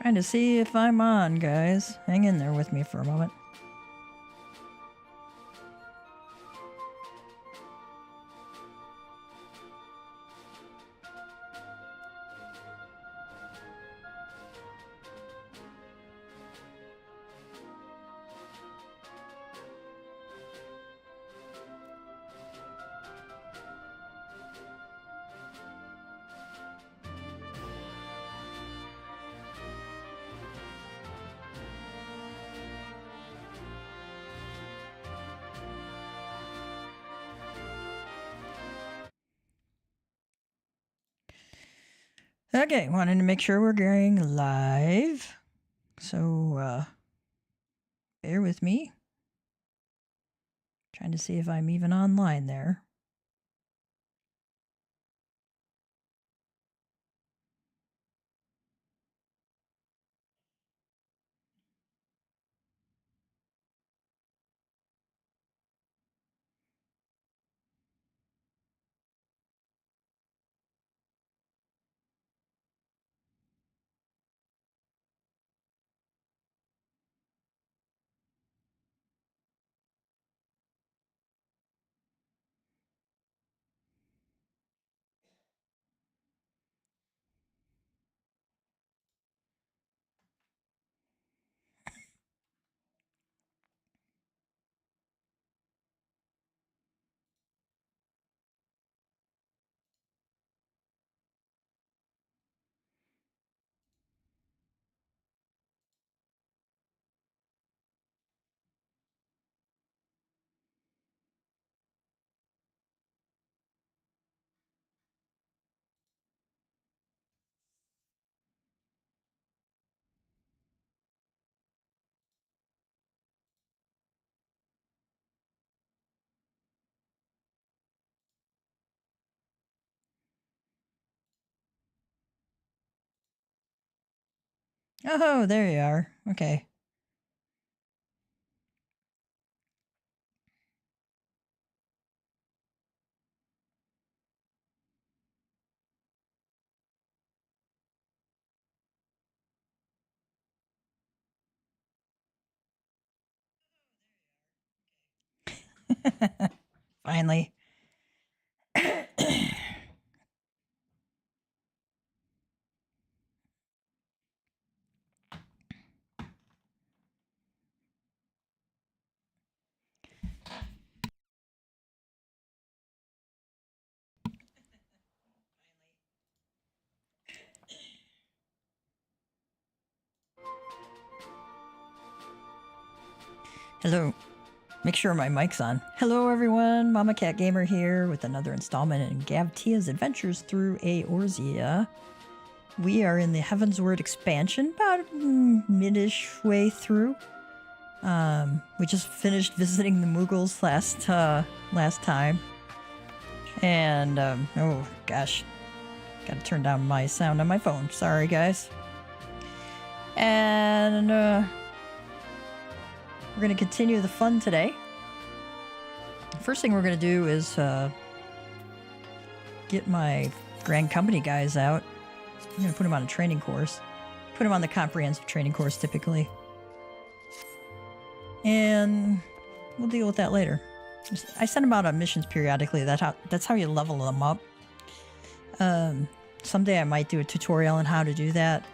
Trying to see if I'm on, guys. Hang in there with me for a moment. Okay, wanting to make sure we're going live. So, bear with me. Trying to see if I'm even online there. Oh, there you are. Okay. Finally. Hello. Make sure my mic's on. Hello, everyone. Mama Cat Gamer here with another installment in Gavtia's Adventures through Eorzea. We are in the Heavensward expansion, about mid-ish way through. We just finished visiting the Mughals last time. And, oh gosh. Gotta turn down my sound on my phone. Sorry, guys. And, we're going to continue the fun today. First thing we're going to do is get my Grand Company guys out. I'm going to put them on a training course. Put them on the comprehensive training course typically. And we'll deal with that later. I send them out on missions periodically. That's how you level them up. Someday I might do a tutorial on how to do that.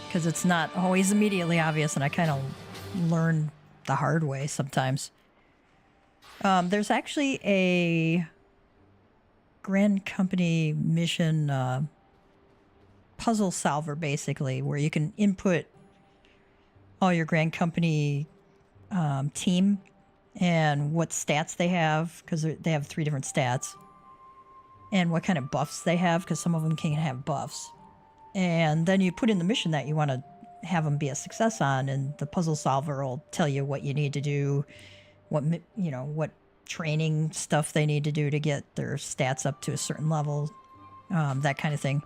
Because it's not always immediately obvious, and I kind of learn the hard way sometimes. There's actually a Grand Company mission puzzle solver, basically, where you can input all your Grand Company team and what stats they have, because they have 3 different stats, and what kind of buffs they have, because some of them can have buffs. And then you put in the mission that you want to have them be a success on, and the puzzle solver will tell you what you need to do, what training stuff they need to do to get their stats up to a certain level, that kind of thing.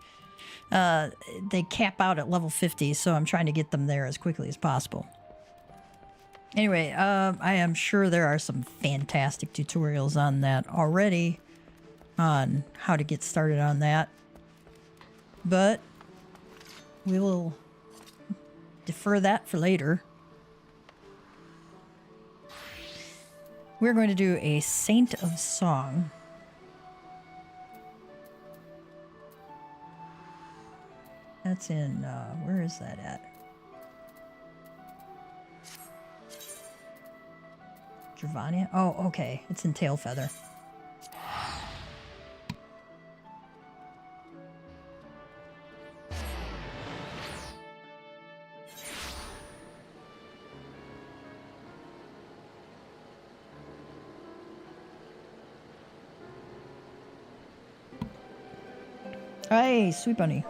They cap out at level 50, so I'm trying to get them there as quickly as possible. Anyway, I am sure there are some fantastic tutorials on that already on how to get started on that. But we will defer that for later. We're going to do a Saint of Song. That's in, where is that at? Gervania? Oh, okay. It's in Tailfeather. Hey, sweet bunny.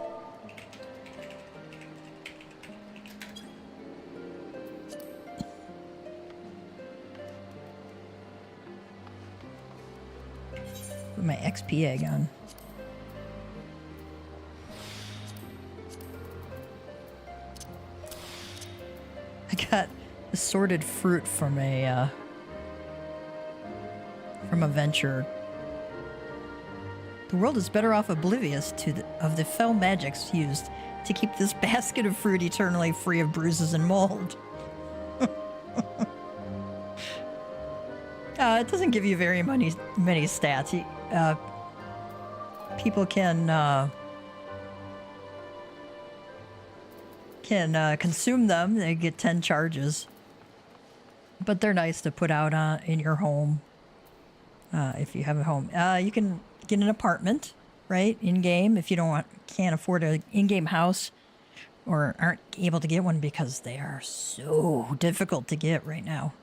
Put my XP egg on. I got assorted fruit from a venture. The world is better off oblivious of the fell magics used to keep this basket of fruit eternally free of bruises and mold. It doesn't give you very many stats. People can consume them. They get 10 charges, but they're nice to put out in your home if you have a home. You can get an apartment, right, in game if you can't afford an in-game house or aren't able to get one because they are so difficult to get right now.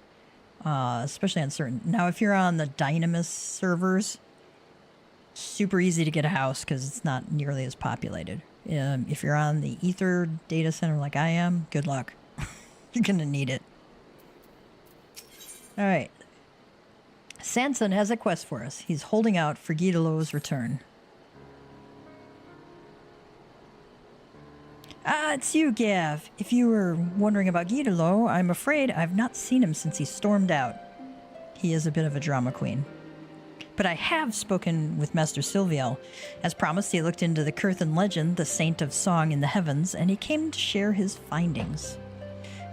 Especially on certain. Now, if you're on the Dynamis servers, super easy to get a house because it's not nearly as populated. If you're on the Ether data center like I am, good luck. You're going to need it. All right. Sanson has a quest for us. He's holding out for Gidolo's return. Ah, it's you, Gav. If you were wondering about Gidolo, I'm afraid I've not seen him since he stormed out. He is a bit of a drama queen. But I have spoken with Master Silviel. As promised, he looked into the Curthan legend, the Saint of Song in the Heavens, and he came to share his findings.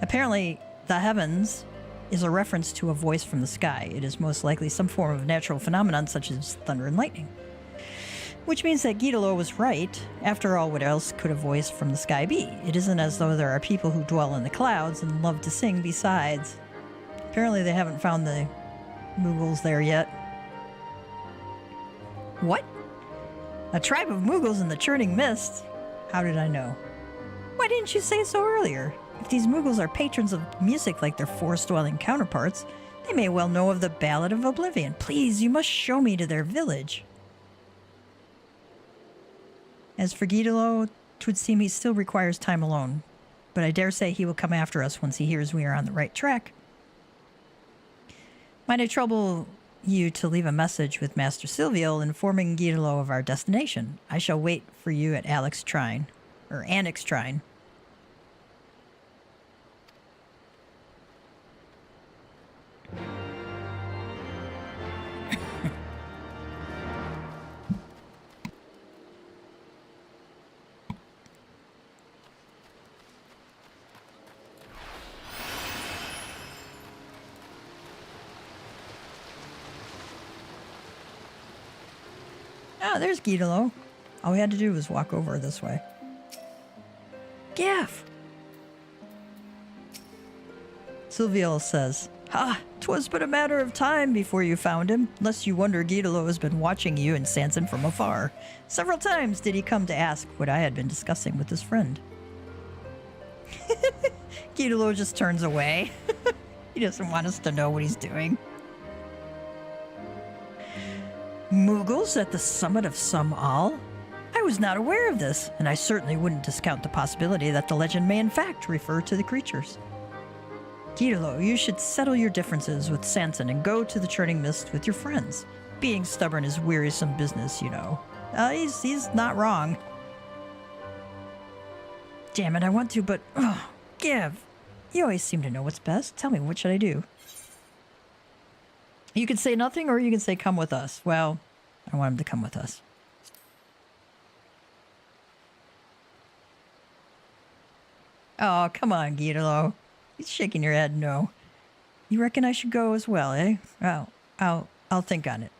Apparently, the Heavens is a reference to a voice from the sky. It is most likely some form of natural phenomenon such as thunder and lightning. Which means that Gidolo was right. After all, what else could a voice from the sky be? It isn't as though there are people who dwell in the clouds and love to sing besides. Apparently they haven't found the Moogles there yet. What? A tribe of Moogles in the churning mist? How did I know? Why didn't you say so earlier? If these Moogles are patrons of music like their forest-dwelling counterparts, they may well know of the Ballad of Oblivion. Please, you must show me to their village. As for Gidolo, 'twould seem he still requires time alone, but I dare say he will come after us once he hears we are on the right track. Might I trouble you to leave a message with Master Silviel informing Gidolo of our destination? I shall wait for you at Annex Shrine. Oh, there's Gidolo. All we had to do was walk over this way. Gaff! Silviel says, "Ha! 'Twas but a matter of time before you found him. Lest you wonder, Gidolo has been watching you and Sanson from afar. Several times did he come to ask what I had been discussing with his friend." Gidolo just turns away. He doesn't want us to know what he's doing. Moogles at the summit of Sum-Al? I was not aware of this, and I certainly wouldn't discount the possibility that the legend may in fact refer to the creatures. Gidolo, you should settle your differences with Sanson and go to the Churning Mist with your friends. Being stubborn is wearisome business, you know. He's not wrong. Damn it, I want to, but... Gav, you always seem to know what's best. Tell me, what should I do? You can say nothing, or you can say come with us. Well, I want him to come with us. Oh, come on, Guido. He's shaking your head no. You reckon I should go as well, eh? Oh, I'll think on it.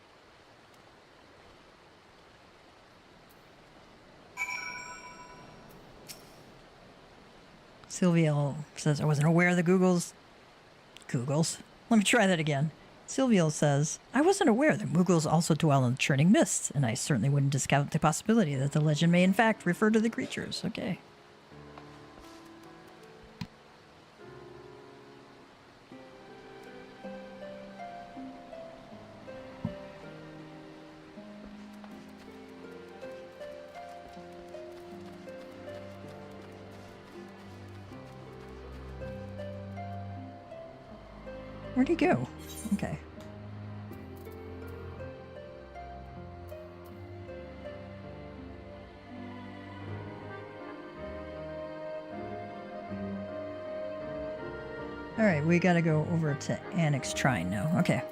Sylvia says, I wasn't aware of the Googles. Let me try that again. Sylvia says, I wasn't aware that Moogles also dwell in churning mists, and I certainly wouldn't discount the possibility that the legend may in fact refer to the creatures. Okay. Where'd he go? Okay. All right, we gotta go over to Annex Shrine now. Okay.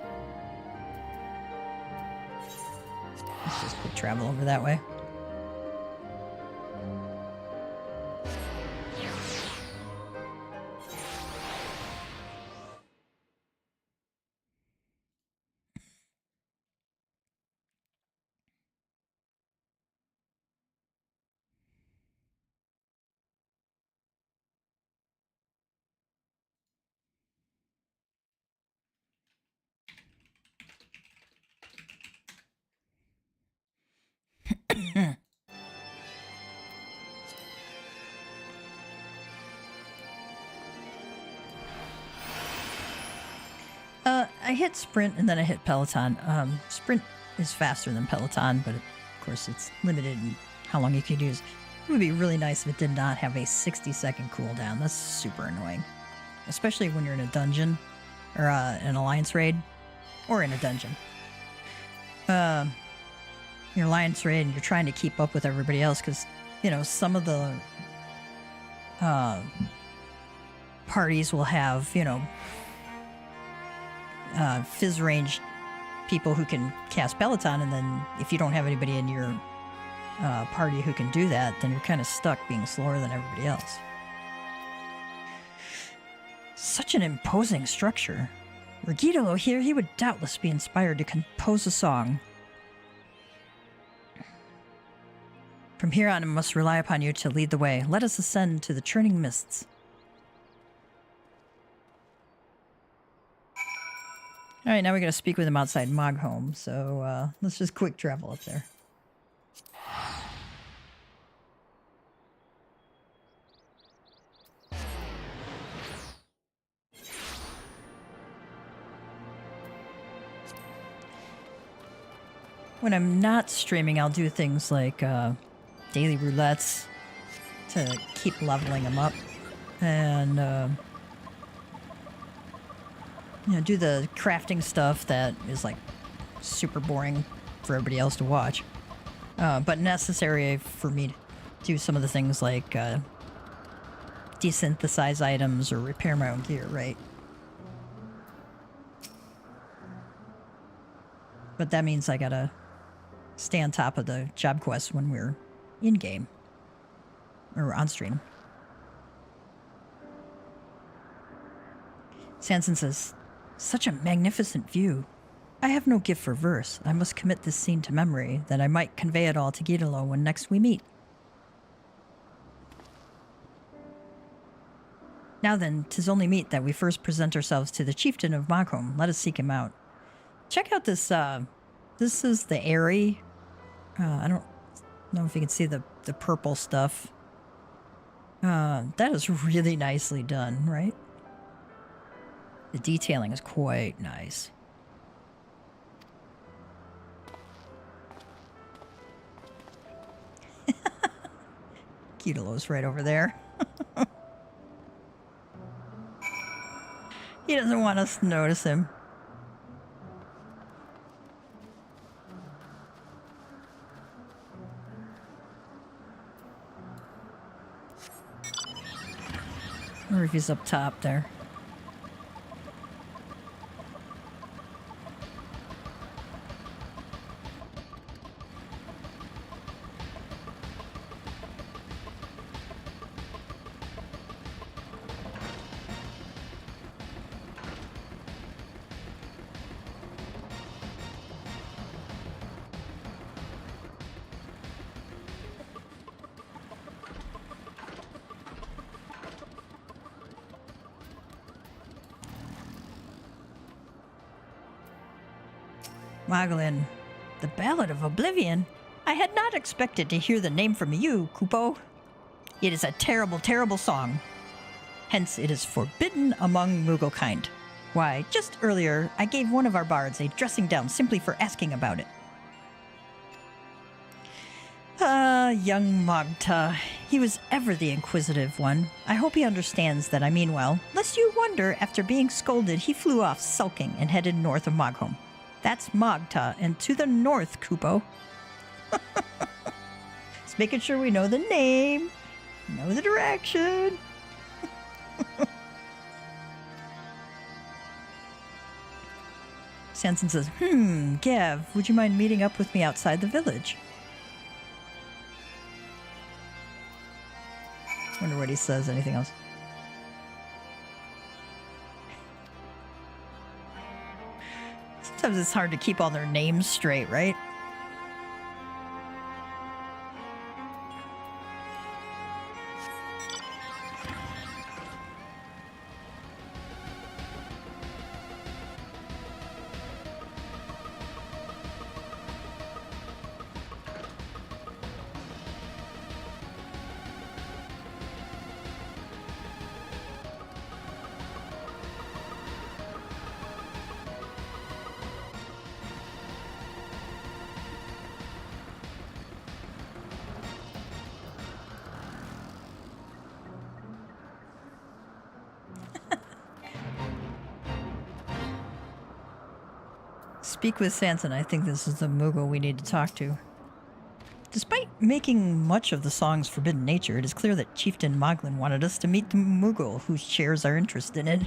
Let's just quick travel over that way. I hit sprint and then I hit Peloton. Sprint is faster than Peloton, but of course it's limited in how long you can use. It would be really nice if it did not have a 60-second cooldown. That's super annoying, especially when you're in a dungeon or an alliance raid, or in a dungeon. Your alliance raid and you're trying to keep up with everybody else because, you know, some of the parties will have, you know, fizz range people who can cast Peloton, and then if you don't have anybody in your party who can do that, then you're kind of stuck being slower than everybody else. Such an imposing structure. Were Guido here, he would doubtless be inspired to compose a song. From here on, I must rely upon you to lead the way. Let us ascend to the churning mists. All right, now we got to speak with him outside Mogholm, so let's just quick travel up there. When I'm not streaming, I'll do things like daily roulettes to keep leveling them up, and you know, do the crafting stuff that is like super boring for everybody else to watch, but necessary for me to do some of the things like desynthesize items or repair my own gear, right? But that means I gotta stay on top of the job quests when we're in-game or on stream. Sanson says, such a magnificent view. I have no gift for verse. I must commit this scene to memory, that I might convey it all to Guidolo when next we meet. Now then, 'tis only meet that we first present ourselves to the chieftain of Mogholm. Let us seek him out. Check out this, this is the Airy. I don't know if you can see the purple stuff. That is really nicely done, right? The detailing is quite nice. Guidolo's right over there. He doesn't want us to notice him. Or if he's up top there. Moglin, the Ballad of Oblivion? I had not expected to hear the name from you, Kupo. It is a terrible, terrible song. Hence, it is forbidden among Moogle kind. Why, just earlier, I gave one of our bards a dressing down simply for asking about it. Young Mogta. He was ever the inquisitive one. I hope he understands that I mean well. Lest you wonder, after being scolded, he flew off sulking and headed north of Mogholm. That's Mogta, and to the north, Kupo. Just making sure we know the name, know the direction. Sanson says, Gav, would you mind meeting up with me outside the village? Wonder what he says. Anything else? Sometimes it's hard to keep all their names straight, right? Speak with Sanson. I think this is the Moogle we need to talk to. Despite making much of the song's forbidden nature, it is clear that Chieftain Moglin wanted us to meet the Moogle who shares our interest in it.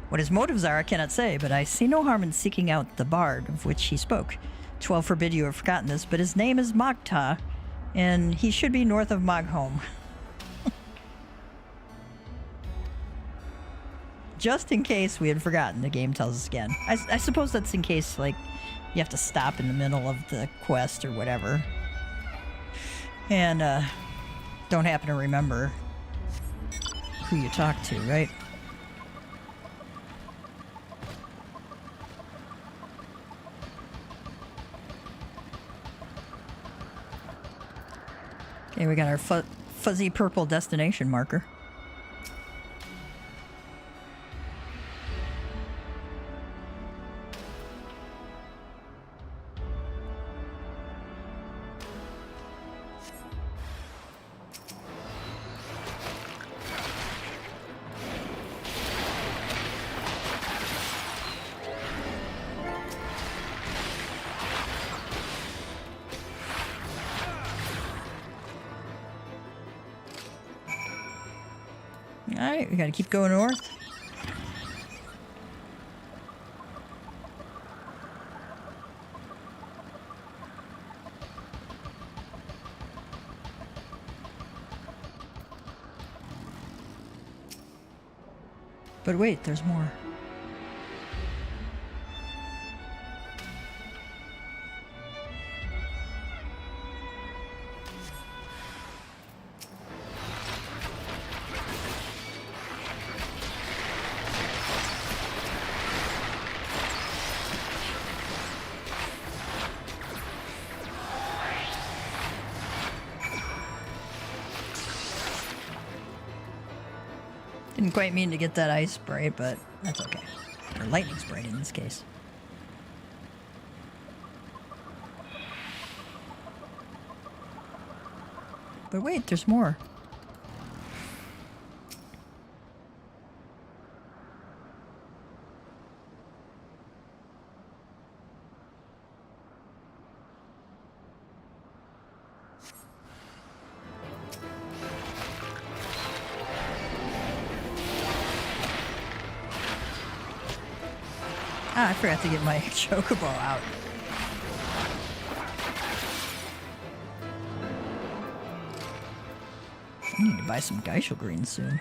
What his motives are, I cannot say, but I see no harm in seeking out the bard of which he spoke. 12 forbid you have forgotten this, but his name is Mogta, and he should be north of Mogholm. Just in case we had forgotten, the game tells us again. I suppose that's in case, like, you have to stop in the middle of the quest or whatever. And, don't happen to remember who you talked to, right? Okay, we got our fuzzy purple destination marker. Alright, we gotta keep going north. But wait, there's more. Didn't quite mean to get that ice spray, but that's okay. Or lightning spray in this case. But wait, there's more. Ah, I forgot to get my chocobo out. I need to buy some Geishel greens soon.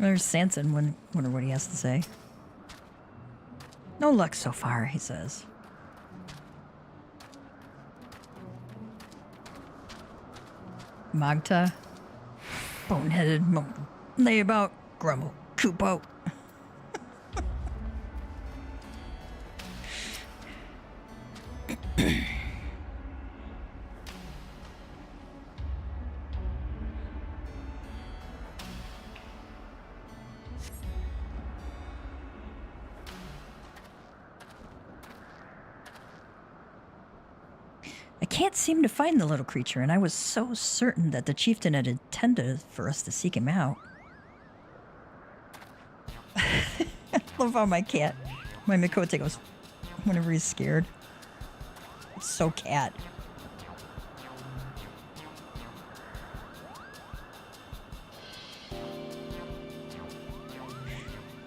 There's Sanson. Wonder what he has to say. No luck so far, he says. Magta. Boneheaded. Lay about. Grumble. Kupo. I can't seem to find the little creature, and I was so certain that the chieftain had intended for us to seek him out. I love how my Mikote goes whenever he's scared. It's so cat.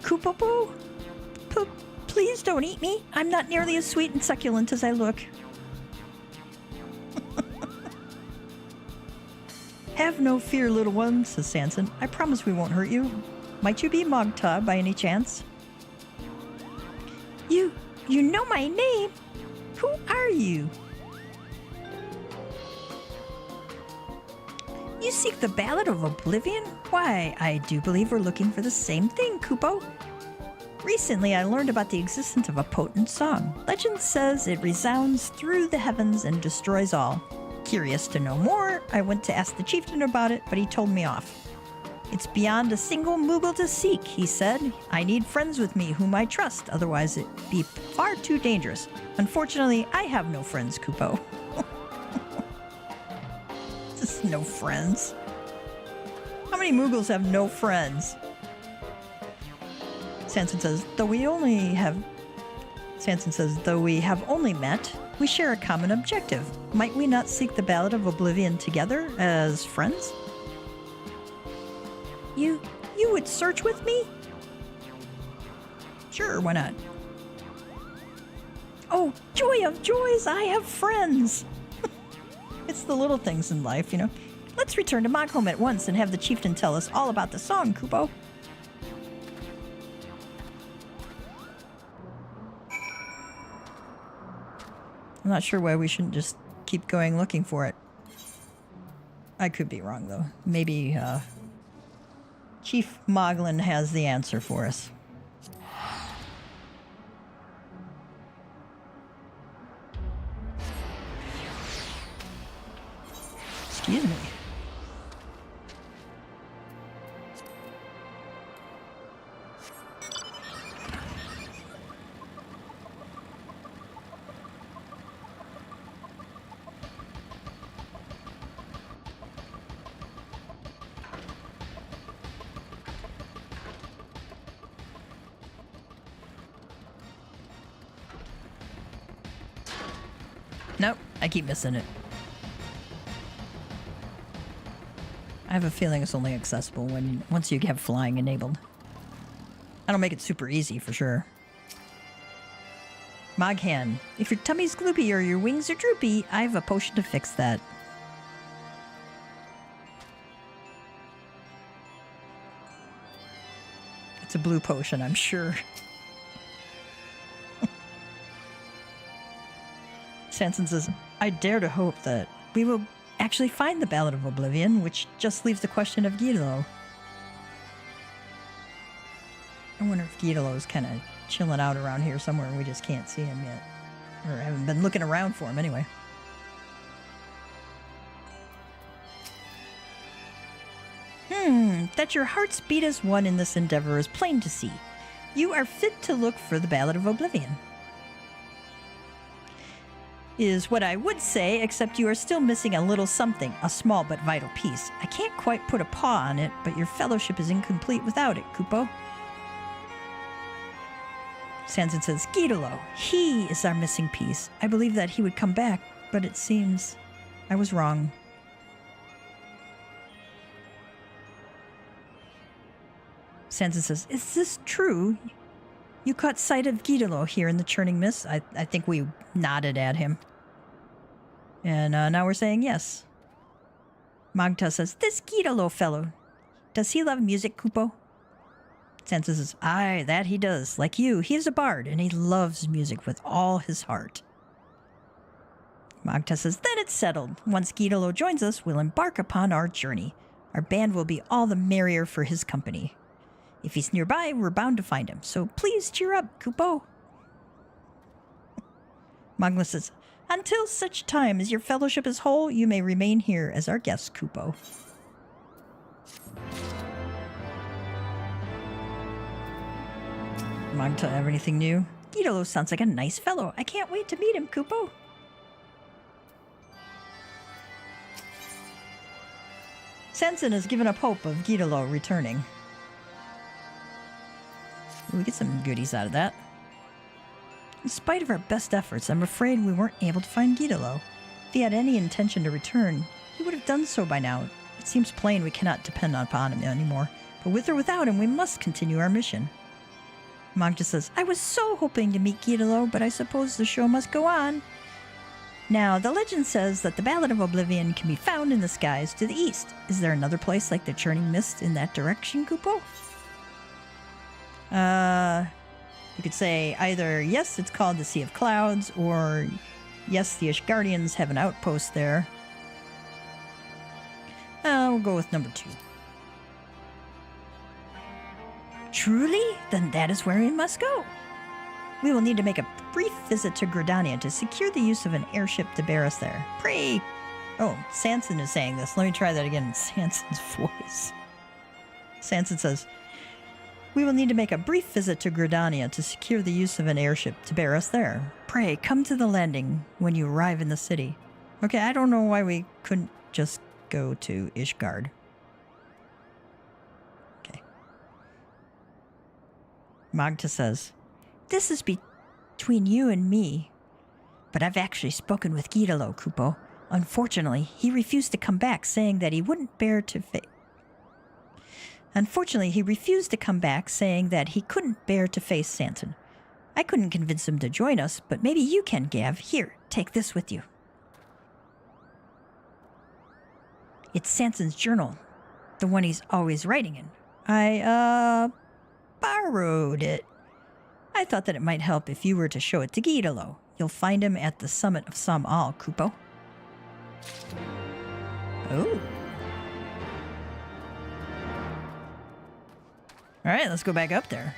Kupopo? Please don't eat me. I'm not nearly as sweet and succulent as I look. Have no fear, little one, says Sanson. I promise we won't hurt you. Might you be Mogta by any chance? You know my name? Who are you? You seek the Ballad of Oblivion? Why, I do believe we're looking for the same thing, Kupo. Recently, I learned about the existence of a potent song. Legend says it resounds through the heavens and destroys all. Curious to know more, I went to ask the chieftain about it, but he told me off. It's beyond a single Moogle to seek, he said. I need friends with me whom I trust, otherwise it'd be far too dangerous. Unfortunately, I have no friends, Kupo. Just no friends. How many Moogles have no friends? Sanson says, though we have only met, we share a common objective. Might we not seek the Ballad of Oblivion together as friends? You would search with me? Sure, why not? Oh, joy of joys, I have friends! It's the little things in life, you know. Let's return to Mogholm at once and have the chieftain tell us all about the song, Kupo. I'm not sure why we shouldn't just keep going looking for it. I could be wrong, though. Maybe, Chief Moglin has the answer for us. Excuse me. Nope, I keep missing it. I have a feeling it's only accessible once you have flying enabled. That'll make it super easy for sure. Moghan, if your tummy's gloopy or your wings are droopy, I have a potion to fix that. It's a blue potion, I'm sure. Sanson says, I dare to hope that we will actually find the Ballad of Oblivion, which just leaves the question of Gytalo. I wonder if Gytalo's kind of chilling out around here somewhere and we just can't see him yet. Or haven't been looking around for him anyway. That your hearts beat as one in this endeavor is plain to see. You are fit to look for the Ballad of Oblivion. Is what I would say, except you are still missing a little something, a small but vital piece. I can't quite put a paw on it, but your fellowship is incomplete without it, Kupo. Sanson says, Gytalo, he is our missing piece. I believe that he would come back, but it seems I was wrong. Sanson says, is this true? You caught sight of Gytalo here in the churning mist? I think we nodded at him. And now we're saying yes. Magta says, this Gytalo fellow, does he love music, Kupo? Sansa says, aye, that he does. Like you, he is a bard, and he loves music with all his heart. Magda says, then it's settled. Once Gidolo joins us, we'll embark upon our journey. Our band will be all the merrier for his company. If he's nearby, we're bound to find him. So please cheer up, Kupo. Magda says, until such time as your fellowship is whole, you may remain here as our guest, Kupo. Magda, have anything new? Gidolo sounds like a nice fellow. I can't wait to meet him, Kupo. Sanson has given up hope of Gidolo returning. We get some goodies out of that. In spite of our best efforts, I'm afraid we weren't able to find Gidolo. If he had any intention to return, he would have done so by now. It seems plain we cannot depend upon him anymore, but with or without him, we must continue our mission. Magda says, I was so hoping to meet Gidolo, but I suppose the show must go on. Now, the legend says that the Ballad of Oblivion can be found in the skies to the east. Is there another place like the Churning Mist in that direction, Kupo? You could say either, yes, it's called the Sea of Clouds, or yes, the Ishgardians have an outpost there. We'll go with number 2. Truly? Then that is where we must go. We will need to make a brief visit to Gridania to secure the use of an airship to bear us there. Pray. Oh, Sanson is saying this. Let me try that again in Sanson's voice. Sanson says, we will need to make a brief visit to Gridania to secure the use of an airship to bear us there. Pray, come to the landing when you arrive in the city. Okay, I don't know why we couldn't just go to Ishgard. Okay. Magda says, this is between you and me, but I've actually spoken with Gidolo, Kupo. Unfortunately, he refused to come back, saying that he wouldn't bear to face... Unfortunately, he refused to come back, saying that he couldn't bear to face Sanson. I couldn't convince him to join us, but maybe you can, Gav. Here, take this with you. It's Sanson's journal, the one he's always writing in. I, borrowed it. I thought that it might help if you were to show it to Gidolo. You'll find him at the summit of Sam-Al, Kupo. Oh. Alright, let's go back up there.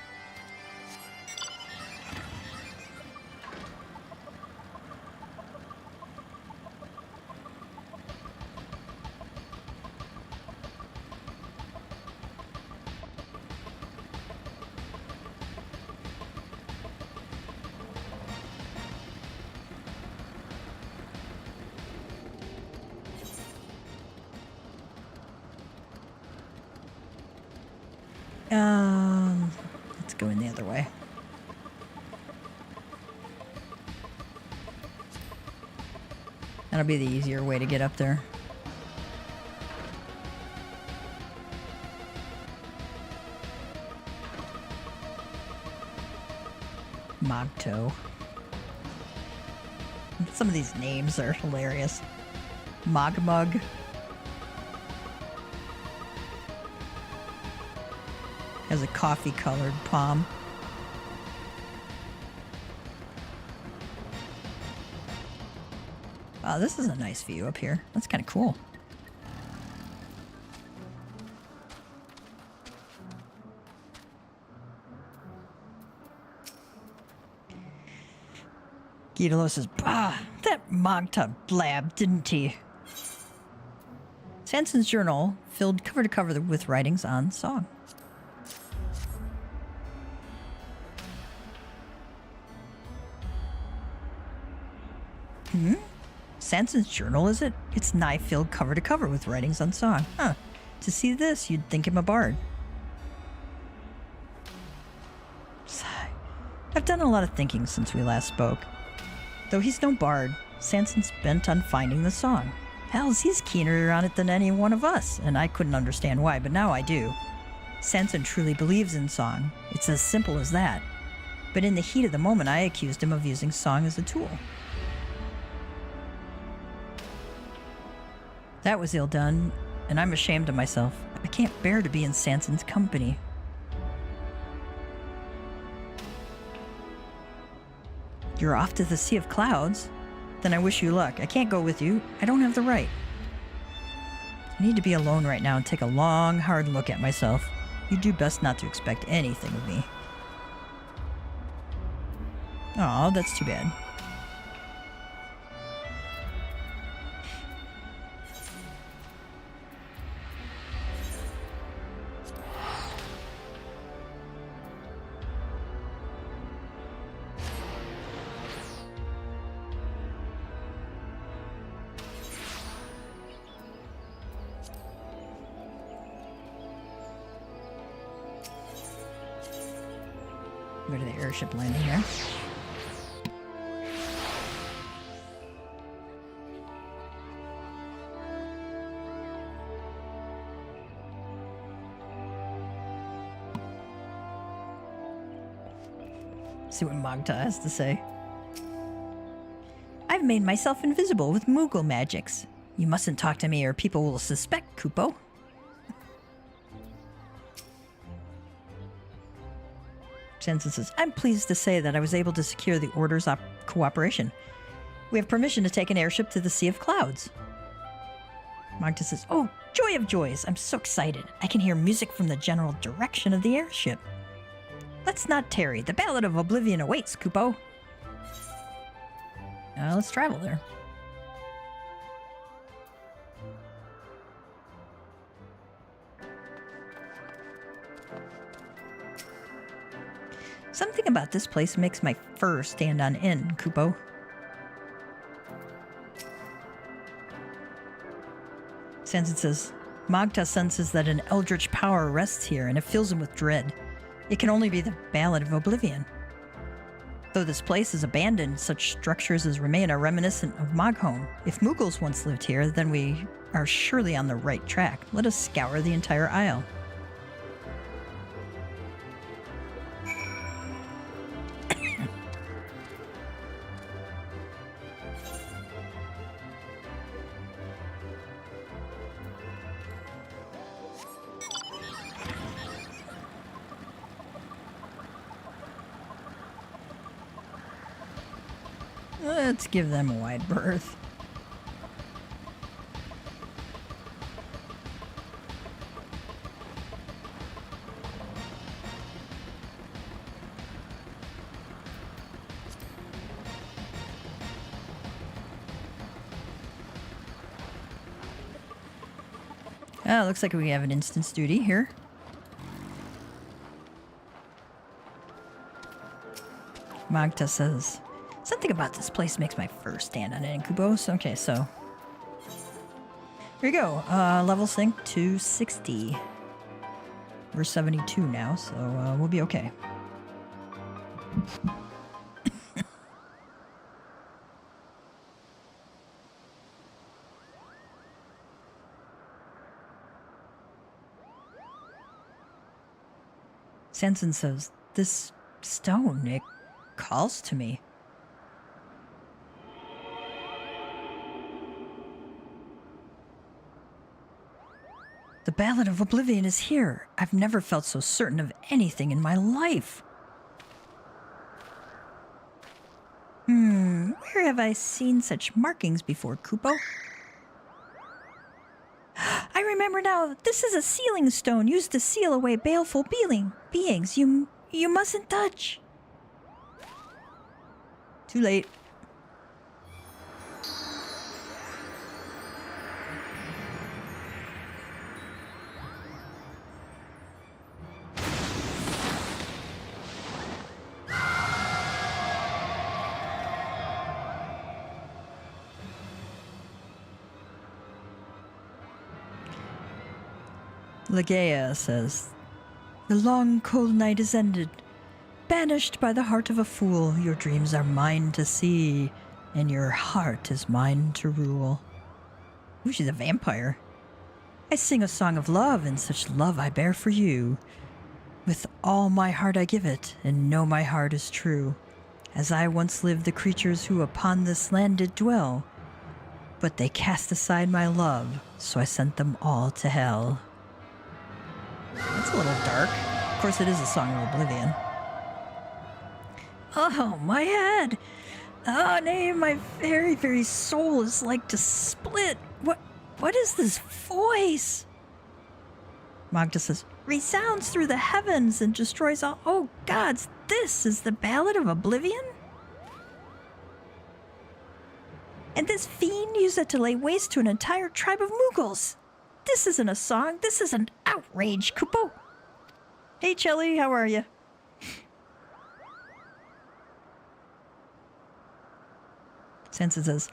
Let's go in the other way. That'll be the easier way to get up there. Mogto. Some of these names are hilarious. Mogmug. Has a coffee-colored palm. Wow, this is a nice view up here. That's kind of cool. Gidolo says, bah, that Mogta blabbed, didn't he? Sanson's journal filled cover to cover with writings on song. Sanson's journal, is it? It's nigh filled cover to cover with writings on song. Huh. To see this, you'd think him a bard. Sigh. I've done a lot of thinking since we last spoke. Though he's no bard, Sanson's bent on finding the song. Hells, he's keener on it than any one of us, and I couldn't understand why, but now I do. Sanson truly believes in song. It's as simple as that. But in the heat of the moment, I accused him of using song as a tool. That was ill done, and I'm ashamed of myself. I can't bear to be in Sanson's company. You're off to the Sea of Clouds? Then I wish you luck. I can't go with you. I don't have the right. I need to be alone right now and take a long, hard look at myself. You do best not to expect anything of me. Aw, that's too bad. Go to the airship landing here. See what Magda has to say. I've made myself invisible with Moogle magics. You mustn't talk to me or people will suspect, Kupo. Jensen says, I'm pleased to say that I was able to secure the Order's cooperation. We have permission to take an airship to the Sea of Clouds. Magda says, oh, joy of joys. I'm so excited. I can hear music from the general direction of the airship. Let's not tarry. The Ballad of Oblivion awaits, Kupo. Let's travel there. Something about this place makes my fur stand on end, Kupo. Sanson says, Magda senses that an eldritch power rests here, and it fills him with dread. It can only be the Ballad of Oblivion. Though this place is abandoned, such structures as remain are reminiscent of Moghome. If Moogles once lived here, then we are surely on the right track. Let us scour the entire isle. Let's give them a wide berth. Looks like we have an instance duty here. Magda says, something about this place makes my fur stand on end, Kubos. Okay, so here we go. Level sync to 60. We're 72 now, so we'll be okay. Sanson says, this stone, it calls to me. The Ballad of Oblivion is here. I've never felt so certain of anything in my life. Where have I seen such markings before, Kupo? I remember now. This is a sealing stone used to seal away baleful beings you mustn't touch. Too late. Legaia says, the long cold night is ended. Banished by the heart of a fool, your dreams are mine to see, and your heart is mine to rule. Ooh, she's a vampire. I sing a song of love, and such love I bear for you. With all my heart I give it, and know my heart is true. As I once lived the creatures who upon this land did dwell. But they cast aside my love, so I sent them all to hell. That's a little dark. Of course, it is a song of Oblivion. Oh, my head! Oh, nay, my very, very soul is like to split. What is this voice? Magda says, resounds through the heavens and destroys all. Oh, gods, this is the Ballad of Oblivion? And this fiend used it to lay waste to an entire tribe of Mughals. This isn't a song, this is an outrage, Kupo. Hey, Chelly, how are you? Sansa says,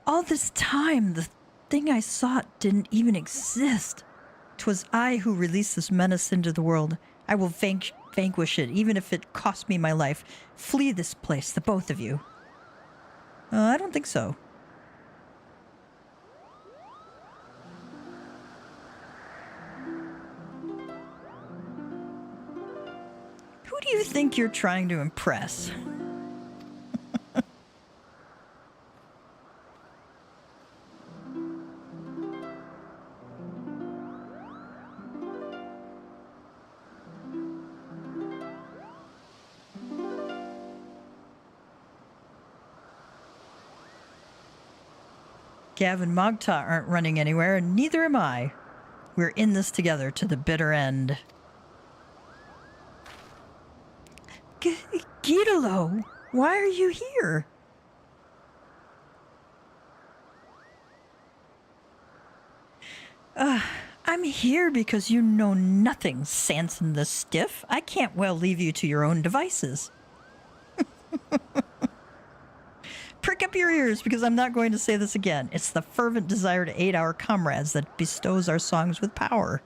all this time, the thing I sought didn't even exist. 'Twas I who released this menace into the world. I will vanquish it, even if it cost me my life. Flee this place, the both of you. I don't think so. Who do you think you're trying to impress? Gav and Magta aren't running anywhere, and neither am I. We're in this together to the bitter end. Gitalo, why are you here? I'm here because you know nothing, Sanson the Stiff. I can't well leave you to your own devices. Prick up your ears, because I'm not going to say this again. It's the fervent desire to aid our comrades that bestows our songs with power.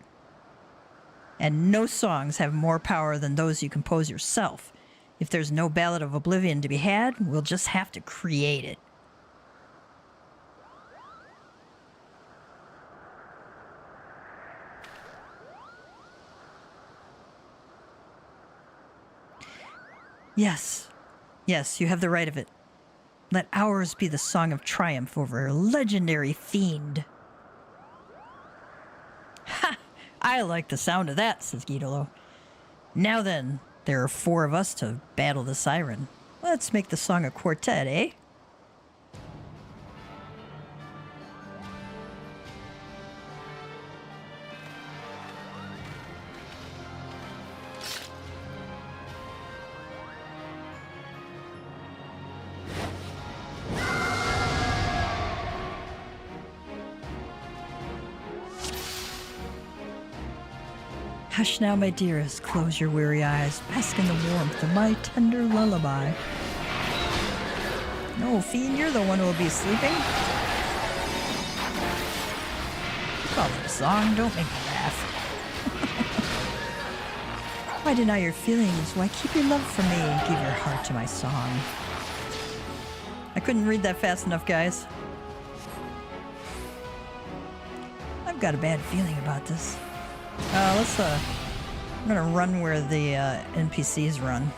And no songs have more power than those you compose yourself. If there's no Ballad of Oblivion to be had, we'll just have to create it. Yes. Yes, you have the right of it. Let ours be the song of triumph over a legendary fiend. Ha! I like the sound of that, says Gitalo. Now then, there are 4 of us to battle the siren. Let's make the song a quartet, eh? Hush now, my dearest, close your weary eyes, bask in the warmth of my tender lullaby. No, Fiend, you're the one who will be sleeping. Call it a song, don't make me laugh. Why deny your feelings? Why keep your love for me? Give your heart to my song. I couldn't read that fast enough, guys. I've got a bad feeling about this. I'm gonna run where the NPCs run.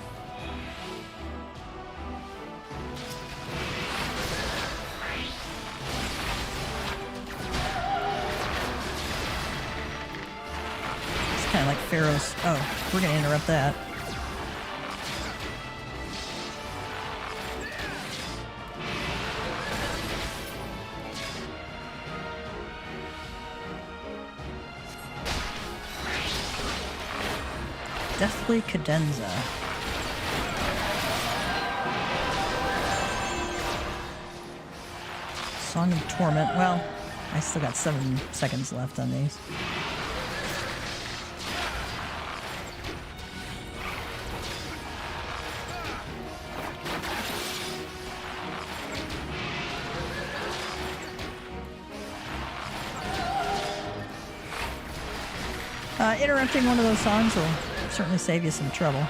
It's kind of like Pharaoh's. Oh, we're gonna interrupt that. Deathly Cadenza. Song of Torment. Well, I still got 7 seconds left on these. Interrupting one of those songs will certainly save you some trouble.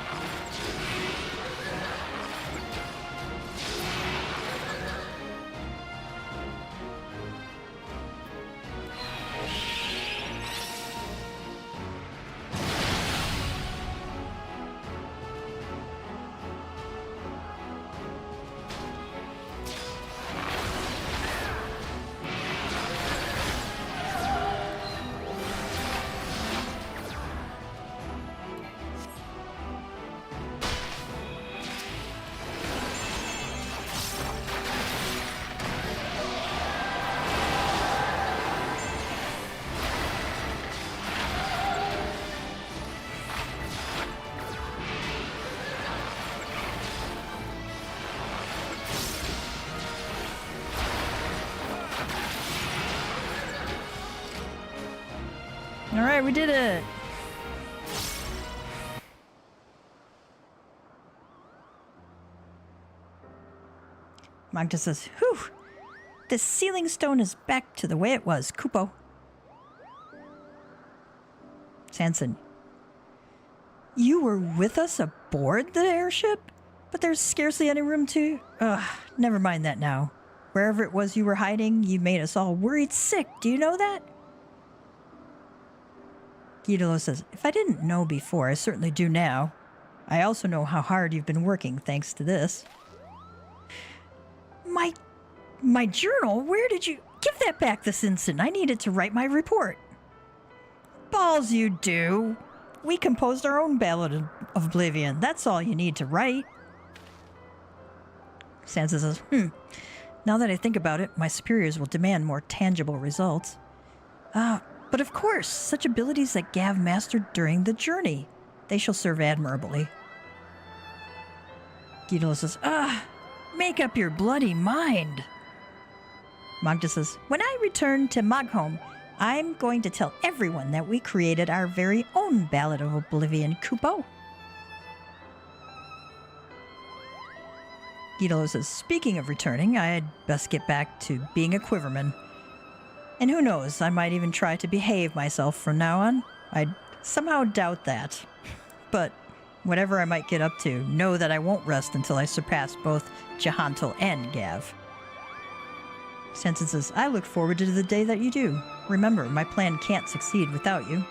Alright, we did it! Magda says, whew! This sealing stone is back to the way it was, Kupo. Sanson. You were with us aboard the airship? But there's scarcely any room to... Ugh, never mind that now. Wherever it was you were hiding, you made us all worried sick. Do you know that? Guidolo says, if I didn't know before, I certainly do now. I also know how hard you've been working thanks to this. My journal? Where did you... Give that back this instant. I need it to write my report. Balls you do. We composed our own Ballad of Oblivion. That's all you need to write. Sansa says, now that I think about it, my superiors will demand more tangible results. But of course, such abilities that Gav mastered during the journey. They shall serve admirably. Guidolo says, make up your bloody mind. Magda says, when I return to Mogholm, I'm going to tell everyone that we created our very own Ballad of Oblivion, Kupo. Guidolo says, speaking of returning, I'd best get back to being a quiverman. And who knows, I might even try to behave myself from now on. I somehow doubt that. But whatever I might get up to, know that I won't rest until I surpass both Jahantel and Gav. Sanson says, I look forward to the day that you do. Remember, my plan can't succeed without you.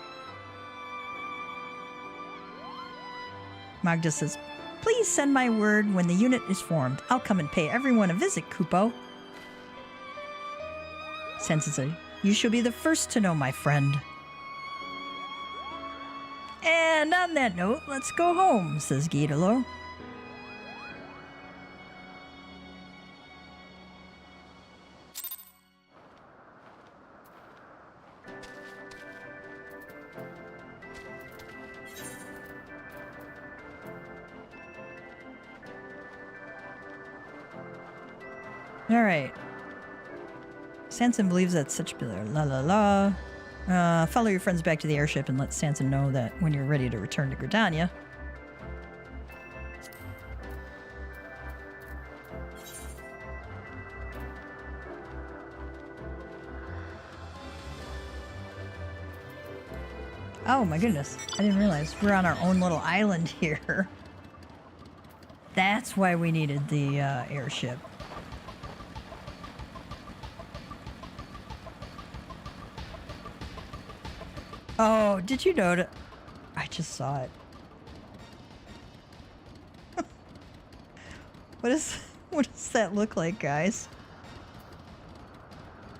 Magda says, please send my word when the unit is formed. I'll come and pay everyone a visit, Kupo. Sanson says, you shall be the first to know, my friend. And on that note, let's go home, says Guidolo. Alright. Sanson believes that such... follow your friends back to the airship and let Sanson know that when you're ready to return to Gridania. Oh my goodness. I didn't realize we're on our own little island here. That's why we needed the airship. Oh, did you notice? I just saw it. What does that look like, guys?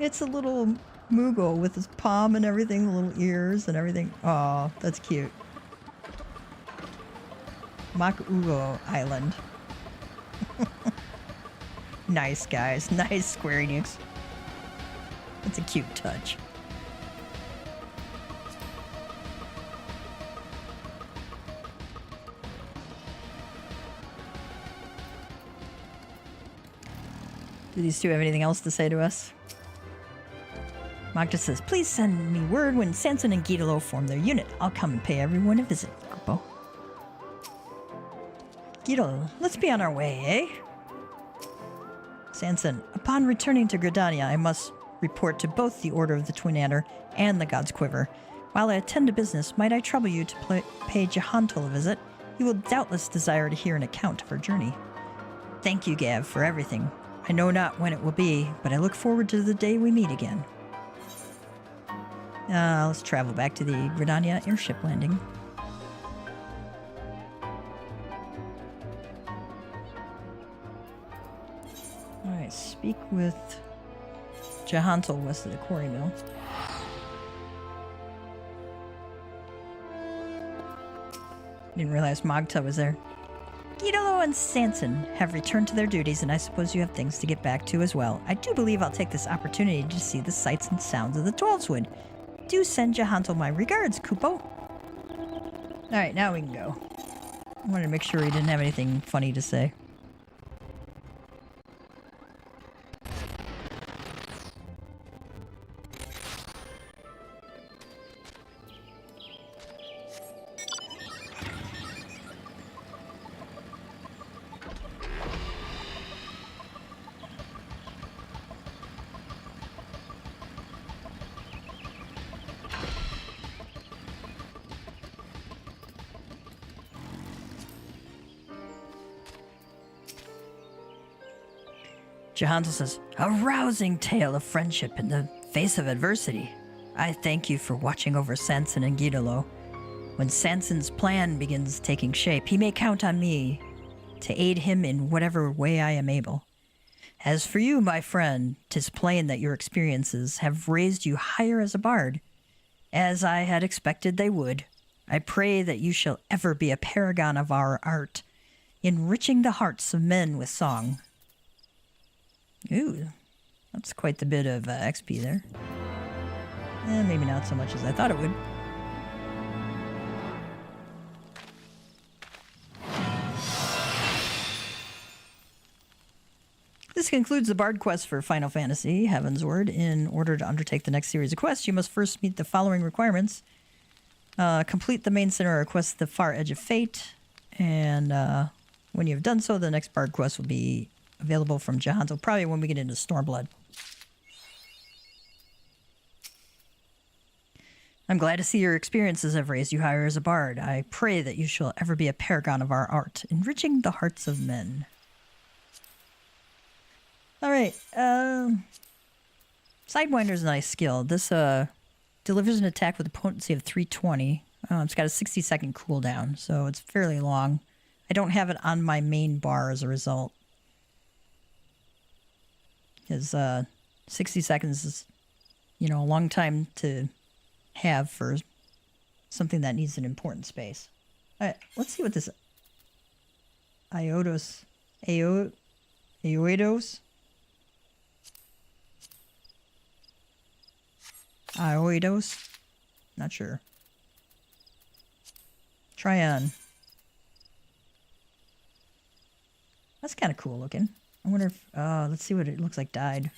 It's a little Moogle with his palm and everything, the little ears and everything. Oh, that's cute. Makugo Island. Nice, guys. Nice, Square Enix. That's a cute touch. Do these two have anything else to say to us? Magda says, please send me word when Sanson and Guidolo form their unit. I'll come and pay everyone a visit, Kupo. Guidolo, let's be on our way, eh? Sanson, upon returning to Gridania, I must report to both the Order of the Twin Adder and the God's Quiver. While I attend to business, might I trouble you to pay Jahantel a visit? He will doubtless desire to hear an account of our journey. Thank you, Gav, for everything. I know not when it will be, but I look forward to the day we meet again. Let's travel back to the Gridania airship landing. Alright, speak with Jahantel west of the quarry mill. Didn't realize Magda was there. Guidolo and Sanson have returned to their duties, and I suppose you have things to get back to as well. I do believe I'll take this opportunity to see the sights and sounds of the Twelveswood. Do send Jahantel my regards, Kupo. Alright, now we can go. I wanted to make sure he didn't have anything funny to say. Johanzo says, a rousing tale of friendship in the face of adversity. I thank you for watching over Sanson and Gidolo. When Sanson's plan begins taking shape, he may count on me to aid him in whatever way I am able. As for you, my friend, 'tis plain that your experiences have raised you higher as a bard, as I had expected they would. I pray that you shall ever be a paragon of our art, enriching the hearts of men with song. Ooh, that's quite the bit of XP there. Maybe not so much as I thought it would. This concludes the Bard quest for Final Fantasy Heavensward. In order to undertake the next series of quests, you must first meet the following requirements. Complete the main center quest, The Far Edge of Fate, and when you've done so, the next Bard quest will be available from Johanzo, probably when we get into Stormblood. I'm glad to see your experiences have raised you higher as a bard. I pray that you shall ever be a paragon of our art, enriching the hearts of men. Alright, Sidewinder's a nice skill. This delivers an attack with a potency of 320. It's got a 60-second cooldown, so it's fairly long. I don't have it on my main bar as a result. Because 60 seconds is, you know, a long time to have for something that needs an important space. Alright, let's see what this... Aoidos... Aoidos? Not sure. Try on. That's kind of cool looking. I wonder if... let's see what it looks like dyed.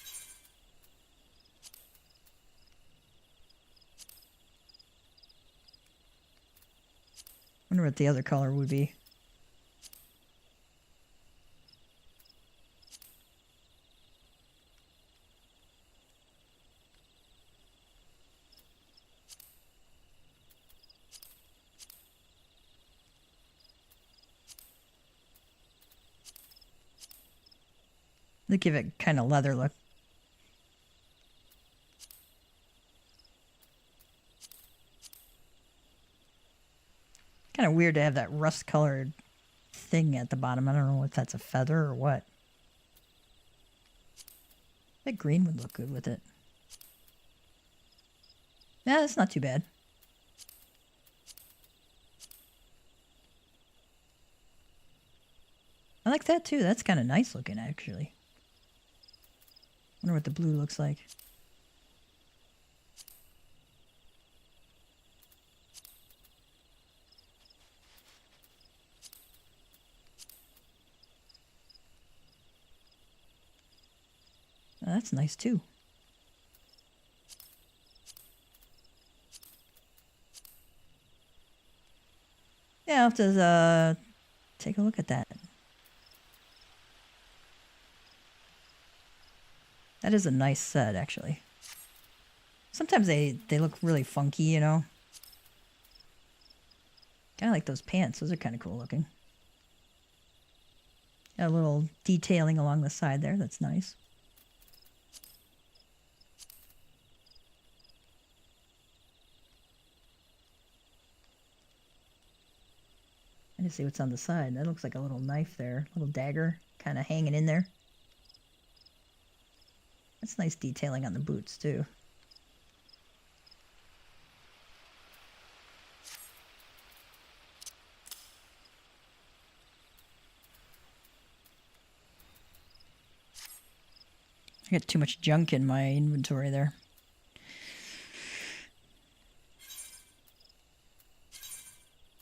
Wonder what the other color would be. They give it kind of leather look. Kind of weird to have that rust-colored thing at the bottom. I don't know if that's a feather or what. That green would look good with it. Yeah, that's not too bad. I like that too. That's kind of nice looking, actually. Wonder what the blue looks like. Oh, that's nice too. Yeah, I'll have to take a look at that. That is a nice set, actually. Sometimes they look really funky, you know. Kind of like those pants. Those are kind of cool looking. Got a little detailing along the side there. That's nice. I just see what's on the side. That looks like a little knife there. A little dagger kind of hanging in there. That's nice detailing on the boots, too. I got too much junk in my inventory there.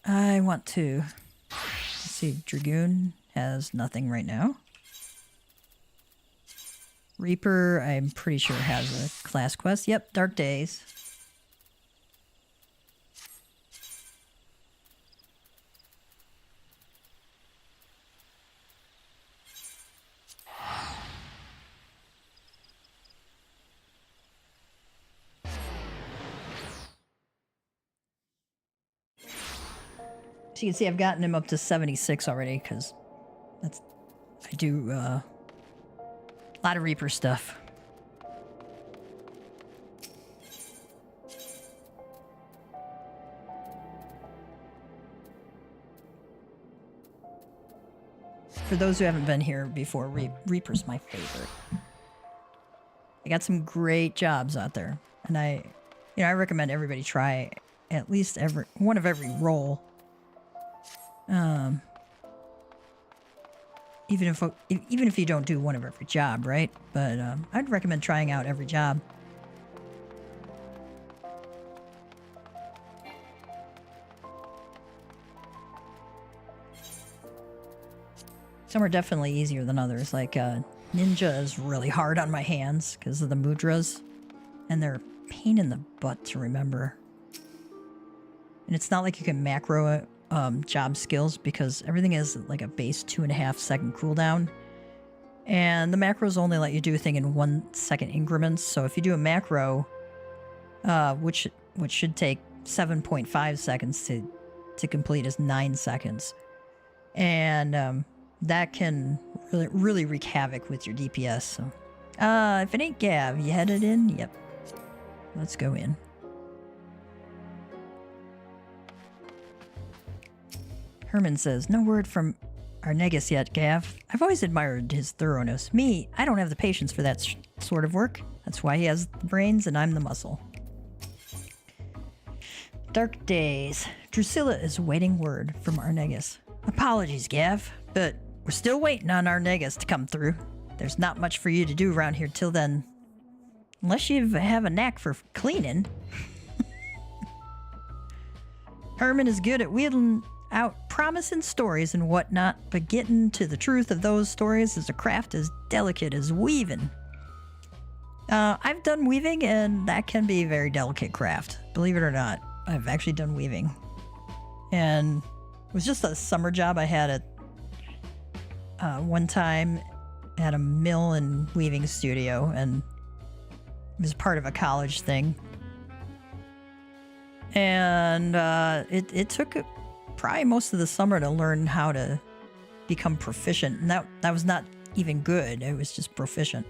I want to... Let's see, Dragoon has nothing right now. Reaper, I'm pretty sure has a class quest. Yep, Dark Days. So you can see I've gotten him up to 76 already, because that's... I do, A lot of Reaper stuff. For those who haven't been here before, Reaper's my favorite. I got some great jobs out there, and I recommend everybody try at least one of every role. Even if you don't do one of every job, right? But I'd recommend trying out every job. Some are definitely easier than others. Like Ninja is really hard on my hands because of the mudras, and they're a pain in the butt to remember. And it's not like you can macro job skills because everything is like a base 2.5 second cooldown, and the macros only let you do a thing in 1 second increments. So if you do a macro, which should take 7.5 seconds to complete, is 9 seconds, and that can really wreak havoc with your DPS. So, if it ain't Gav, you headed in? Yep. Let's go in. Herman says, no word from Arnegus yet, Gav. I've always admired his thoroughness. Me, I don't have the patience for that sort of work. That's why he has the brains and I'm the muscle. Dark days. Drusilla is awaiting word from Arnegus. Apologies, Gav, but we're still waiting on Arnegus to come through. There's not much for you to do around here till then. Unless you have a knack for cleaning. Herman is good at wheedling out promising stories and whatnot, but getting to the truth of those stories is a craft as delicate as weaving. I've done weaving, and that can be a very delicate craft. Believe it or not, I've actually done weaving. And it was just a summer job I had at one time at a mill and weaving studio, and it was part of a college thing. And it took probably most of the summer to learn how to become proficient. And that was not even good. It was just proficient.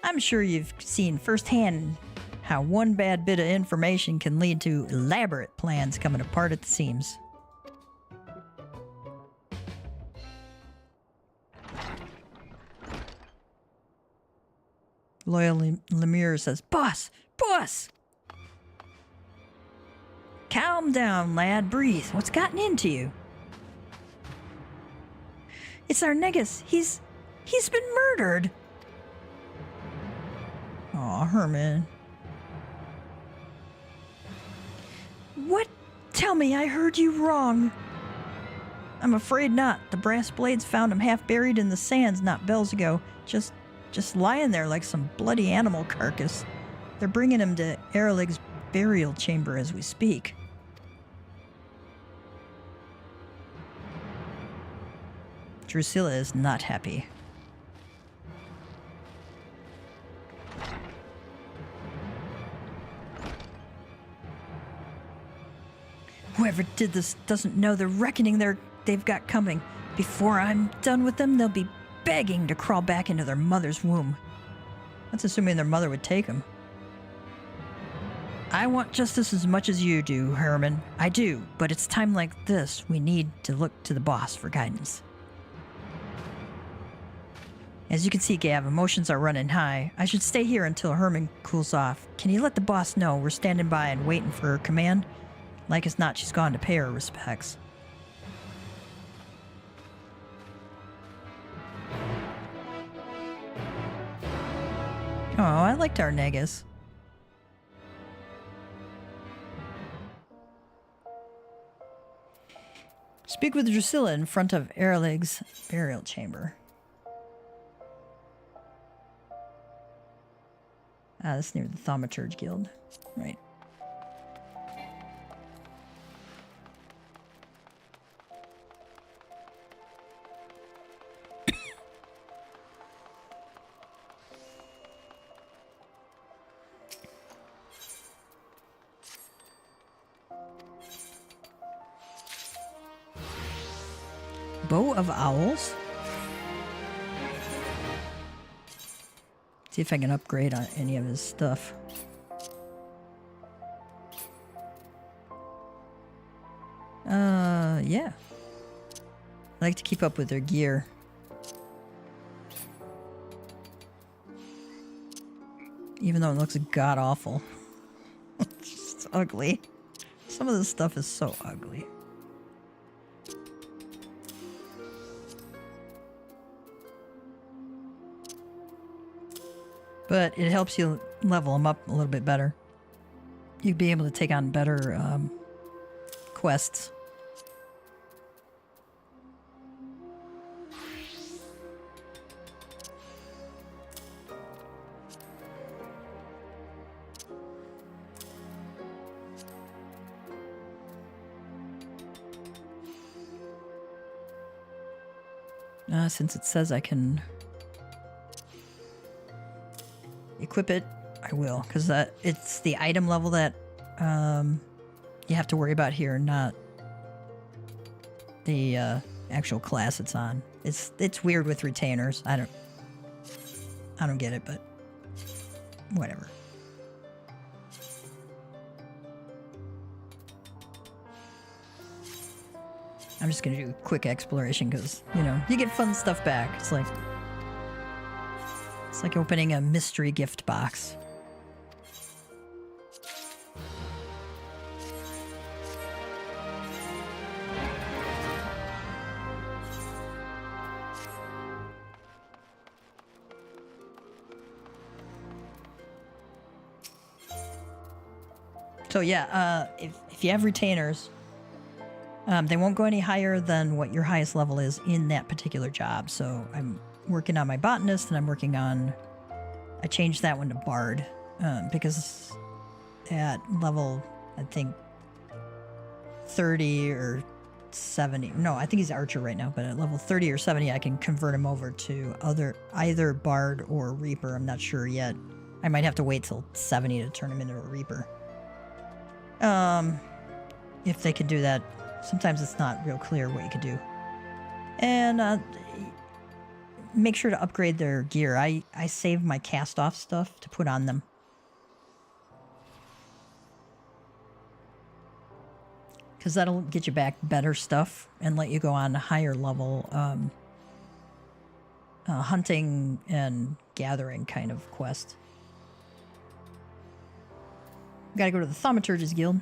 I'm sure you've seen firsthand how one bad bit of information can lead to elaborate plans coming apart at the seams. Loyal Lemire says, Boss! Boss! Calm down, lad. Breathe. What's gotten into you? It's Arnegus. He's been murdered. Aw, Herman. What? Tell me I heard you wrong. I'm afraid not. The brass blades found him half buried in the sands not bells ago. Just lying there like some bloody animal carcass. They're bringing him to Erlig's burial chamber as we speak. Drusilla is not happy. Whoever did this doesn't know the reckoning they've got coming. Before I'm done with them, they'll be begging to crawl back into their mother's womb. That's assuming their mother would take them. I want justice as much as you do, Herman. I do, but it's time like this we need to look to the boss for guidance. As you can see, Gav, emotions are running high. I should stay here until Herman cools off. Can you let the boss know we're standing by and waiting for her command? Like as not, she's gone to pay her respects. Oh, I liked Arnegus. Speak with Drusilla in front of Erlig's burial chamber. Ah, that's near the Thaumaturge Guild. Right. Bow of Owls. See if I can upgrade on any of his stuff. Yeah. I like to keep up with their gear. Even though it looks god-awful. It's just ugly. Some of this stuff is so ugly. But it helps you level them up a little bit better. You'd be able to take on better quests. Since it says I can equip it, I will, because it's the item level that you have to worry about here, not the actual class it's on. It's weird with retainers. I don't get it, but whatever. I'm just gonna do a quick exploration because, you know, you get fun stuff back. It's like opening a mystery gift box. So yeah, if you have retainers, they won't go any higher than what your highest level is in that particular job. So I'm working on my botanist, and I'm working on... I changed that one to bard, because at level, I think, 30 or 70... No, I think he's archer right now, but at level 30 or 70, I can convert him over to either bard or reaper. I'm not sure yet. I might have to wait till 70 to turn him into a reaper. If they could do that. Sometimes it's not real clear what you could do. And make sure to upgrade their gear. I save my cast-off stuff to put on them. Because that'll get you back better stuff and let you go on a higher level hunting and gathering kind of quest. Gotta go to the Thaumaturge's Guild.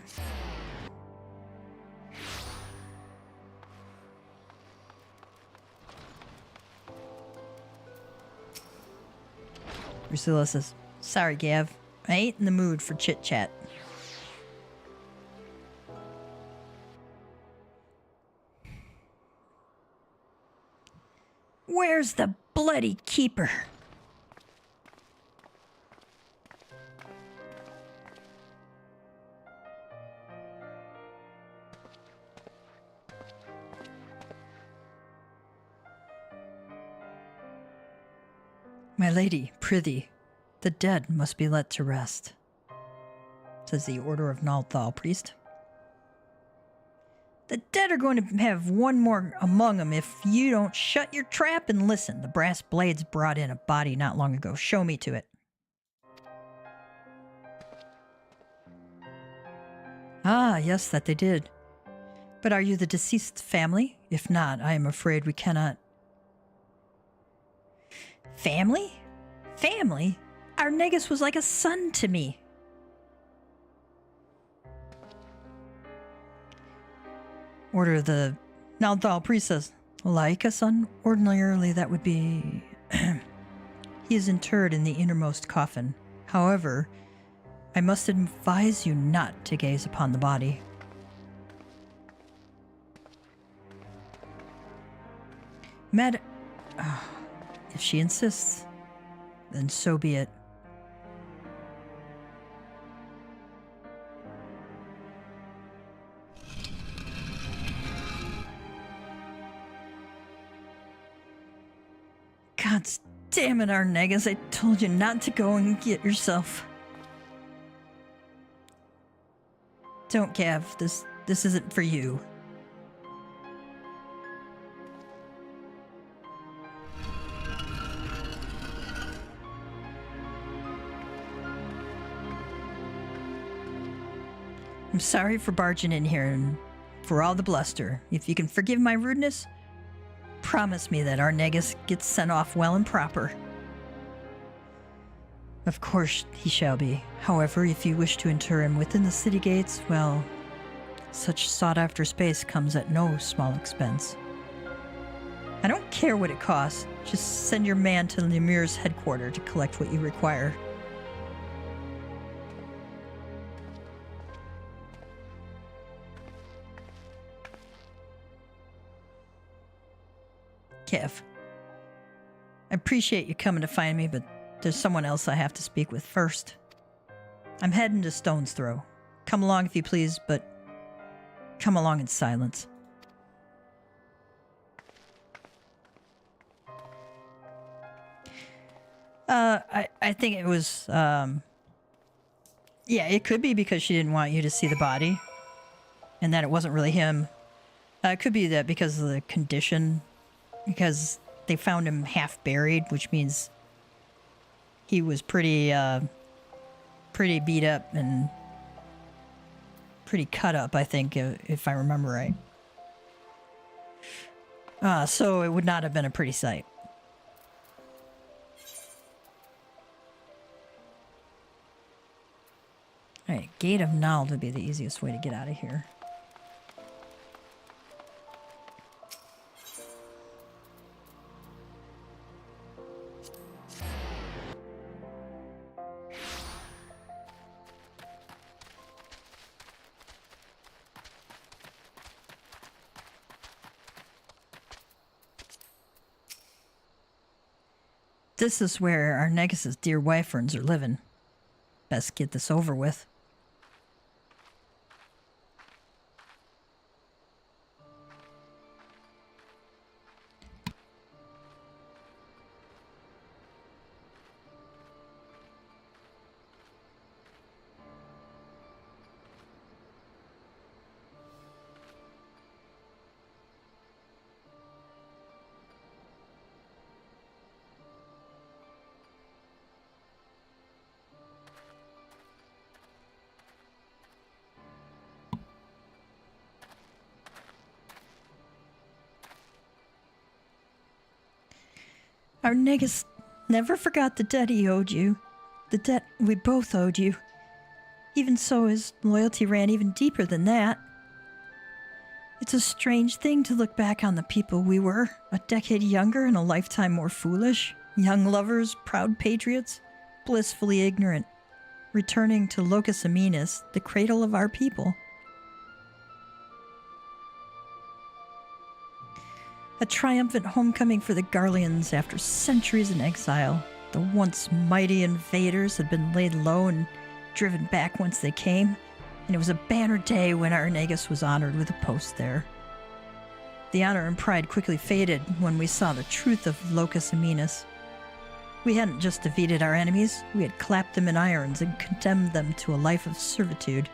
Priscilla says, "Sorry, Gav. I ain't in the mood for chit-chat." Where's the bloody keeper? My lady, prithee, the dead must be let to rest, says the Order of Nalthal priest. The dead are going to have one more among them if you don't shut your trap and listen. The brass blades brought in a body not long ago. Show me to it. Ah, yes, that they did. But are you the deceased's family? If not, I am afraid we cannot... Family? Family? Our Negus was like a son to me. Order of the Nalthal priest says, like a son? Ordinarily that would be... He is interred in the innermost coffin. However, I must advise you not to gaze upon the body. If she insists, then so be it. God damn it, Arnegas, I told you not to go and get yourself. Don't, Gav. This isn't for you. I'm sorry for barging in here and for all the bluster. If you can forgive my rudeness, promise me that our Negus gets sent off well and proper. Of course he shall be. However, if you wish to inter him within the city gates, well, such sought-after space comes at no small expense. I don't care what it costs. Just send your man to Lemir's headquarters to collect what you require. Kev, I appreciate you coming to find me, but there's someone else I have to speak with first. I'm heading to Stone's Throw. Come along if you please, but come along in silence. I think it was, yeah, it could be because she didn't want you to see the body and that it wasn't really him. It could be that because of the condition, because they found him half buried, which means he was pretty beat up and pretty cut up, I think, if I remember right. So it would not have been a pretty sight. Alright, Gate of Nald would be the easiest way to get out of here. This is where our Negus's dear wyverns are living. Best get this over with. Our Negus never forgot the debt he owed you. The debt we both owed you. Even so, his loyalty ran even deeper than that. It's a strange thing to look back on the people we were, a decade younger and a lifetime more foolish. Young lovers, proud patriots, blissfully ignorant, returning to Locus Aminus, the cradle of our people. A triumphant homecoming for the Garleans after centuries in exile. The once mighty invaders had been laid low and driven back once they came, and it was a banner day when our Negus was honored with a post there. The honor and pride quickly faded when we saw the truth of Locus Aminus. We hadn't just defeated our enemies, we had clapped them in irons and condemned them to a life of servitude.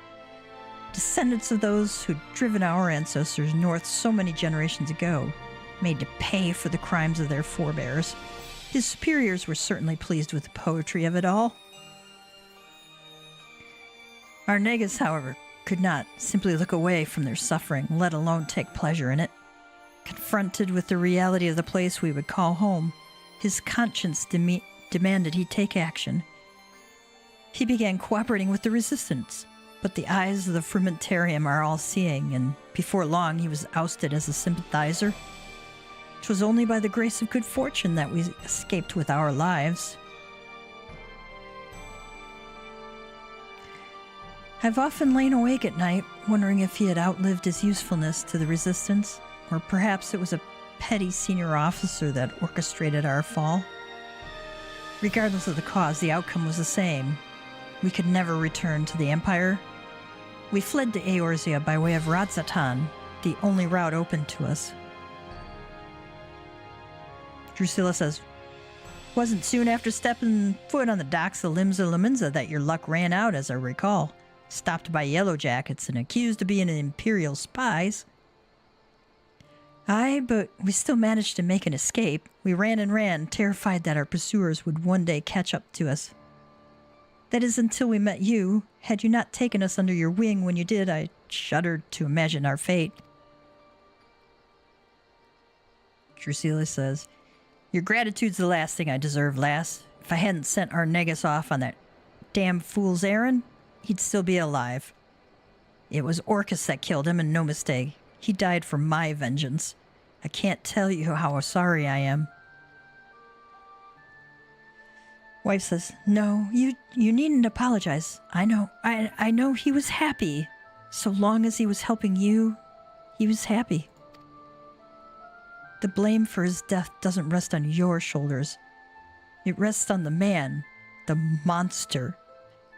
Descendants of those who'd driven our ancestors north so many generations ago, made to pay for the crimes of their forebears. His superiors were certainly pleased with the poetry of it all. Our Negus, however, could not simply look away from their suffering, let alone take pleasure in it. Confronted with the reality of the place we would call home, his conscience demanded he take action. He began cooperating with the resistance, but the eyes of the Frumentarium are all-seeing, and before long he was ousted as a sympathizer. 'Twas only by the grace of good fortune that we escaped with our lives. I've often lain awake at night, wondering if he had outlived his usefulness to the resistance, or perhaps it was a petty senior officer that orchestrated our fall. Regardless of the cause, the outcome was the same. We could never return to the Empire. We fled to Eorzea by way of Radzatan, the only route open to us. Drusilla says, wasn't soon after stepping foot on the docks of Limsa Laminza that your luck ran out, as I recall. Stopped by Yellow Jackets and accused of being Imperial spies. Aye, but we still managed to make an escape. We ran and ran, terrified that our pursuers would one day catch up to us. That is until we met you. Had you not taken us under your wing when you did, I shuddered to imagine our fate. Drusilla says, your gratitude's the last thing I deserve, lass. If I hadn't sent our Negus off on that damn fool's errand, he'd still be alive. It was Orcus that killed him, and no mistake. He died for my vengeance. I can't tell you how sorry I am. Wife says, no, you needn't apologize. I know. I know he was happy. So long as he was helping you, he was happy. The blame for his death doesn't rest on your shoulders. It rests on the man, the monster,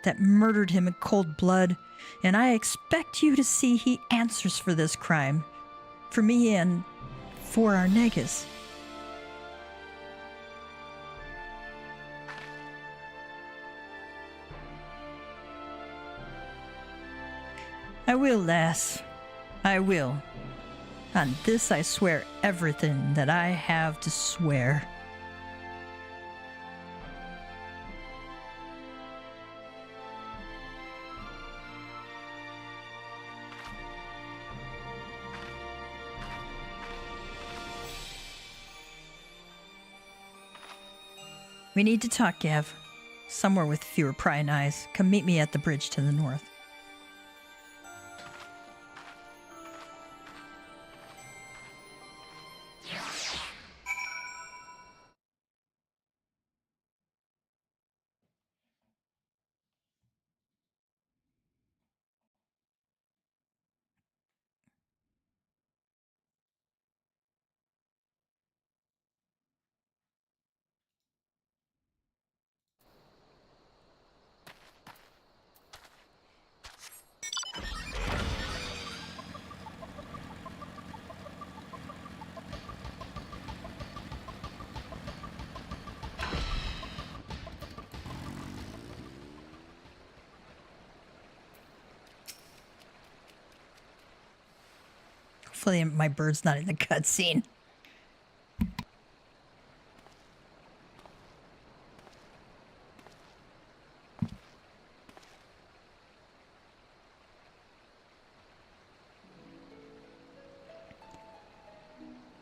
that murdered him in cold blood, and I expect you to see he answers for this crime. For me and for our Negus. I will, lass. I will. On this I swear everything that I have to swear. We need to talk, Gav. Somewhere with fewer prying eyes. Come meet me at the bridge to the north. Hopefully my bird's not in the cutscene.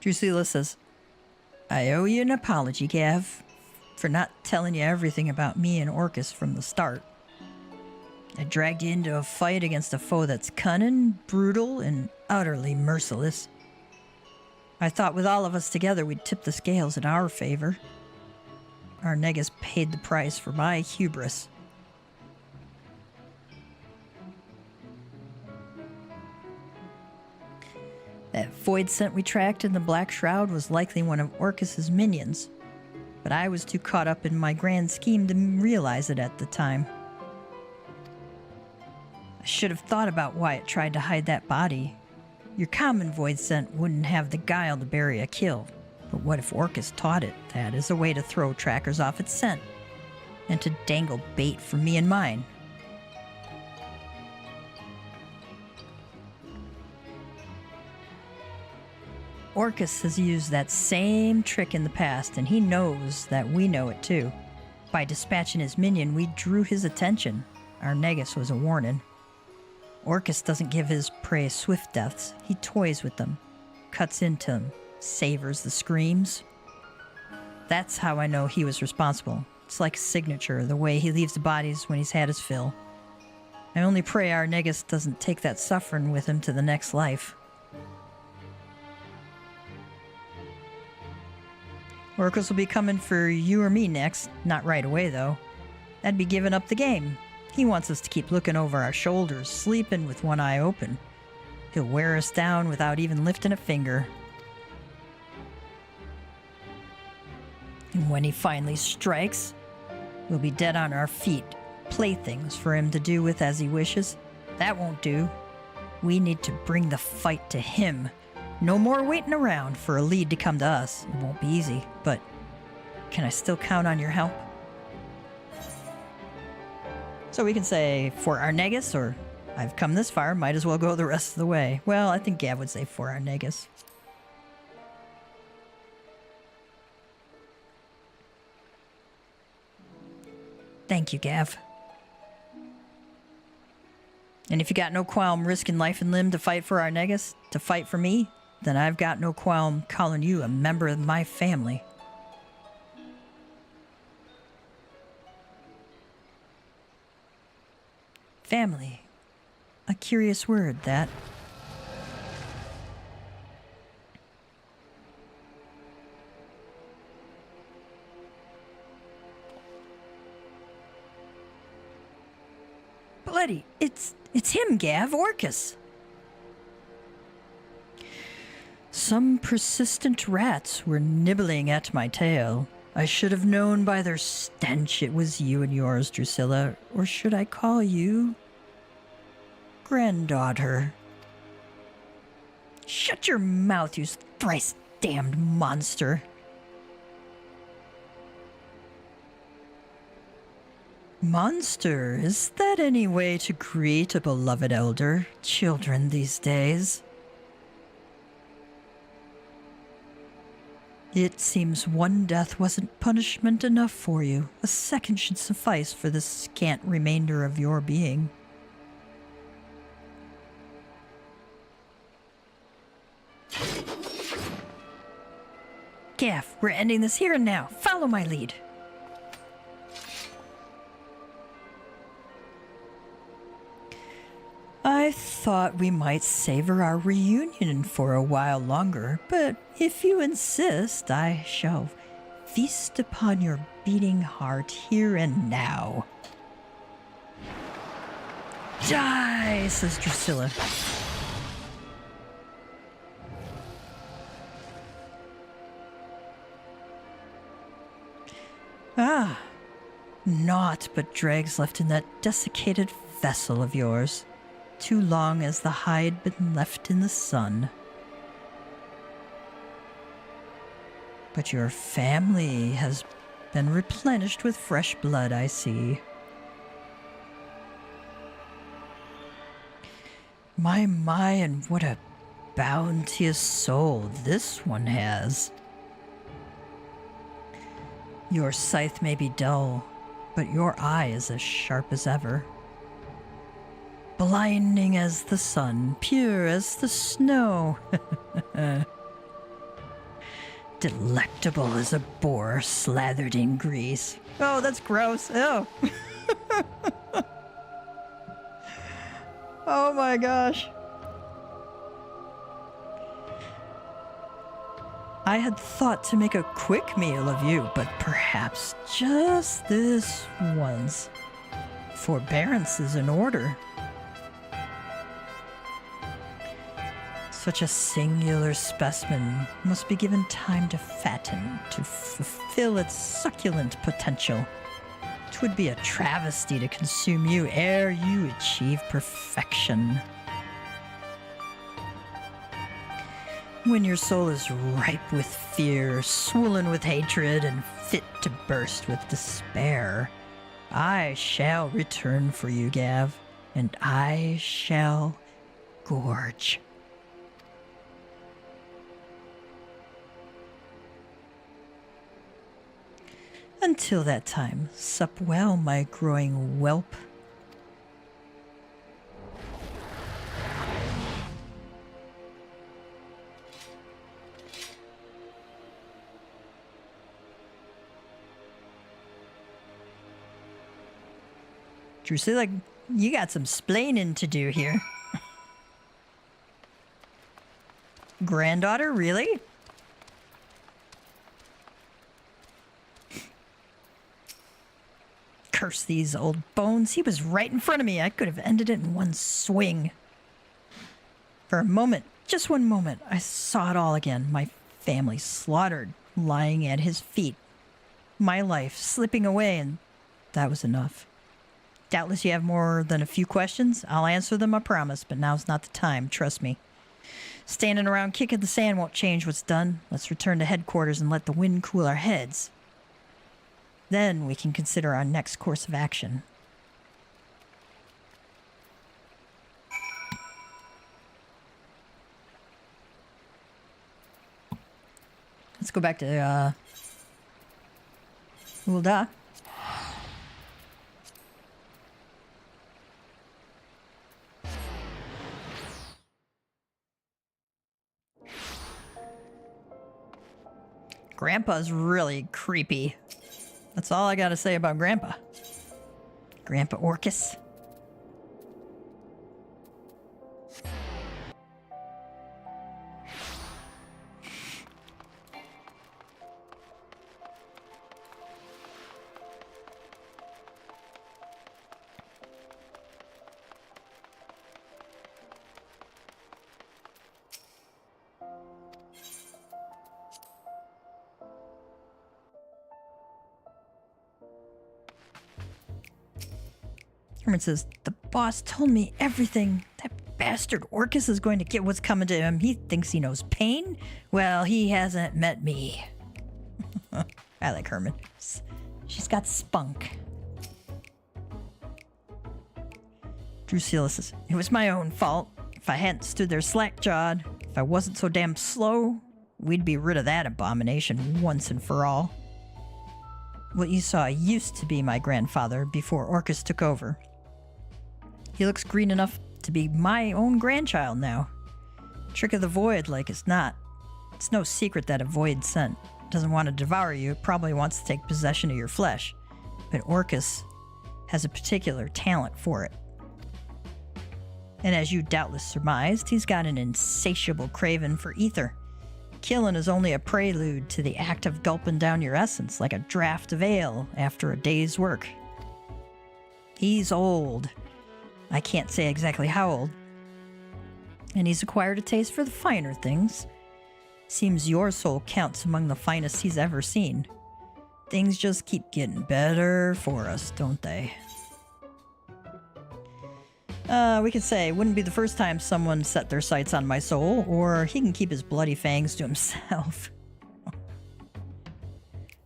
Drusilla says, I owe you an apology, Gav, for not telling you everything about me and Orcus from the start. I dragged you into a fight against a foe that's cunning, brutal, and utterly merciless. I thought with all of us together we'd tip the scales in our favor. Our Negus paid the price for my hubris. That void scent we tracked in the Black Shroud was likely one of Orcus's minions, but I was too caught up in my grand scheme to realize it at the time. I should have thought about why it tried to hide that body. Your common void scent wouldn't have the guile to bury a kill, but what if Orcus taught it that as a way to throw trackers off its scent, and to dangle bait for me and mine? Orcus has used that same trick in the past, and he knows that we know it too. By dispatching his minion, we drew his attention. Our Negus was a warning. Orcus doesn't give his prey swift deaths. He toys with them, cuts into them, savors the screams. That's how I know he was responsible. It's like a signature, the way he leaves the bodies when he's had his fill. I only pray our Negus doesn't take that suffering with him to the next life. Orcus will be coming for you or me next. Not right away, though. That'd be giving up the game. He wants us to keep looking over our shoulders, sleeping with one eye open. He'll wear us down without even lifting a finger. And when he finally strikes, we'll be dead on our feet, playthings for him to do with as he wishes. That won't do. We need to bring the fight to him. No more waiting around for a lead to come to us. It won't be easy, but can I still count on your help? So we can say, for our Negus, or I've come this far, might as well go the rest of the way. Well, I think Gav would say for our Negus. Thank you, Gav. And if you got no qualm risking life and limb to fight for our Negus, to fight for me, then I've got no qualm calling you a member of my family. Family. A curious word, that. Bloody, it's him, Gav, Orcus. Some persistent rats were nibbling at my tail. I should have known by their stench it was you and yours, Drusilla. Or should I call you granddaughter? Shut your mouth, you thrice damned monster. Monster, is that any way to greet a beloved elder? Children these days. It seems one death wasn't punishment enough for you. A second should suffice for the scant remainder of your being. Gaff, we're ending this here and now. Follow my lead. I thought we might savor our reunion for a while longer, but if you insist, I shall feast upon your beating heart here and now. Die, says Drusilla. Ah, naught but dregs left in that desiccated vessel of yours. Too long as the hide been left in the sun. But your family has been replenished with fresh blood, I see. My, and what a bounteous soul this one has. Your scythe may be dull, but your eye is as sharp as ever. Blinding as the sun, pure as the snow. Delectable as a boar slathered in grease. Oh, that's gross. Oh. Oh my gosh. I had thought to make a quick meal of you, but perhaps just this once. Forbearance is in order. Such a singular specimen must be given time to fatten, to fulfill its succulent potential. 'Twould be a travesty to consume you ere you achieve perfection. When your soul is ripe with fear, swollen with hatred, and fit to burst with despair, I shall return for you, Gav, and I shall gorge. Until that time, sup well, my growing whelp. Drusilla, you got some splaining to do here. Granddaughter, really? Curse these old bones. He was right in front of me. I could have ended it in one swing. For a moment, just one moment, I saw it all again. My family slaughtered, lying at his feet. My life slipping away, and that was enough. Doubtless you have more than a few questions. I'll answer them, I promise, but now's not the time, trust me. Standing around kicking the sand won't change what's done. Let's return to headquarters and let the wind cool our heads. Then we can consider our next course of action. Let's go back to Ulda. Grandpa's really creepy. That's all I gotta say about Grandpa. Grandpa Orcus. Herman says, the boss told me everything. That bastard Orcus is going to get what's coming to him. He thinks he knows pain? Well, he hasn't met me. I like Herman. She's got spunk. Drusilla says, it was my own fault. If I hadn't stood there slack-jawed, if I wasn't so damn slow, we'd be rid of that abomination once and for all. What you saw used to be my grandfather before Orcus took over. He looks green enough to be my own grandchild now. Trick of the void like it's not. It's no secret that a void scent doesn't want to devour you. It probably wants to take possession of your flesh. But Orcus has a particular talent for it. And as you doubtless surmised, he's got an insatiable craving for ether. Killing is only a prelude to the act of gulping down your essence like a draught of ale after a day's work. He's old. I can't say exactly how old. And he's acquired a taste for the finer things. Seems your soul counts among the finest he's ever seen. Things just keep getting better for us, don't they? We could say, wouldn't be the first time someone set their sights on my soul, or he can keep his bloody fangs to himself.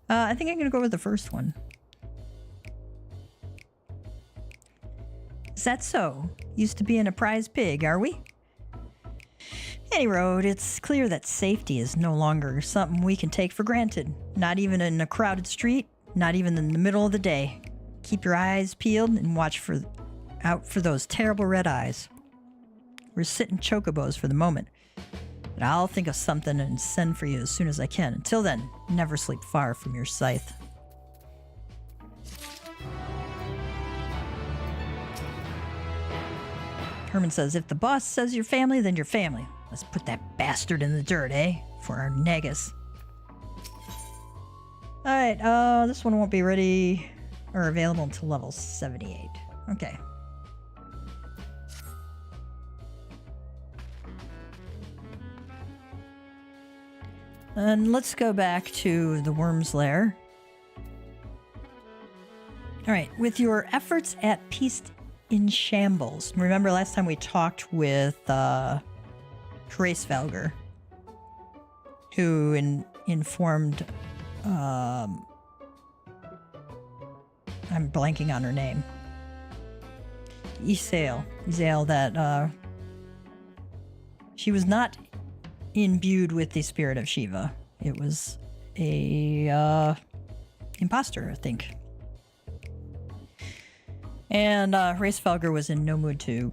I think I'm gonna go with the first one. Is that so? Used to being a prize pig, are we? Any road, it's clear that safety is no longer something we can take for granted. Not even in a crowded street, not even in the middle of the day. Keep your eyes peeled and watch out for those terrible red eyes. We're sitting chocobos for the moment, but I'll think of something and send for you as soon as I can. Until then, never sleep far from your scythe. Herman says, if the boss says you're family, then you're family. Let's put that bastard in the dirt, eh? For our negus. Alright, this one won't be ready or available until level 78. Okay. And let's go back to the worm's lair. Alright, with your efforts at peace in shambles. Remember last time we talked with Heavensward, who informed I'm blanking on her name. Isael, that she was not imbued with the spirit of Shiva. It was a imposter, I think. And Heavensward was in no mood to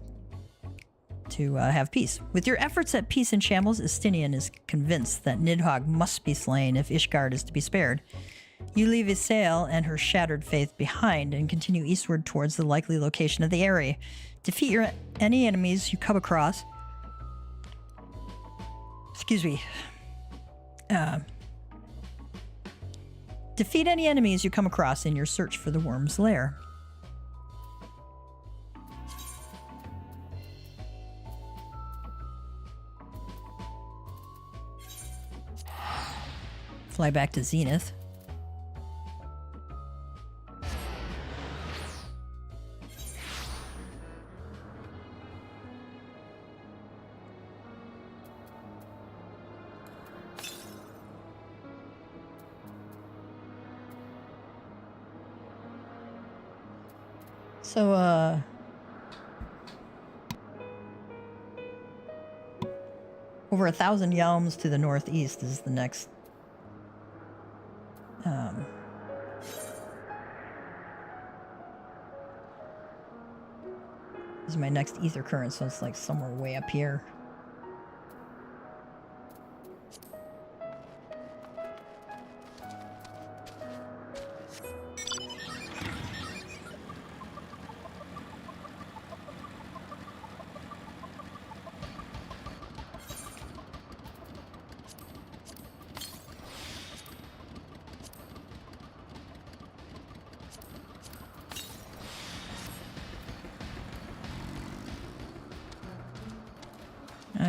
have peace. With your efforts at peace in shambles, Estinian is convinced that Nidhogg must be slain if Ishgard is to be spared. You leave Isael and her shattered faith behind and continue eastward towards the likely location of the area. Defeat any enemies you come across. Excuse me. Defeat any enemies you come across in your search for the worm's lair. Fly back to Zenith. So, over 1,000 yalms to the northeast is the next this is my next ether current, so it's like somewhere way up here.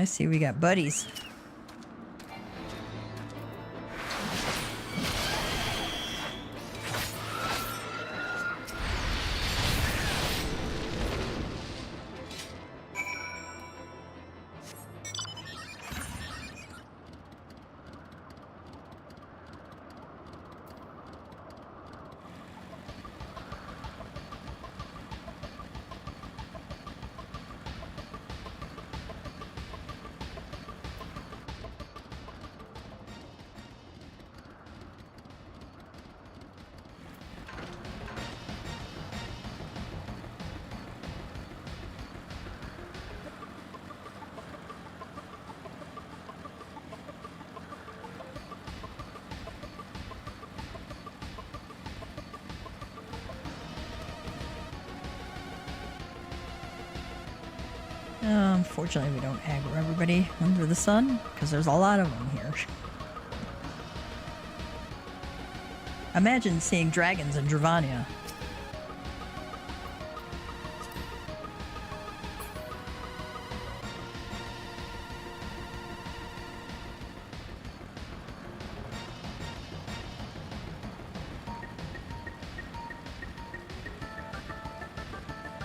I see we got buddies. Unfortunately, we don't aggro everybody under the sun, because there's a lot of them here. Imagine seeing dragons in Dravania.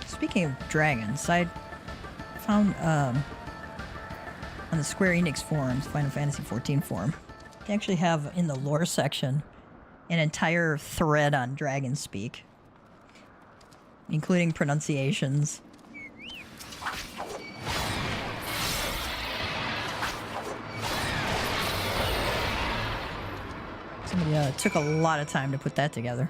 Speaking of dragons, I found on the Square Enix forums, Final Fantasy XIV forum, they actually have in the lore section an entire thread on dragon speak, including pronunciations. Somebody took a lot of time to put that together.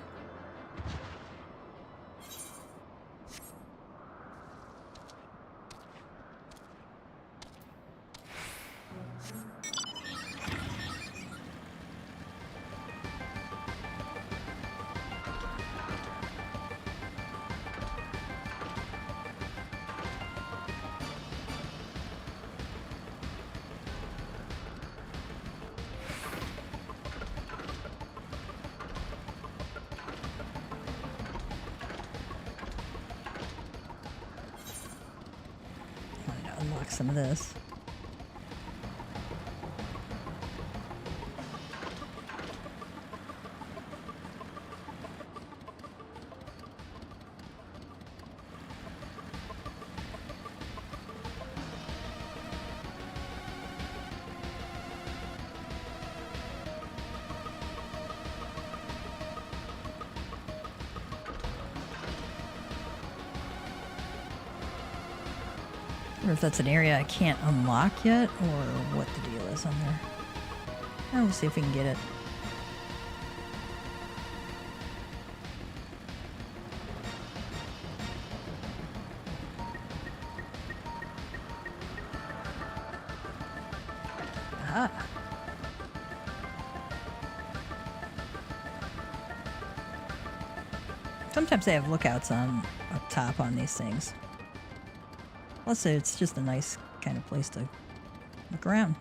Unlock some of this. I wonder if that's an area I can't unlock yet, or what the deal is on there. We'll see if we can get it. Aha. Sometimes they have lookouts on up top on these things. Plus, it's just a nice kind of place to look around.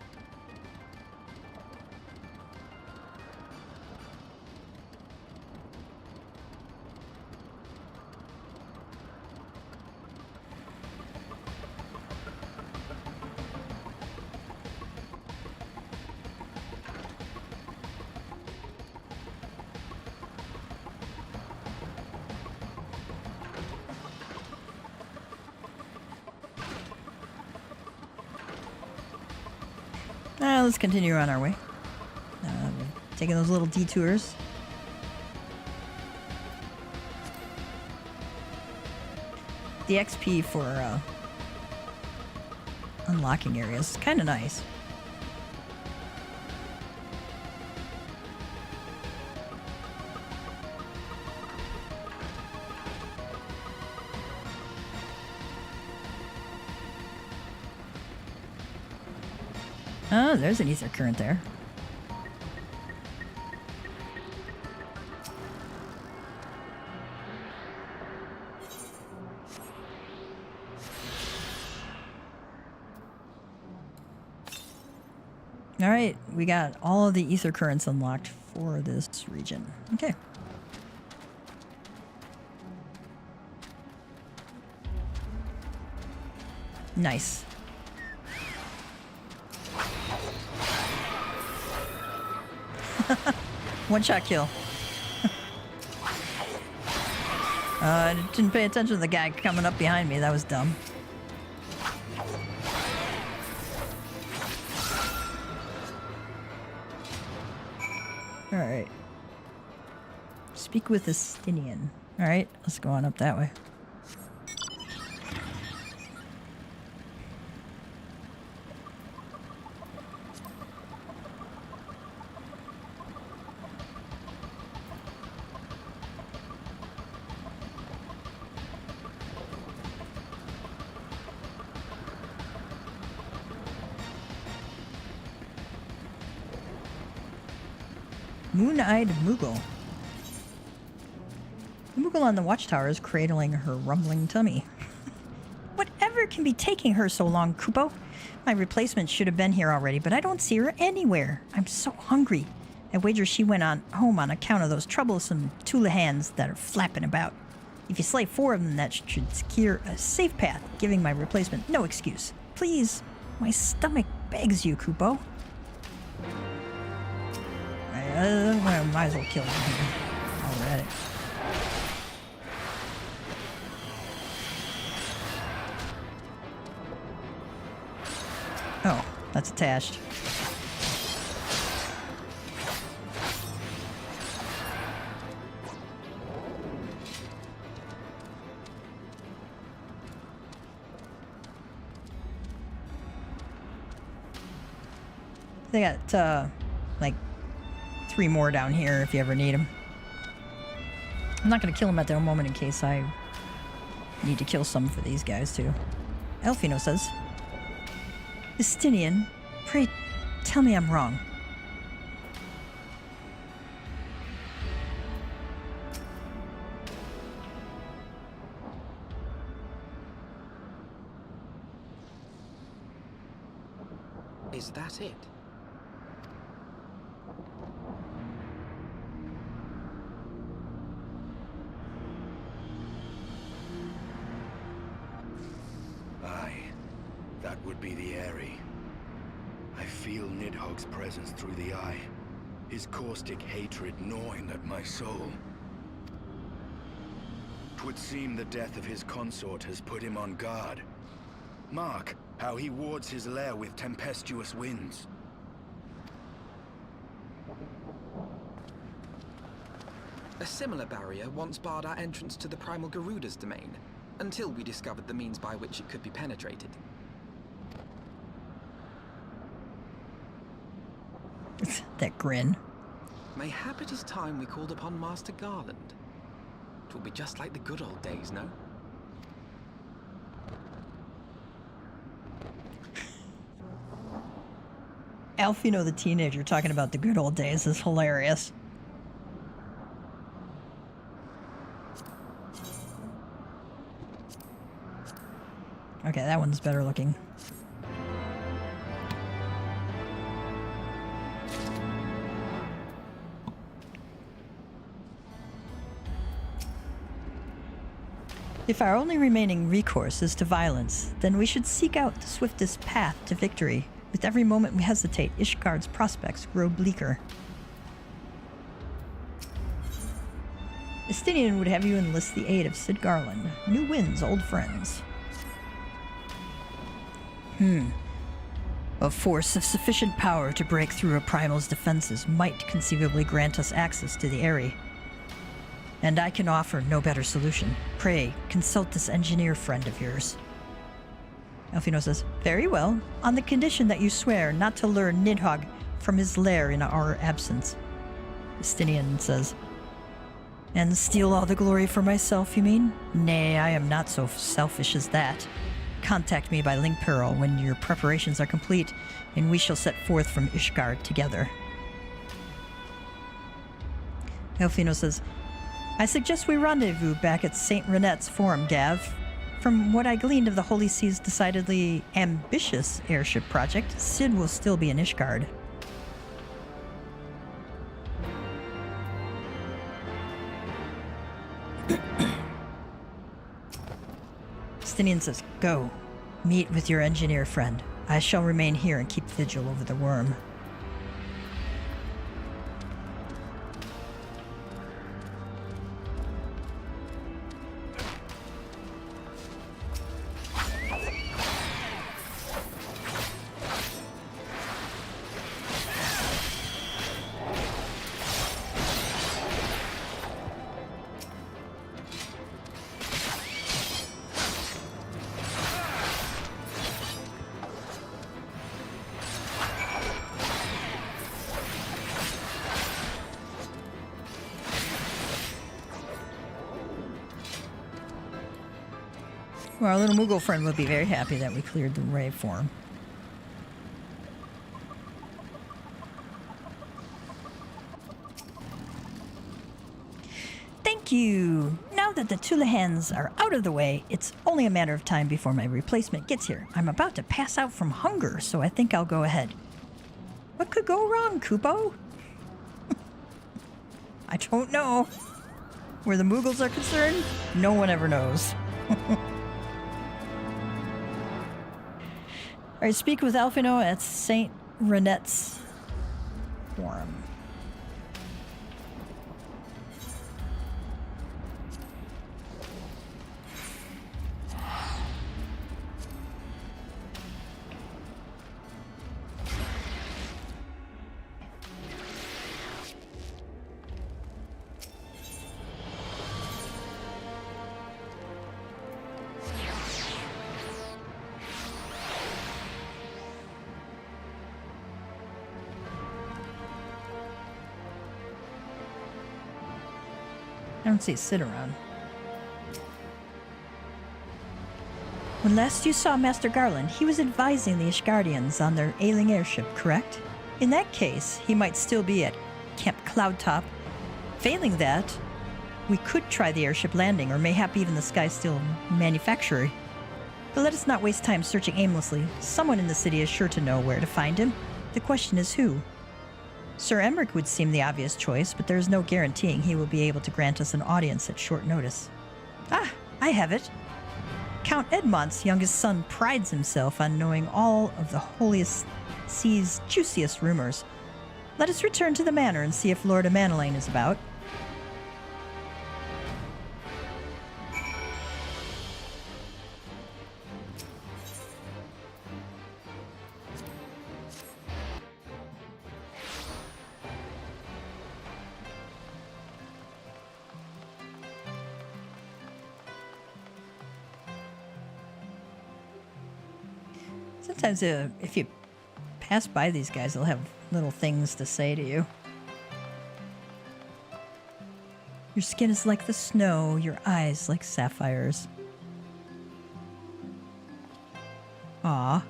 Let's continue on our way. Taking those little detours. The XP for unlocking areas is kind of nice. Oh, there's an ether current there. All right, we got all of the ether currents unlocked for this region. Okay. Nice. One-shot kill. I didn't pay attention to the guy coming up behind me. That was dumb. Alright. Speak with Estinian. Alright, let's go on up that way. Moon-eyed Moogle. The Moogle on the watchtower is cradling her rumbling tummy. Whatever can be taking her so long, Kupo? My replacement should have been here already, but I don't see her anywhere. I'm so hungry. I wager she went on home on account of those troublesome Tulahans that are flapping about. If you slay 4 of them, that should secure a safe path, giving my replacement no excuse. Please, my stomach begs you, Kupo. I might as well kill him already. Oh, that's attached. They got, like, 3 more down here if you ever need them. I'm not going to kill them at the moment in case I need to kill some for these guys too. Elfino says, Estinian, pray tell me I'm wrong. Is that it? That would be the Airy. I feel Nidhogg's presence through the eye, his caustic hatred gnawing at my soul. 'Twould seem the death of his consort has put him on guard. Mark how he wards his lair with tempestuous winds. A similar barrier once barred our entrance to the primal Garuda's domain, until we discovered the means by which it could be penetrated. That grin. Mayhap it is time we called upon Master Garland. It will be just like the good old days, no? Alfino the teenager talking about the good old days is hilarious. Okay, that one's better looking. If our only remaining recourse is to violence, then we should seek out the swiftest path to victory. With every moment we hesitate, Ishgard's prospects grow bleaker. Estinian would have you enlist the aid of Sid Garland. New winds, old friends. A force of sufficient power to break through a primal's defenses might conceivably grant us access to the Airy. And I can offer no better solution. Pray, consult this engineer friend of yours. Elfino says, very well, on the condition that you swear not to lure Nidhogg from his lair in our absence. Estinian says, and steal all the glory for myself, you mean? Nay, I am not so selfish as that. Contact me by link peril when your preparations are complete, and we shall set forth from Ishgard together. Elfino says, I suggest we rendezvous back at St. Renette's Forum, Gav. From what I gleaned of the Holy Sea's decidedly ambitious airship project, Sid will still be in Ishgard. Estinian says, go. Meet with your engineer friend. I shall remain here and keep vigil over the worm. Well, our little Moogle friend would be very happy that we cleared the way for him. Thank you! Now that the Tulahans are out of the way, it's only a matter of time before my replacement gets here. I'm about to pass out from hunger, so I think I'll go ahead. What could go wrong, Kupo? I don't know. Where the Moogles are concerned, no one ever knows. Alright, speak with Alphino at St. Renette's Forum. I don't see sit around. When last you saw Master Garland, he was advising the Ishgardians on their ailing airship, correct? In that case, he might still be at Camp Cloudtop. Failing that, we could try the airship landing, or mayhap even the Sky Steel manufacturer. But let us not waste time searching aimlessly. Someone in the city is sure to know where to find him. The question is who? Sir Emmerich would seem the obvious choice, but there is no guaranteeing he will be able to grant us an audience at short notice. Ah, I have it. Count Edmont's youngest son prides himself on knowing all of the holiest sea's juiciest rumors. Let us return to the manor and see if Lord Amanelaine is about. Sometimes if you pass by these guys, they'll have little things to say to you. Your skin is like the snow, your eyes like sapphires. Aw.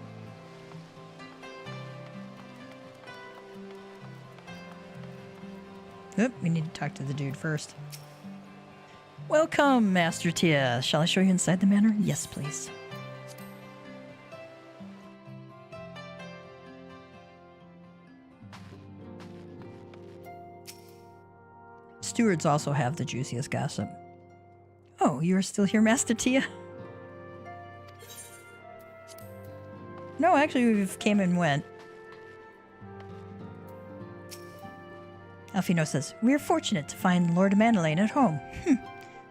Oop, we need to talk to the dude first. Welcome, Master Tia. Shall I show you inside the manor? Yes, please. Stewards also have the juiciest gossip. Oh, you are still here, Master Tia? No, actually, we've came and went. Alphino says, we are fortunate to find Lord Amanelaine at home.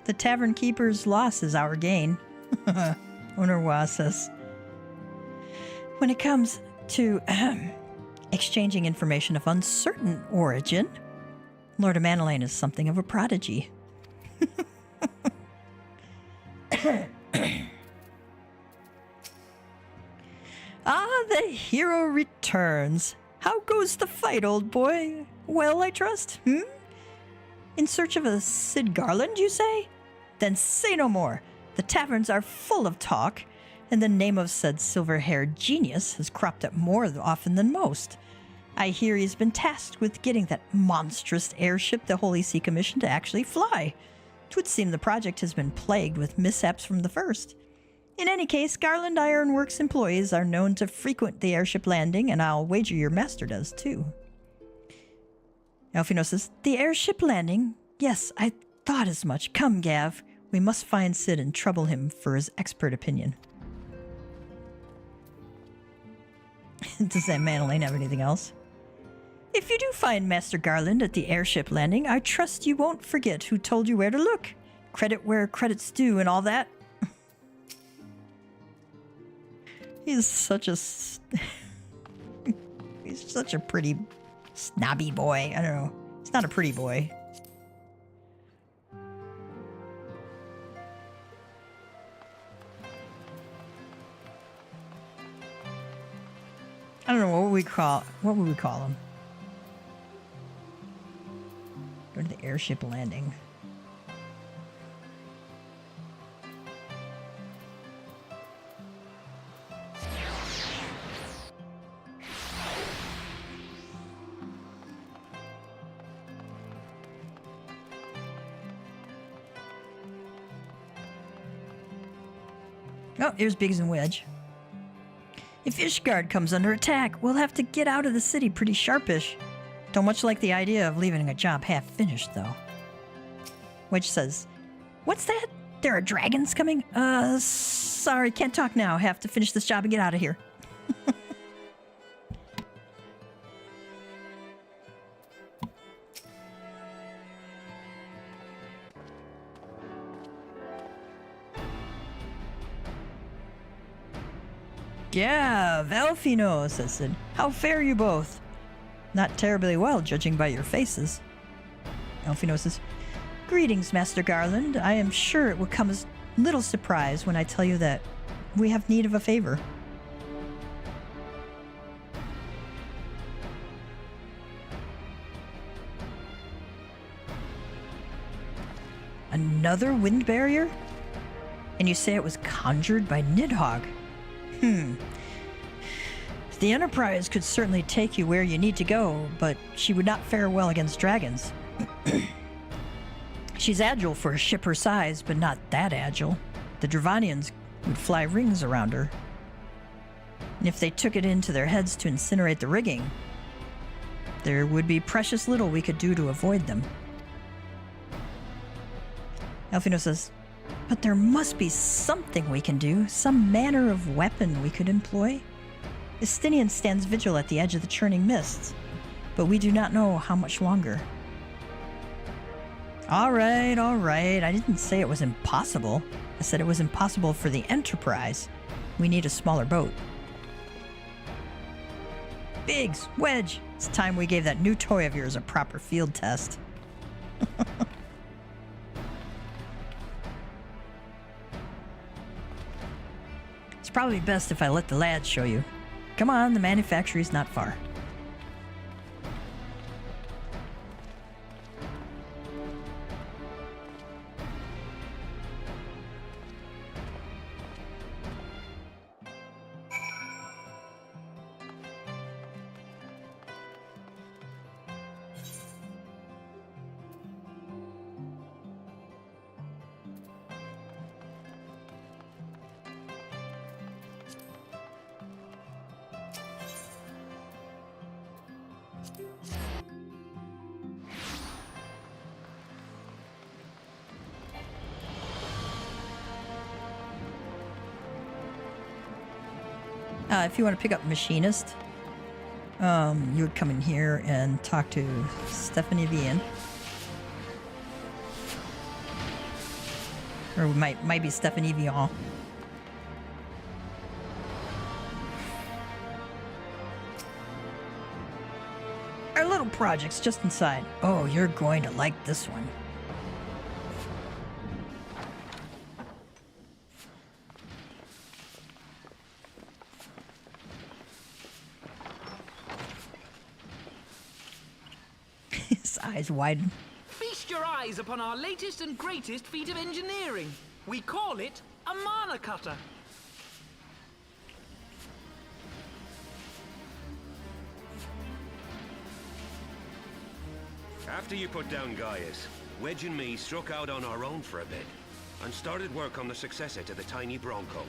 The tavern keeper's loss is our gain. Onorwa says, when it comes to exchanging information of uncertain origin, Lord Amanelaine is something of a prodigy. Ah, the hero returns. How goes the fight, old boy? Well, I trust, In search of a Sid Garland, you say? Then say no more. The taverns are full of talk, and the name of said silver-haired genius has cropped up more often than most. I hear he's been tasked with getting that monstrous airship the Holy See commissioned to actually fly. 'Twould seem the project has been plagued with mishaps from the first. In any case, Garland Ironworks employees are known to frequent the airship landing, and I'll wager your master does too. Alphino says, the airship landing? Yes, I thought as much. Come, Gav. We must find Sid and trouble him for his expert opinion. Does that Amanelaine have anything else? If you do find Master Garland at the airship landing, I trust you won't forget who told you where to look. Credit where credit's due and all that. He's such a... He's such a pretty snobby boy. I don't know. He's not a pretty boy. I don't know what would we call him? Go to the airship landing. Oh, here's Biggs and Wedge. If Ishgard comes under attack, we'll have to get out of the city pretty sharpish. Don't much like the idea of leaving a job half-finished, though. Wedge says, "What's that? There are dragons coming? Sorry, can't talk now. Have to finish this job and get out of here." "Yeah, Valfino," says Sid. "How fare you both?" "Not terribly well, judging by your faces." Valfino says, "Greetings, Master Garland. I am sure it will come as little surprise when I tell you that we have need of a favor." "Another wind barrier? And you say it was conjured by Nidhogg? The Enterprise could certainly take you where you need to go, but she would not fare well against dragons. She's agile for a ship her size, but not that agile. The Dravanians would fly rings around her. And if they took it into their heads to incinerate the rigging, there would be precious little we could do to avoid them." Alfino says, "But there must be something we can do, some manner of weapon we could employ. Estinian stands vigil at the edge of the churning mists, but we do not know how much longer." All right. I didn't say it was impossible. I said it was impossible for the Enterprise. We need a smaller boat. "Biggs, Wedge, it's time we gave that new toy of yours a proper field test." "It's probably best if I let the lads show you. Come on, the manufactory's not far." If you want to pick up Machinist, you would come in here and talk to Stephanie Vian. Or it might be Stephanie Vian. Our little project's just inside. Oh, you're going to like this one. His eyes widen. Feast your eyes upon our latest and greatest feat of engineering. We call it a mana cutter. After you put down Gaius, Wedge and me struck out on our own for a bit and started work on the successor to the tiny Bronco.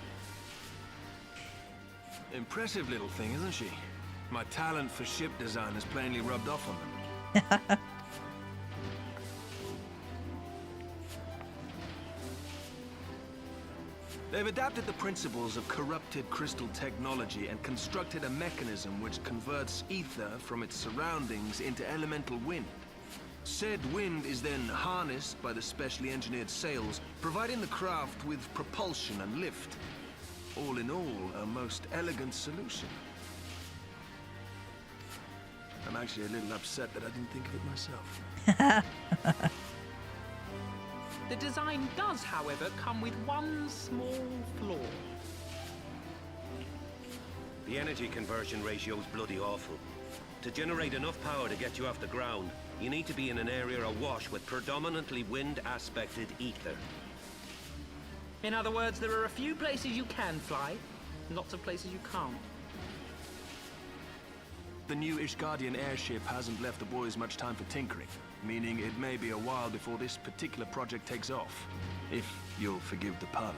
Impressive little thing, isn't she? My talent for ship design has plainly rubbed off on them. They've adapted the principles of corrupted crystal technology and constructed a mechanism which converts ether from its surroundings into elemental wind. Said wind is then harnessed by the specially engineered sails, providing the craft with propulsion and lift. All in all, a most elegant solution. I'm actually a little upset that I didn't think of it myself. The design does, however, come with one small flaw. The energy conversion ratio's bloody awful. To generate enough power to get you off the ground, you need to be in an area awash with predominantly wind-aspected ether. In other words, there are a few places you can fly, lots of places you can't. The new Ishgardian airship hasn't left the boys much time for tinkering, meaning it may be a while before this particular project takes off. If you'll forgive the pun.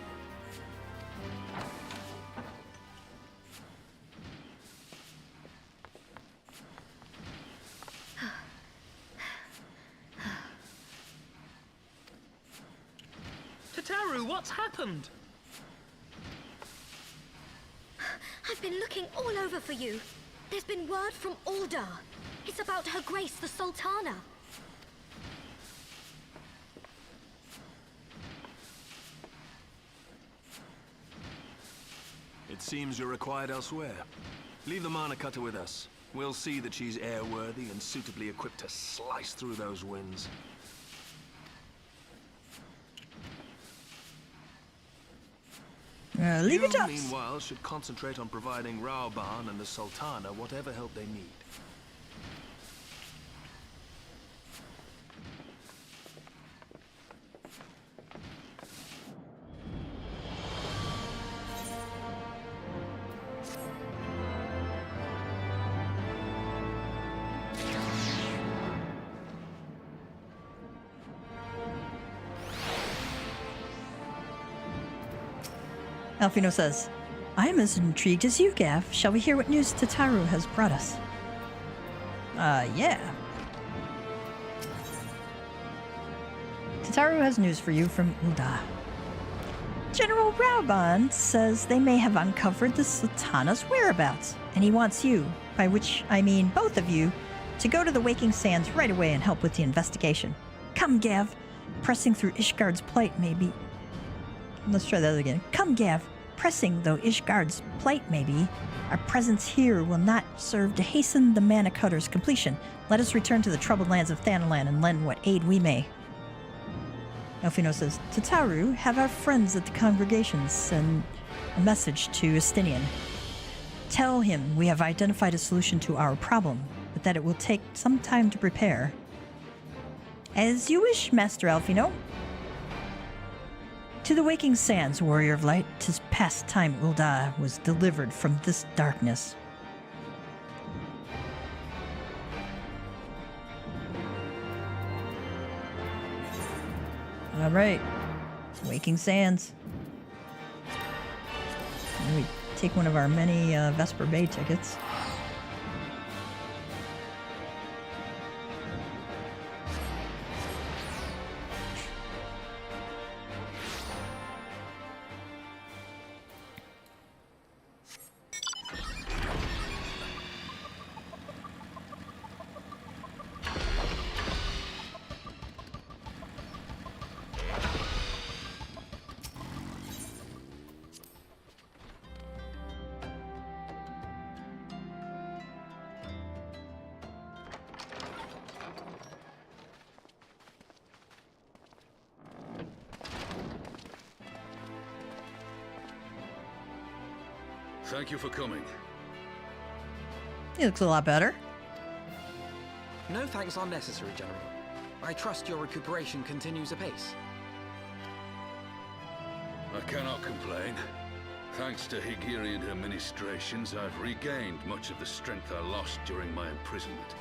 Tataru, what's happened? I've been looking all over for you. There's been word from Aldar. It's about Her Grace, the Sultana. It seems you're required elsewhere. Leave the Mana Cutter with us. We'll see that she's airworthy and suitably equipped to slice through those winds. Leave it You, up. meanwhile, should concentrate on providing Raoban and the Sultana whatever help they need. Alfino says, I am as intrigued as you, Gav. Shall we hear what news Tataru has brought us? Yeah. Tataru has news for you from Uda. General Raoban says they may have uncovered the Sultana's whereabouts, and he wants you, by which I mean both of you, to go to the Waking Sands right away and help with the investigation. Come, Gav. Pressing through Ishgard's plight may be... Let's try that again. Come, Gav. Pressing though Ishgard's plight may be, our presence here will not serve to hasten the Mana Cutter's completion. Let us return to the troubled lands of Thanalan and lend what aid we may. Elfino says, Tataru, have our friends at the congregation send a message to Estinian. Tell him we have identified a solution to our problem, but that it will take some time to prepare. As you wish, Master Alfino. To the Waking Sands, Warrior of Light, 'tis past time Ulda was delivered from this darkness. All right, Waking Sands. And we take one of our many Vesper Bay tickets. Thank you for coming. He looks a lot better. No thanks are necessary, General. I trust your recuperation continues apace. I cannot complain. Thanks to Higirian administrations, I've regained much of the strength I lost during my imprisonment.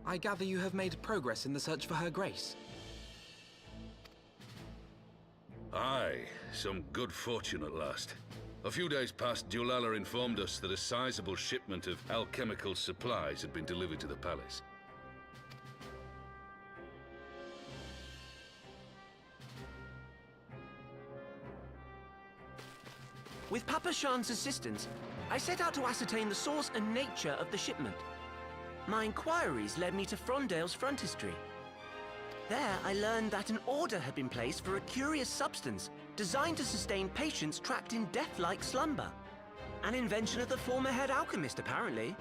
I gather you have made progress in the search for Her Grace. Aye, some good fortune at last. A few days past, Dulala informed us that a sizable shipment of alchemical supplies had been delivered to the palace. With Papa Shan's assistance, I set out to ascertain the source and nature of the shipment. My inquiries led me to Frondale's frontistery. There, I learned that an order had been placed for a curious substance designed to sustain patients trapped in death-like slumber. An invention of the former head alchemist, apparently.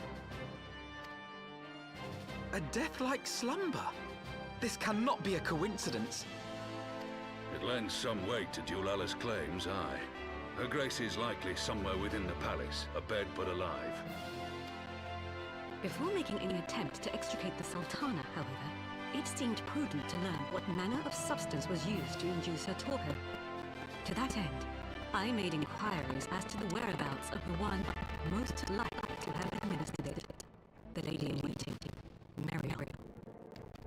A death-like slumber? This cannot be a coincidence. It lends some weight to Dulala's claims, aye. Her Grace is likely somewhere within the palace, abed but alive. Before making any attempt to extricate the Sultana, however, it seemed prudent to learn what manner of substance was used to induce her torpor. To that end, I made inquiries as to the whereabouts of the one most likely to have administered it, the lady in waiting, Mary.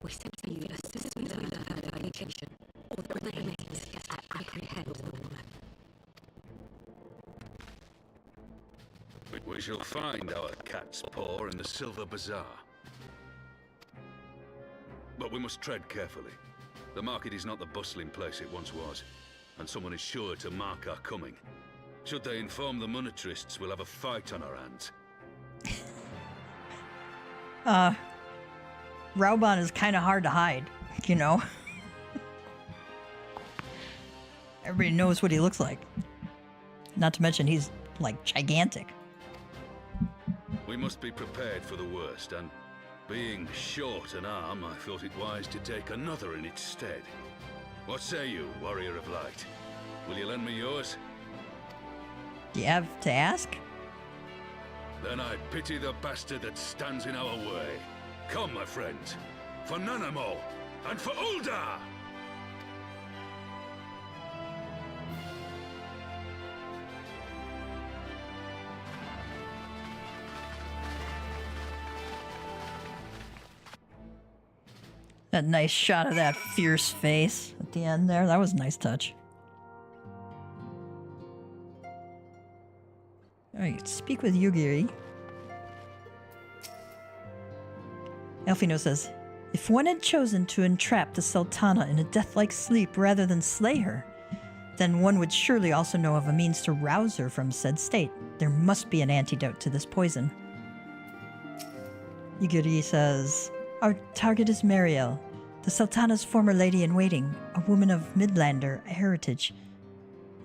We simply assisted her location, or the remains that apprehend the war. We shall find our cat's paw in the Silver Bazaar. But we must tread carefully. The market is not the bustling place it once was, and someone is sure to mark our coming. Should they inform the monetarists, we'll have a fight on our hands. Rauban is kind of hard to hide, you know? Everybody knows what he looks like. Not to mention he's, like, gigantic. We must be prepared for the worst, and being short an arm, I thought it wise to take another in its stead. What say you, Warrior of Light? Will you lend me yours? Do you have to ask? Then I pity the bastard that stands in our way. Come, my friends, for Nanamo, and for Uldar! That nice shot of that fierce face at the end there. That was a nice touch. Alright, speak with Yugiri. Elfino says, if one had chosen to entrap the Sultana in a death-like sleep rather than slay her, then one would surely also know of a means to rouse her from said state. There must be an antidote to this poison. Yugiri says, our target is Mariel, the Sultana's former lady-in-waiting, a woman of Midlander heritage.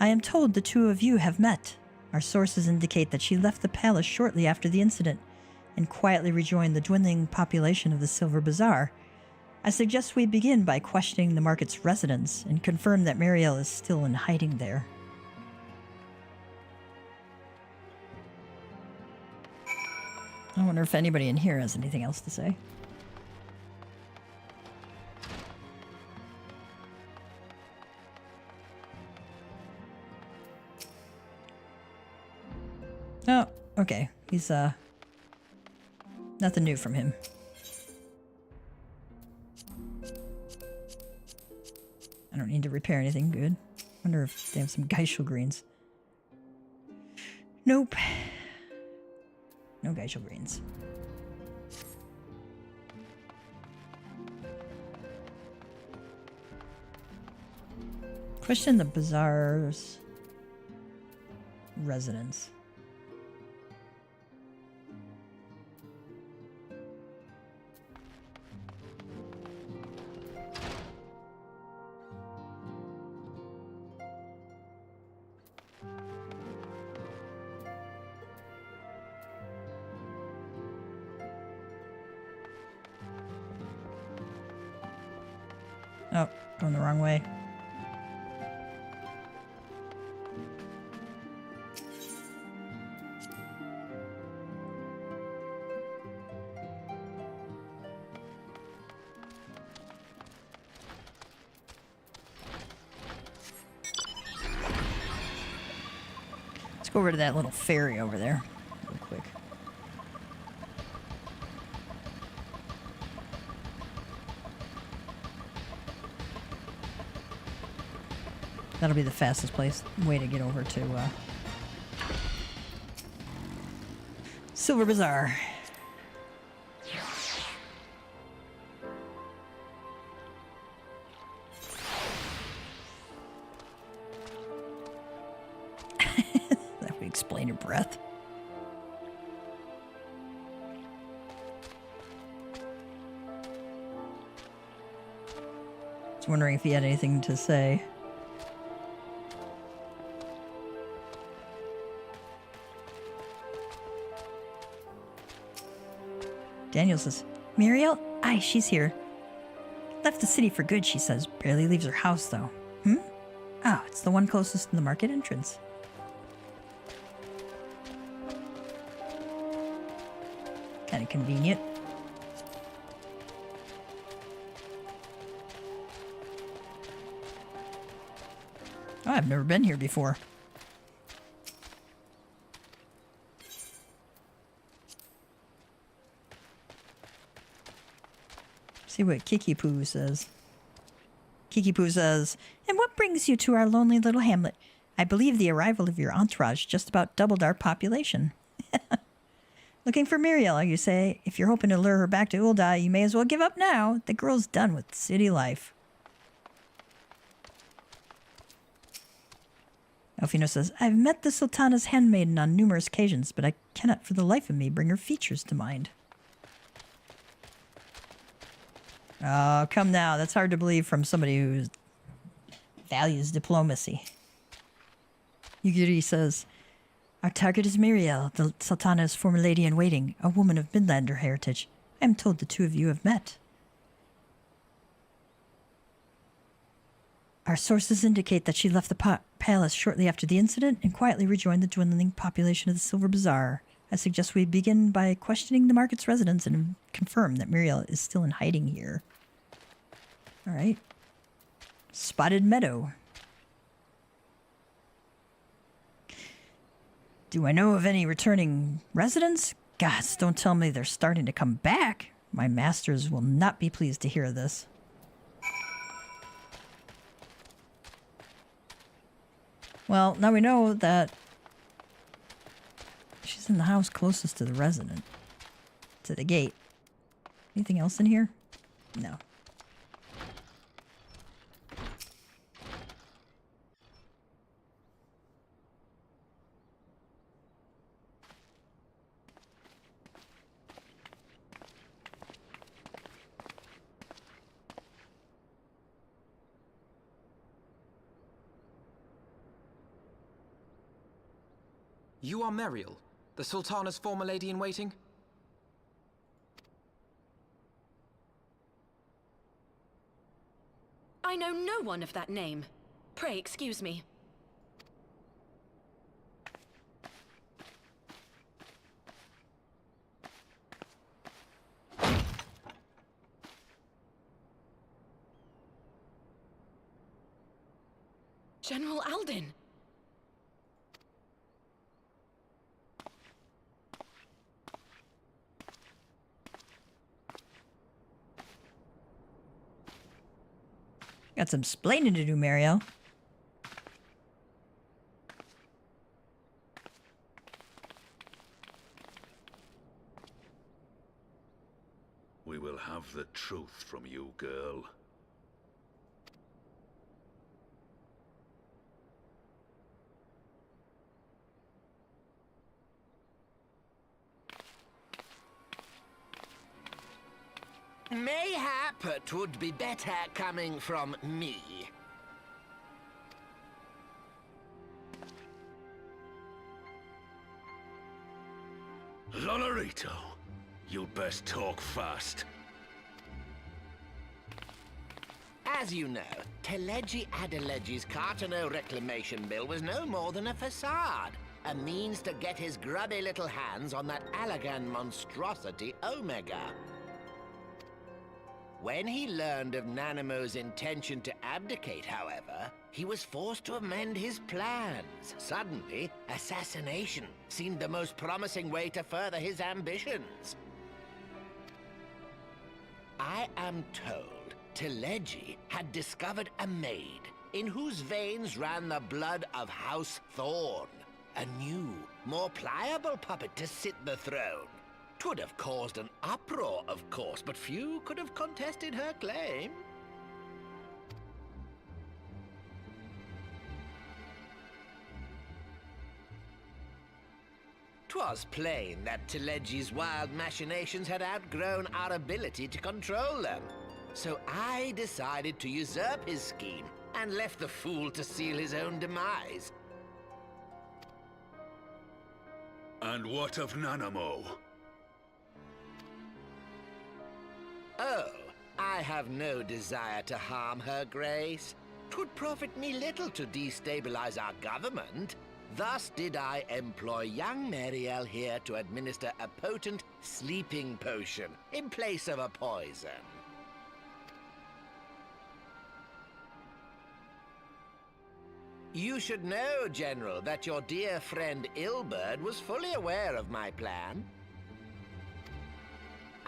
I am told the two of you have met. Our sources indicate that she left the palace shortly after the incident and quietly rejoined the dwindling population of the Silver Bazaar. I suggest we begin by questioning the market's residents and confirm that Mariel is still in hiding there. I wonder if anybody in here has anything else to say. Oh, okay. He's, nothing new from him. I don't need to repair anything. Good. Wonder if they have some Geishel greens. Nope. No Geishel greens. Question the bazaar's residence. Oh, going the wrong way. Let's go over to that little ferry over there real quick. That'll be the fastest way to get over to Silver Bazaar. That would explain your breath. I was wondering if he had anything to say. Daniel says, Muriel? Aye, she's here. Left the city for good, she says. Barely leaves her house, though. Hmm? Oh, it's the one closest to the market entrance. Kind of convenient. Oh, I've never been here before. See what Kiki Poo says. Kiki Poo says, "And what brings you to our lonely little hamlet? I believe the arrival of your entourage just about doubled our population." Looking for Muriel, you say. If you're hoping to lure her back to Ul'dah, you may as well give up now. The girl's done with city life. Elfino says, "I've met the Sultana's handmaiden on numerous occasions, but I cannot for the life of me bring her features to mind." Oh, come now. That's hard to believe from somebody who values diplomacy. Yugiri says, "Our target is Muriel, the Sultana's former lady-in-waiting, a woman of Midlander heritage. I am told the two of you have met." "Our sources indicate that she left the palace shortly after the incident and quietly rejoined the dwindling population of the Silver Bazaar. I suggest we begin by questioning the market's residents and confirm that Muriel is still in hiding here." All right. Spotted Meadow. "Do I know of any returning residents? Gods, don't tell me they're starting to come back. My masters will not be pleased to hear this." Well, now we know that she's in the house closest to the resident. To the gate. Anything else in here? No. You are Muriel, the Sultana's former lady-in-waiting? I know no one of that name. Pray excuse me. General Alden! Got some splaining to do, Mariel. We will have the truth from you, girl. Mayhap it would be better coming from me. Lolarito, you'd best talk fast. As you know, Teleji Adeleji's Cartano reclamation bill was no more than a facade. A means to get his grubby little hands on that Allagan monstrosity Omega. When he learned of Nanamo's intention to abdicate, however, he was forced to amend his plans. Suddenly, assassination seemed the most promising way to further his ambitions. I am told Teleji had discovered a maid in whose veins ran the blood of House Thorn. A new, more pliable puppet to sit the throne. 'Twould have caused an uproar, of course, but few could have contested her claim. 'Twas plain that Teleji's wild machinations had outgrown our ability to control them. So I decided to usurp his scheme and left the fool to seal his own demise. And what of Nanamo? Oh, I have no desire to harm her grace. 'Twould profit me little to destabilize our government. Thus did I employ young Mariel here to administer a potent sleeping potion in place of a poison. You should know, General, that your dear friend Ilberd was fully aware of my plan.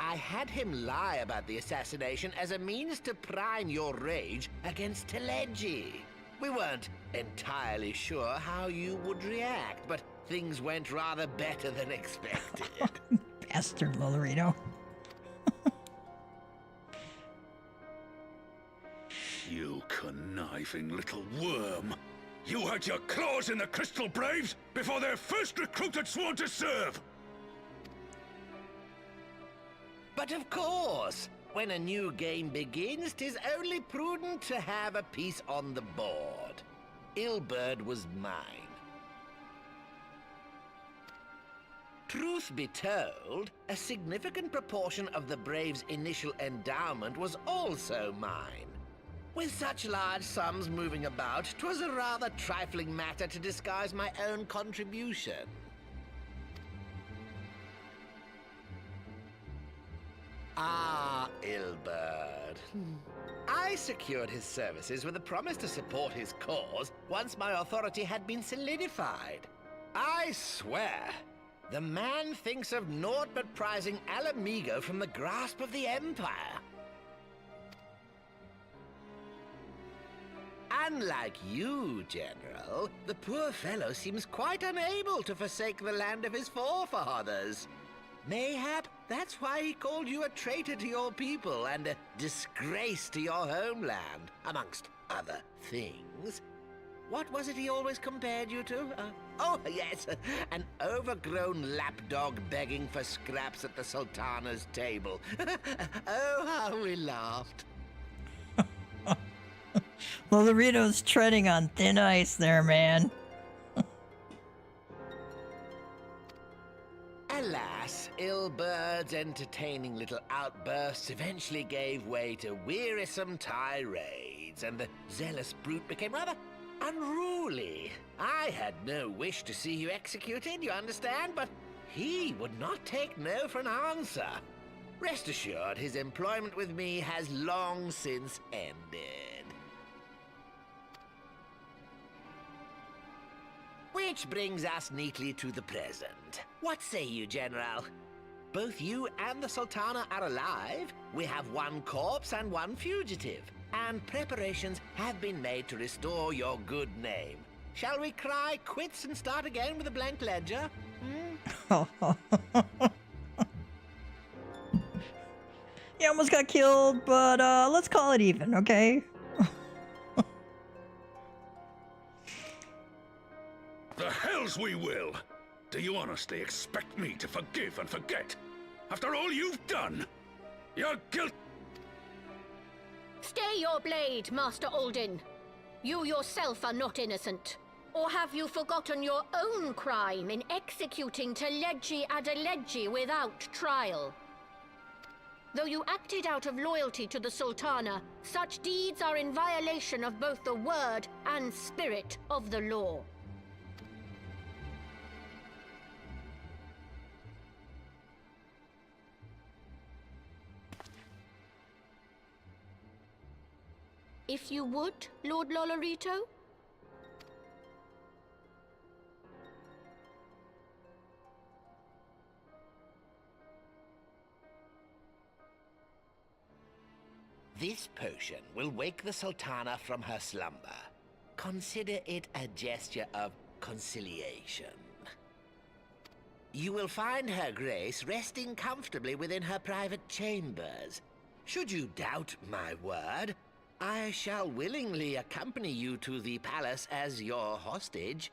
I had him lie about the assassination as a means to prime your rage against Teleji. We weren't entirely sure how you would react, but things went rather better than expected. Bastard Lolorito. You conniving little worm! You had your claws in the Crystal Braves before their first recruit had sworn to serve! But of course, when a new game begins, 'tis only prudent to have a piece on the board. Ilberd was mine. Truth be told, a significant proportion of the Braves' initial endowment was also mine. With such large sums moving about, 'twas a rather trifling matter to disguise my own contribution. Ah, Ilberd. I secured his services with a promise to support his cause once my authority had been solidified. I swear, the man thinks of naught but prizing Alamigo from the grasp of the Empire. Unlike you, General, the poor fellow seems quite unable to forsake the land of his forefathers. Mayhap that's why he called you a traitor to your people and a disgrace to your homeland, amongst other things. What was it he always compared you to? Oh, yes, an overgrown lapdog begging for scraps at the Sultana's table. Oh, how we laughed. Lolorito's treading on thin ice there, man. Alas, Ilberd's entertaining little outbursts eventually gave way to wearisome tirades, and the zealous brute became rather unruly. I had no wish to see you executed, you understand, but he would not take no for an answer. Rest assured, his employment with me has long since ended. Which brings us neatly to the present. What say you, General? Both you and the Sultana are alive. We have one corpse and one fugitive. And preparations have been made to restore your good name. Shall we cry quits and start again with a blank ledger? He almost got killed, but let's call it even, okay? The hells we will! Do you honestly expect me to forgive and forget? After all you've done? You're guilty. Stay your blade, Master Alden. You yourself are not innocent. Or have you forgotten your own crime in executing Teleji Adeleji without trial? Though you acted out of loyalty to the Sultana, such deeds are in violation of both the word and spirit of the law. If you would, Lord Lolorito? This potion will wake the Sultana from her slumber. Consider it a gesture of conciliation. You will find Her Grace resting comfortably within her private chambers. Should you doubt my word, I shall willingly accompany you to the palace as your hostage.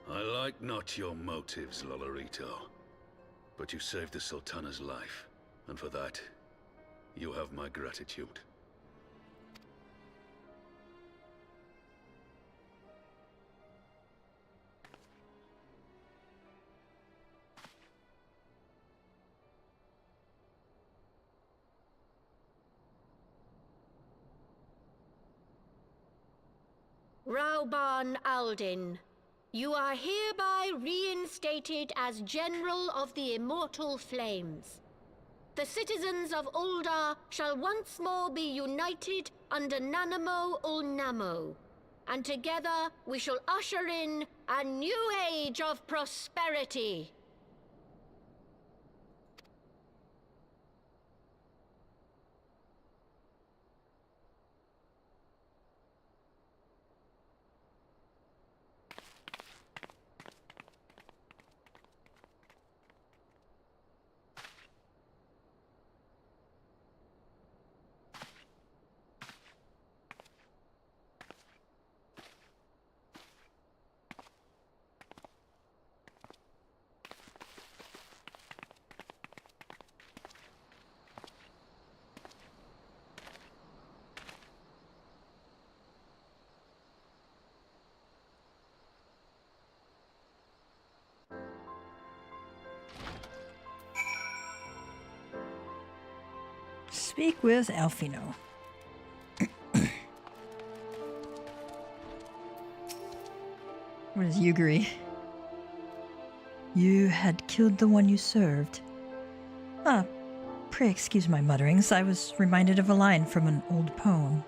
I like not your motives, Lolorito. But you saved the Sultana's life, and for that, you have my gratitude. Rauban Aldin, You are hereby reinstated as General of the Immortal Flames. The citizens of Ul'dah shall once more be united under Nanamo Ul'Namo, and together we shall usher in a new age of prosperity. Speak with Alfino. What is Yuguri? You had killed the one you served. Ah, pray excuse my mutterings. I was reminded of a line from an old poem.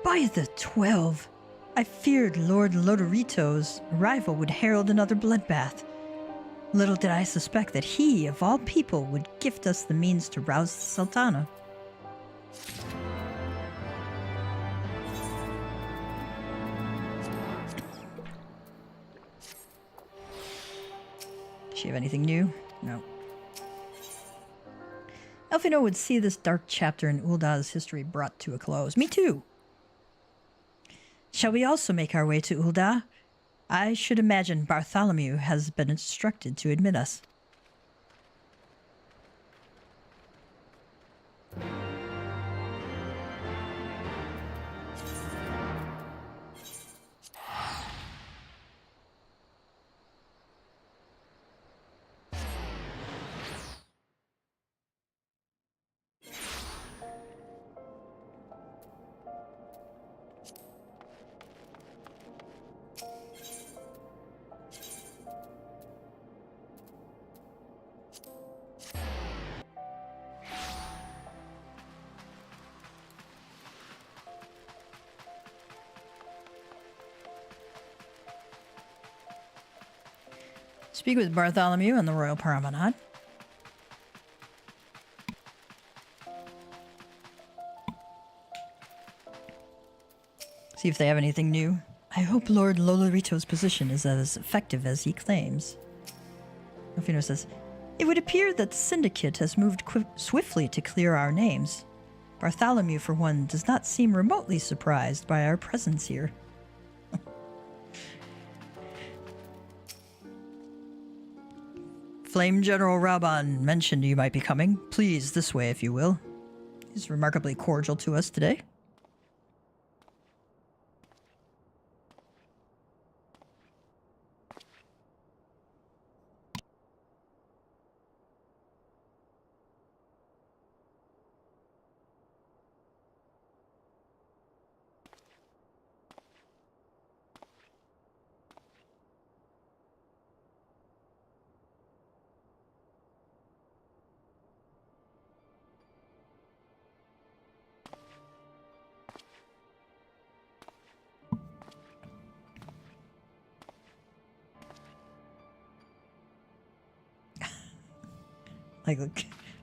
By the 12! I feared Lord Lodorito's arrival would herald another bloodbath. Little did I suspect that he, of all people, would gift us the means to rouse the Sultana. Does she have anything new? No. Alfino would see this dark chapter in Uldah's history brought to a close. Me too! Shall we also make our way to Ul'dah? I should imagine Bartholomew has been instructed to admit us. Speak with Bartholomew on the Royal Promenade. See if they have anything new. I hope Lord Lolorito's position is as effective as he claims. Alfino says, it would appear that the Syndicate has moved swiftly to clear our names. Bartholomew, for one, does not seem remotely surprised by our presence here. Flame General Raban mentioned you might be coming. Please, this way if you will. He's remarkably cordial to us today.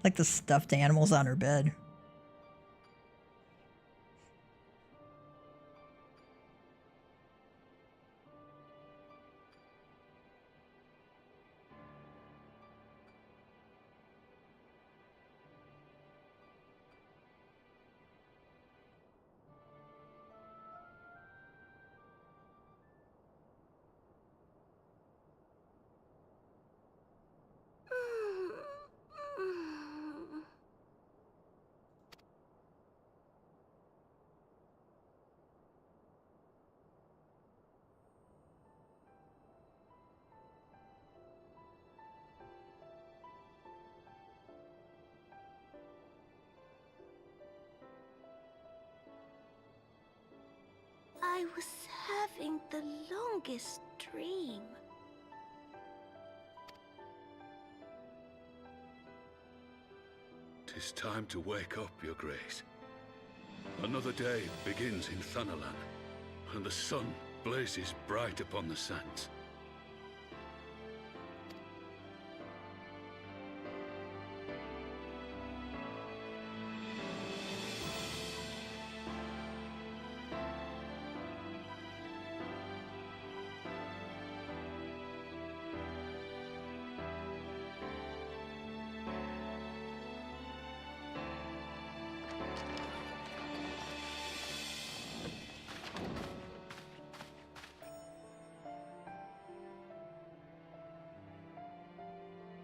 Like the stuffed animals on her bed. the longest dream. "'Tis time to wake up, Your Grace. Another day begins in Thanalan, and the sun blazes bright upon the sands.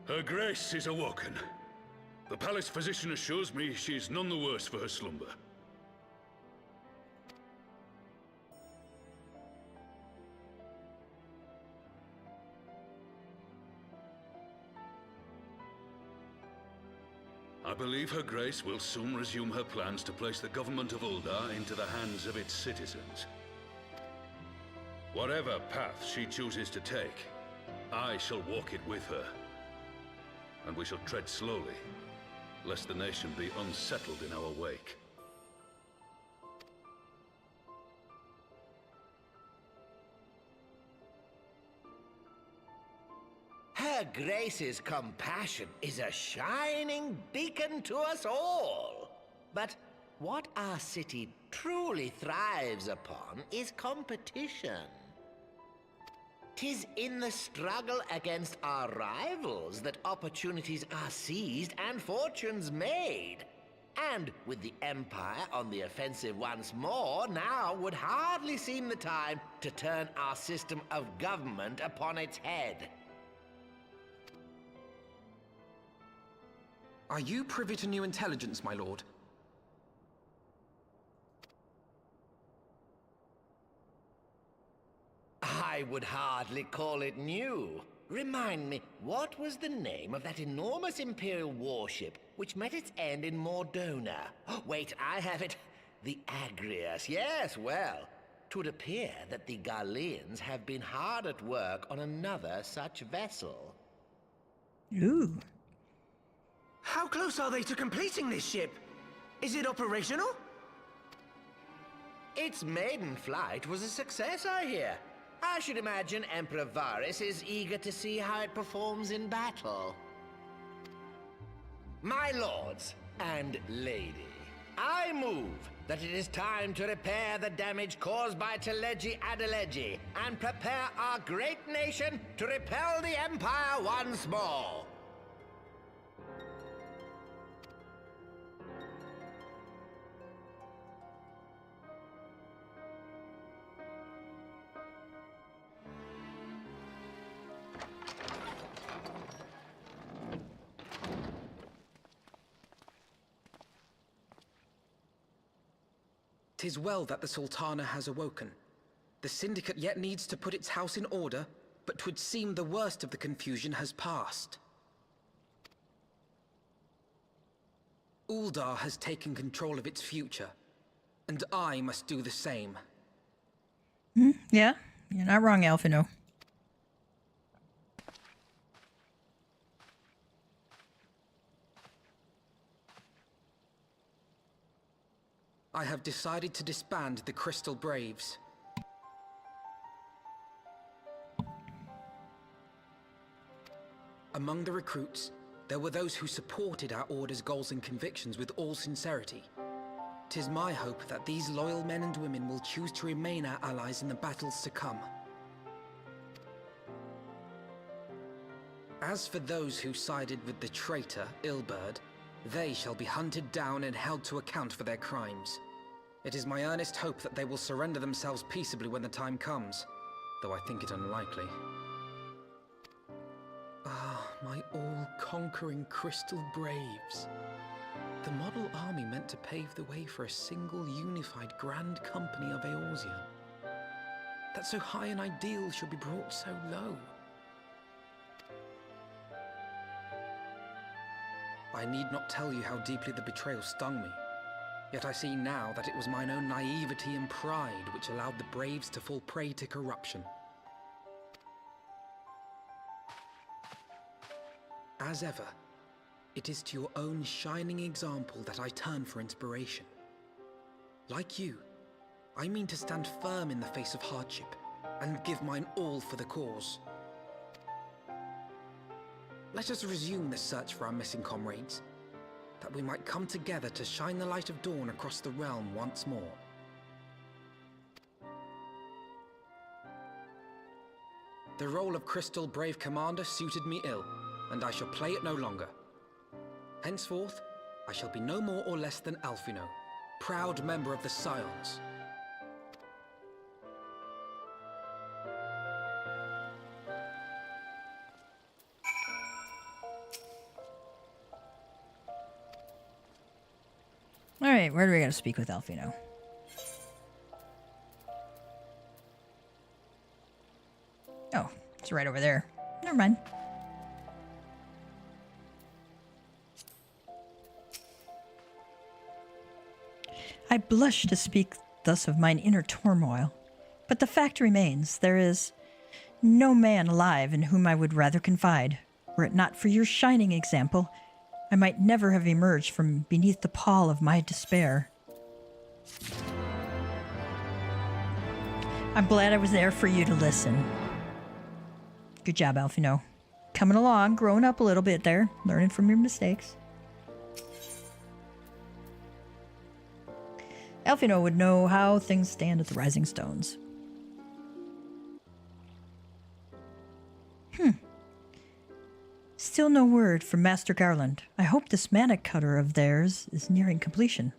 Her Grace is awoken. The palace physician assures me she is none the worse for her slumber. I believe Her Grace will soon resume her plans to place the government of Uldar into the hands of its citizens. Whatever path she chooses to take, I shall walk it with her. And we shall tread slowly, lest the nation be unsettled in our wake. Her Grace's compassion is a shining beacon to us all. But what our city truly thrives upon is competition. 'Tis in the struggle against our rivals that opportunities are seized and fortunes made. And with the Empire on the offensive once more, now would hardly seem the time to turn our system of government upon its head. Are you privy to new intelligence, my lord? I would hardly call it new. Remind me, what was the name of that enormous Imperial warship which met its end in Mordona? Oh, wait, I have it. The Agrias. Yes, well, 'twould appear that the Garleans have been hard at work on another such vessel. Ooh. How close are they to completing this ship? Is it operational? Its maiden flight was a success, I hear. I should imagine Emperor Varys is eager to see how it performs in battle. My lords and lady, I move that it is time to repair the damage caused by Teleji Adeleji and prepare our great nation to repel the Empire once more. "'Tis well that the Sultana has awoken. The Syndicate yet needs to put its house in order, but 'twould seem the worst of the confusion has passed. Uldar has taken control of its future, and I must do the same." Yeah, you're not wrong, Alphino. I have decided to disband the Crystal Braves. Among the recruits, there were those who supported our Order's goals and convictions with all sincerity. 'Tis my hope that these loyal men and women will choose to remain our allies in the battles to come. As for those who sided with the traitor, Ilberd, they shall be hunted down and held to account for their crimes. It is my earnest hope that they will surrender themselves peaceably when the time comes, though I think it unlikely. Ah, my all-conquering Crystal Braves. The model army meant to pave the way for a single unified Grand Company of Eorzea. That so high an ideal should be brought so low. I need not tell you how deeply the betrayal stung me. Yet I see now that it was mine own naivety and pride which allowed the braves to fall prey to corruption. As ever, it is to your own shining example that I turn for inspiration. Like you, I mean to stand firm in the face of hardship, and give mine all for the cause. Let us resume the search for our missing comrades, that we might come together to shine the light of dawn across the realm once more. The role of Crystal Brave Commander suited me ill, and I shall play it no longer. Henceforth, I shall be no more or less than Alphino, proud member of the Scions. Alright, where do we gotta speak with Alphino? Oh, it's right over there. Never mind. I blush to speak thus of mine inner turmoil, but the fact remains, there is no man alive in whom I would rather confide. Were it not for your shining example, I might never have emerged from beneath the pall of my despair. I'm glad I was there for you to listen. Good job, Alphino. Coming along, growing up a little bit there, learning from your mistakes. Alphino would know how things stand at the Rising Stones. Still no word from Master Garland. I hope this mana cutter of theirs is nearing completion.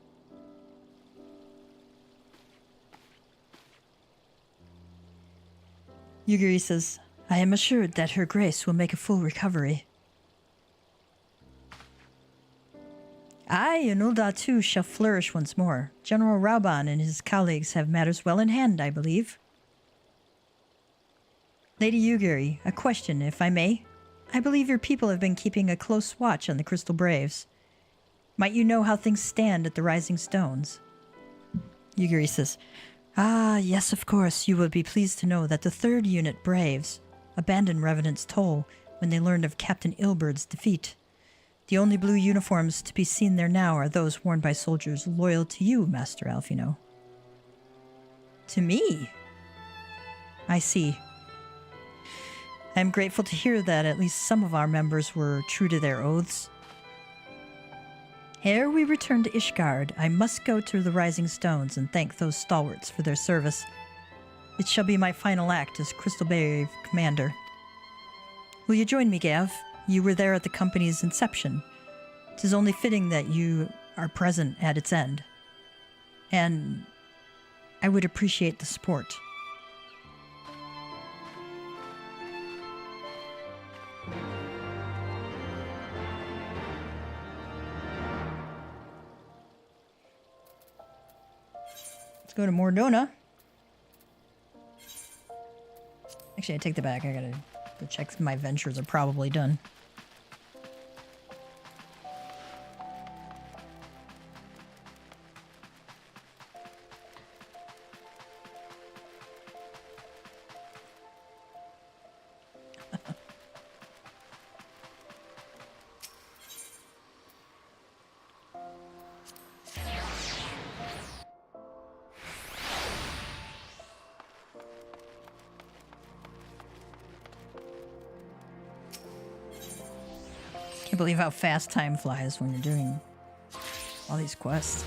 Yugiri says, I am assured that Her Grace will make a full recovery. I and Ulda too shall flourish once more. General Rauban and his colleagues have matters well in hand, I believe. Lady Yugiri, a question, if I may. I believe your people have been keeping a close watch on the Crystal Braves. Might you know how things stand at the Rising Stones? Yugiri says, Ah, yes, of course. You will be pleased to know that the 3rd Unit Braves abandoned Revenant's Toll when they learned of Captain Ilbert's defeat. The only blue uniforms to be seen there now are those worn by soldiers loyal to you, Master Alphino. To me? I see. I am grateful to hear that at least some of our members were true to their oaths. Ere we return to Ishgard, I must go to the Rising Stones and thank those stalwarts for their service. It shall be my final act as Crystal Brave Commander. Will you join me, Gav? You were there at the company's inception. 'Tis only fitting that you are present at its end. And I would appreciate the support. Let's go to Mordona. Actually, I take that back. I gotta check my ventures are probably done. Can't believe how fast time flies when you're doing all these quests.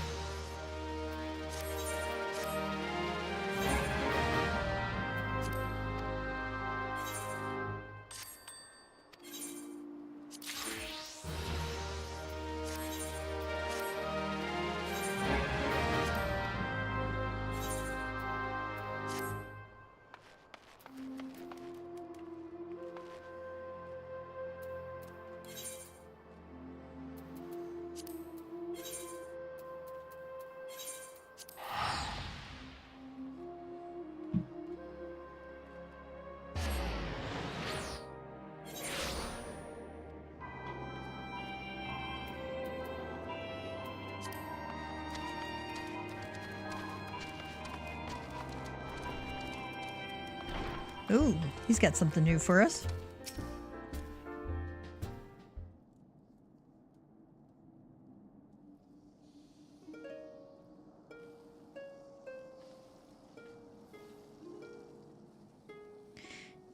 Ooh, he's got something new for us.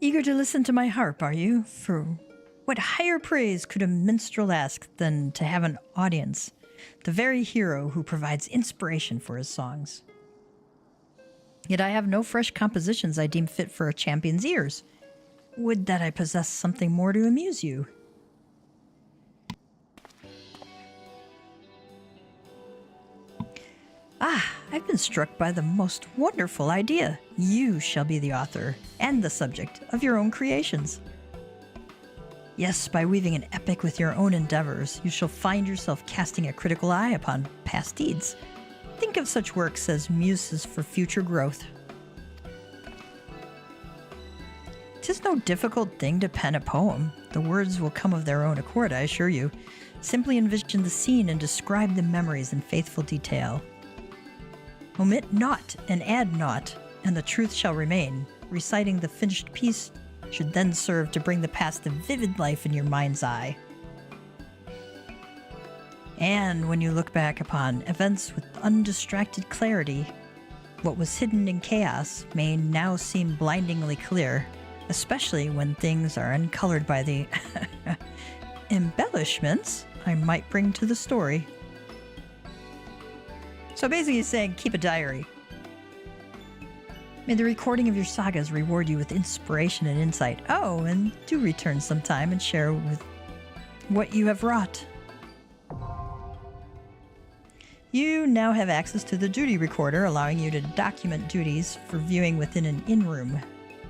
Eager to listen to my harp, are you? For what higher praise could a minstrel ask than to have an audience, the very hero who provides inspiration for his songs? Yet I have no fresh compositions I deem fit for a champion's ears. Would that I possessed something more to amuse you. Ah, I've been struck by the most wonderful idea. You shall be the author and the subject of your own creations. Yes, by weaving an epic with your own endeavors, you shall find yourself casting a critical eye upon past deeds. Think of such works as muses for future growth. 'Tis no difficult thing to pen a poem. The words will come of their own accord, I assure you. Simply envision the scene and describe the memories in faithful detail. Omit naught and add naught, and the truth shall remain. Reciting the finished piece should then serve to bring the past to vivid life in your mind's eye. And when you look back upon events with undistracted clarity, what was hidden in chaos may now seem blindingly clear, especially when things are uncolored by the embellishments I might bring to the story. So basically he's saying, keep a diary. May the recording of your sagas reward you with inspiration and insight. Oh, and do return sometime and share with what you have wrought. You now have access to the duty recorder, allowing you to document duties for viewing within an in-room.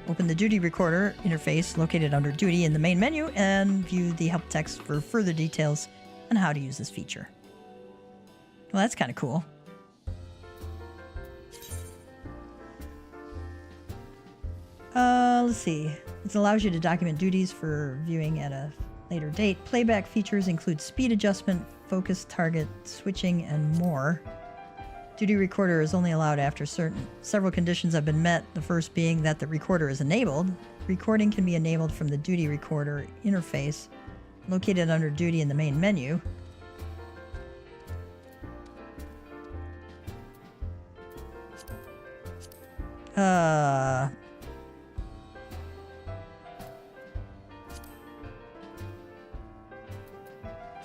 Open the duty recorder interface located under duty in the main menu and view the help text for further details on how to use this feature. Well, that's kind of cool. Let's see. It allows you to document duties for viewing at a later date. Playback features include speed adjustment, focus, target, switching, and more. Duty recorder is only allowed after several conditions have been met, the first being that the recorder is enabled. Recording can be enabled from the duty recorder interface, located under duty in the main menu.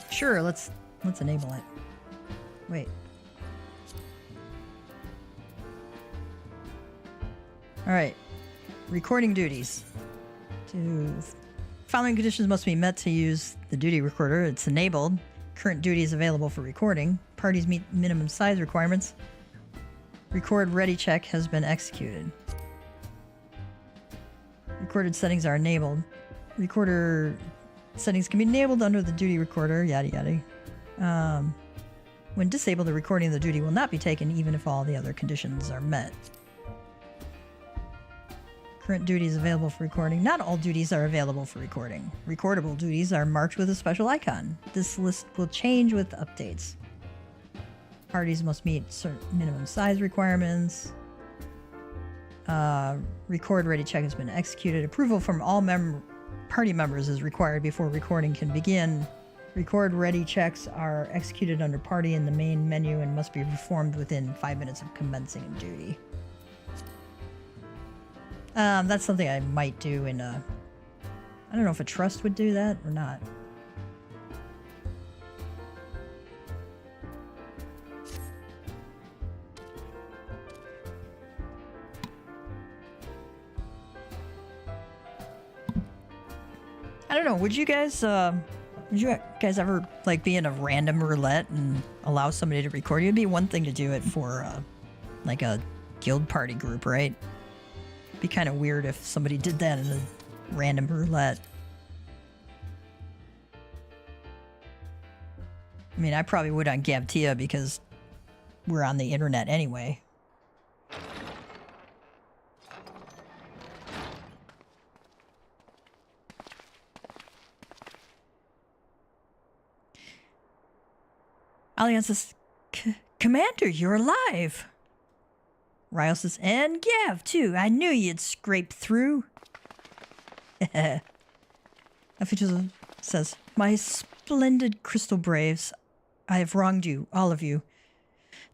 Sure, let's enable it. Wait. All right. Recording duties. Following conditions must be met to use the duty recorder. It's enabled. Current duty is available for recording. Parties meet minimum size requirements. Record ready check has been executed. Recorded settings are enabled. Recorder settings can be enabled under the duty recorder, yada yada. When disabled, the recording of the duty will not be taken even if all the other conditions are met. Current duties available for recording. Not all duties are available for recording. Recordable duties are marked with a special icon. This list will change with updates. Parties must meet certain minimum size requirements. Record ready check has been executed. Approval from all party members is required before recording can begin. Record ready checks are executed under party in the main menu and must be performed within 5 minutes of commencing duty. That's something I might do in a... I don't know if a trust would do that or not. I don't know. Would you guys ever like be in a random roulette and allow somebody to record you? It'd be one thing to do it for like a guild party group, right? It'd be kind of weird if somebody did that in a random roulette. I mean, I probably would on Gavtia because we're on the internet anyway. Alliance says, Commander, you're alive. Ryle says, and Gav, too. I knew you'd scrape through. Alphino says, "My splendid Crystal Braves, I have wronged you, all of you.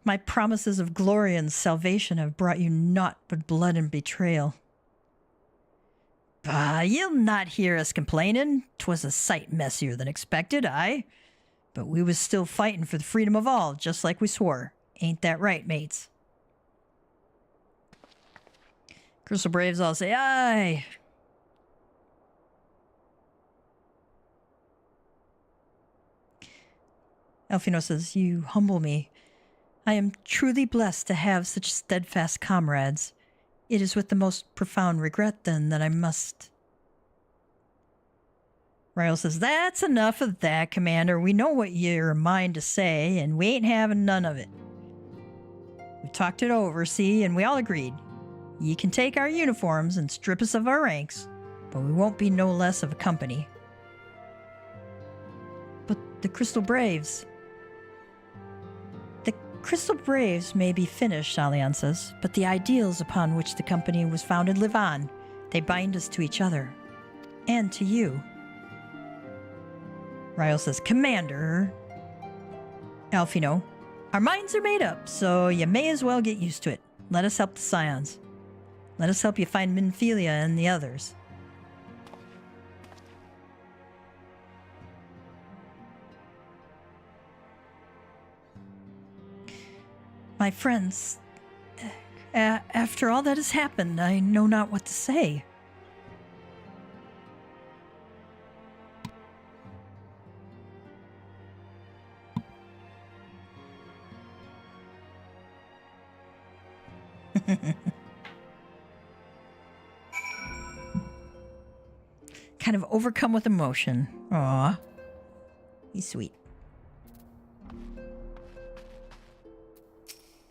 My promises of glory and salvation have brought you naught but blood and betrayal. Bah, you'll not hear us complaining. 'Twas a sight messier than expected, aye. But we was still fighting for the freedom of all, just like we swore. Ain't that right, mates?" Crystal Braves all say, "Aye." Alphino says, "You humble me. I am truly blessed to have such steadfast comrades. It is with the most profound regret, then, that I must..." Ryle says, "That's enough of that, Commander. We know what you're a mind to say, and we ain't having none of it. We talked it over, see, and we all agreed. Ye can take our uniforms and strip us of our ranks, but we won't be no less of a company." "But the Crystal Braves..." "The Crystal Braves may be finished," Allian says, "but the ideals upon which the company was founded live on. They bind us to each other. And to you." Ryle says, "Commander..." Alphino, "Our minds are made up, so you may as well get used to it. Let us help the Scions. Let us help you find Minfilia and the others." "My friends, after all that has happened, I know not what to say." Kind of overcome with emotion. Aw. He's sweet.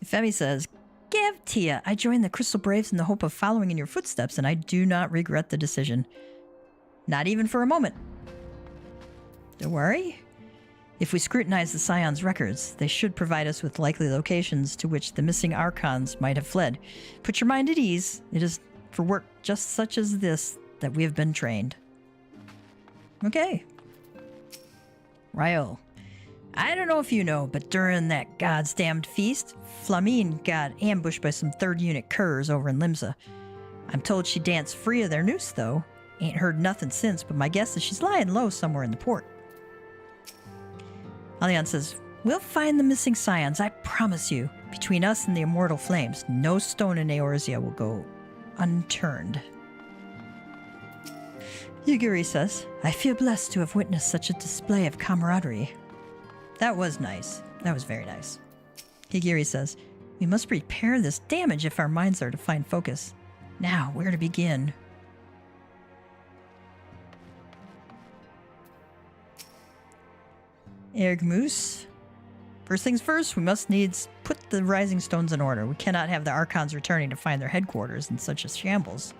Femi says, "Give Tia, I joined the Crystal Braves in the hope of following in your footsteps, and I do not regret the decision. Not even for a moment. Don't worry. If we scrutinize the Scion's records, they should provide us with likely locations to which the missing Archons might have fled. Put your mind at ease. It is for work just such as this that we have been trained." Okay. Ryle, "I don't know if you know, but during that god's damned feast, Flamine got ambushed by some 3rd unit curs over in Limsa. I'm told she danced free of their noose, though. Ain't heard nothing since, but my guess is she's lying low somewhere in the port." Allian says, "We'll find the missing Scions, I promise you. Between us and the immortal flames, no stone in Eorzea will go unturned." Yugiri says, "I feel blessed to have witnessed such a display of camaraderie." That was nice. That was very nice. Higiri says, "We must repair this damage if our minds are to find focus. Now, where to begin?" Ergmoose, "First things first, we must needs put the rising stones in order. We cannot have the Archons returning to find their headquarters in such a shambles."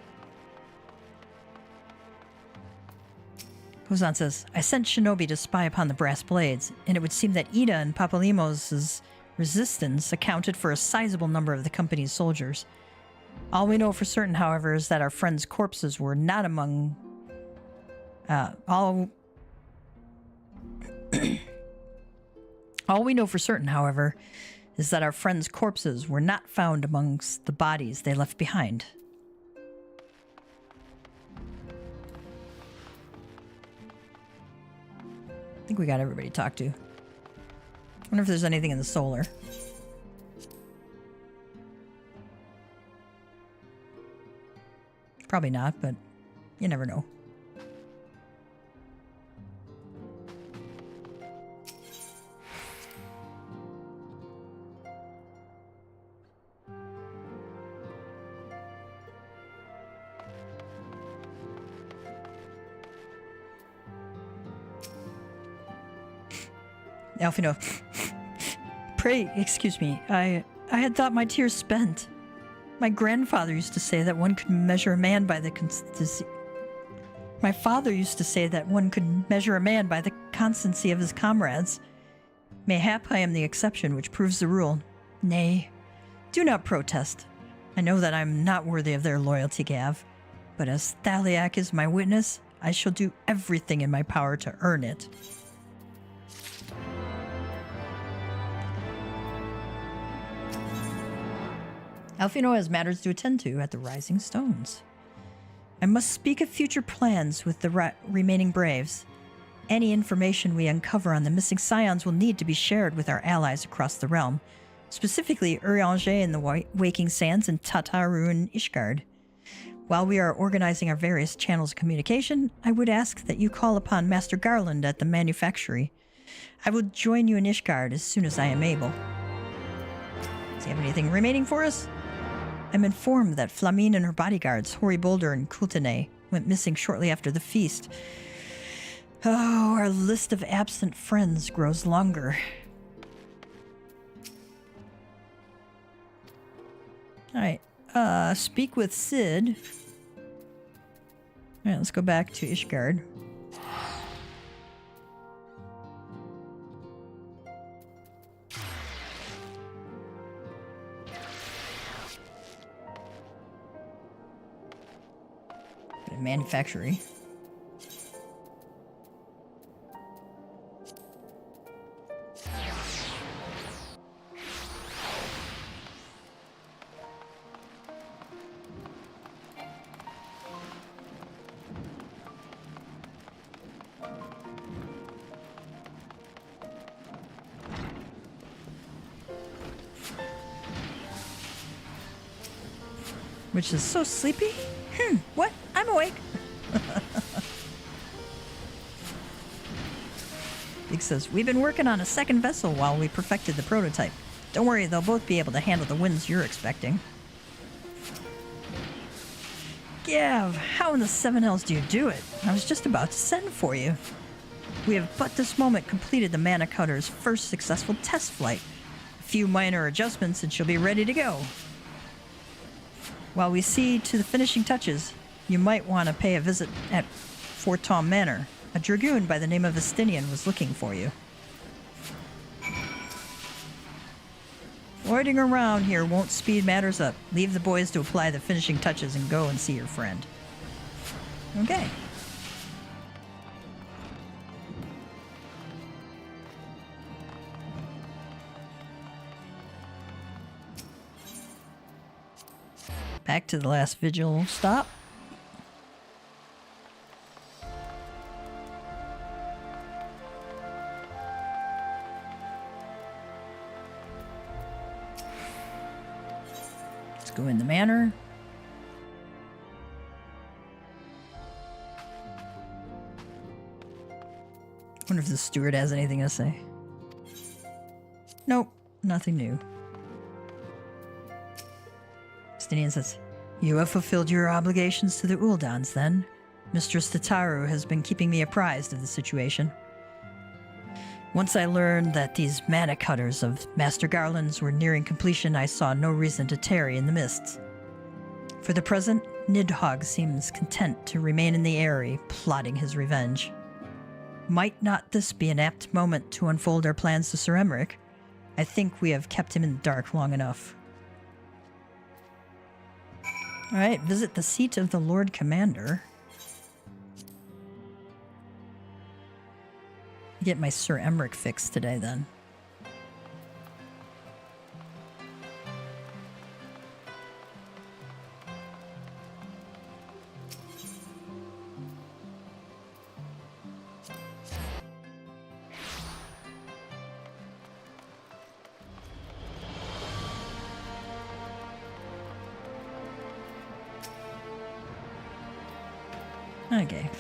Hozan says, "I sent Shinobi to spy upon the brass blades, and it would seem that Ida and Papalimos' resistance accounted for a sizable number of the company's soldiers. All we know for certain, however, is that our friends' corpses were not among... All we know for certain, however, is that our friends' corpses were not found amongst the bodies they left behind." I think we got everybody to talk to. I wonder if there's anything in the solar. Probably not, but you never know. Alphino, "Pray, excuse me. I had thought my tears spent. My grandfather used to say that one could measure a man by the My father used to say that one could measure a man by the constancy of his comrades. Mayhap I am the exception which proves the rule. Nay, do not protest. I know that I am not worthy of their loyalty, Gav, but as Thaliak is my witness, I shall do everything in my power to earn it. Alfino has matters to attend to at the Rising Stones. I must speak of future plans with the remaining Braves. Any information we uncover on the missing Scions will need to be shared with our allies across the realm, specifically Urianger in the Waking Sands and Tataru and Ishgard. While we are organizing our various channels of communication, I would ask that you call upon Master Garland at the manufactory. I will join you in Ishgard as soon as I am able. Does he have anything remaining for us? I'm informed that Flamine and her bodyguards, Hori Boulder and Kultene, went missing shortly after the feast. Oh, our list of absent friends grows longer. Alright, speak with Sid. Alright, let's go back to Ishgard. Manufactory. Which is so sleepy? What? I'm awake. Big says, we've been working on a second vessel while we perfected the prototype. Don't worry, they'll both be able to handle the winds you're expecting. Gav, how in the seven hells do you do it? I was just about to send for you. We have but this moment completed the Mana Cutter's first successful test flight. A few minor adjustments and she'll be ready to go. While we see to the finishing touches, you might want to pay a visit at Fort Tom Manor. A dragoon by the name of Vestinian was looking for you. Loitering around here won't speed matters up. Leave the boys to apply the finishing touches and go and see your friend. Okay. Back to the last vigil stop. Let's go in the manor. Wonder if the steward has anything to say. Nope, nothing new. Stinian says, you have fulfilled your obligations to the Uldans, then. Mistress Tataru has been keeping me apprised of the situation. Once I learned that these mana cutters of Master Garland's were nearing completion, I saw no reason to tarry in the mists. For the present, Nidhogg seems content to remain in the Eyrie, plotting his revenge. Might not this be an apt moment to unfold our plans to Sir Emmerich? I think we have kept him in the dark long enough. Alright, visit the seat of the Lord Commander. Get my Sir Emmerich fix today, then. Okay.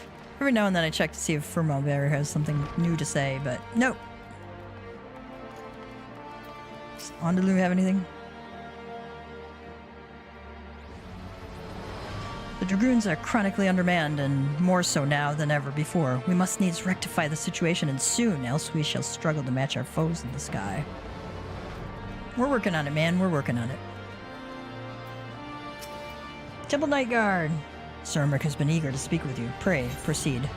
Every now and then I check to see if Firmalberry has something new to say, but nope. Does Andalou have anything? The Dragoons are chronically undermanned, and more so now than ever before. We must needs rectify the situation, and soon, else we shall struggle to match our foes in the sky. We're working on it, man. We're working on it. Temple Night Guard. Sir Emmerich has been eager to speak with you. Pray, proceed.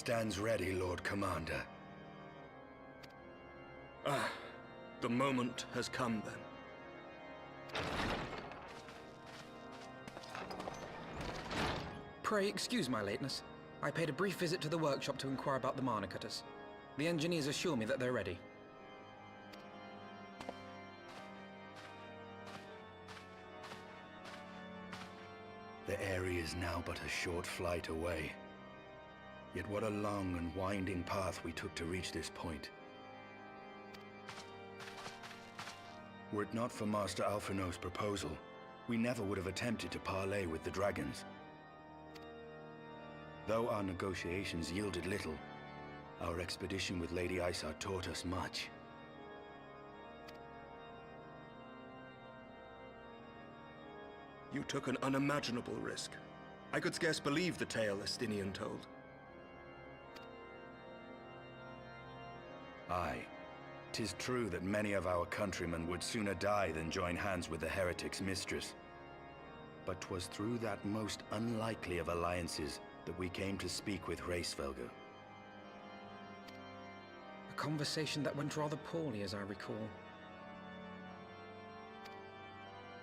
stands ready, Lord Commander. Ah, the moment has come then. Pray excuse my lateness. I paid a brief visit to the workshop to inquire about the mana cutters. The engineers assure me that they're ready. The area is now but a short flight away. Yet what a long and winding path we took to reach this point. Were it not for Master Alphino's proposal, we never would have attempted to parley with the dragons. Though our negotiations yielded little, our expedition with Lady Isar taught us much. You took an unimaginable risk. I could scarce believe the tale Estinian told. Aye. 'Tis true that many of our countrymen would sooner die than join hands with the heretic's mistress. But 'twas through that most unlikely of alliances that we came to speak with Hraesvelgr. A conversation that went rather poorly, as I recall.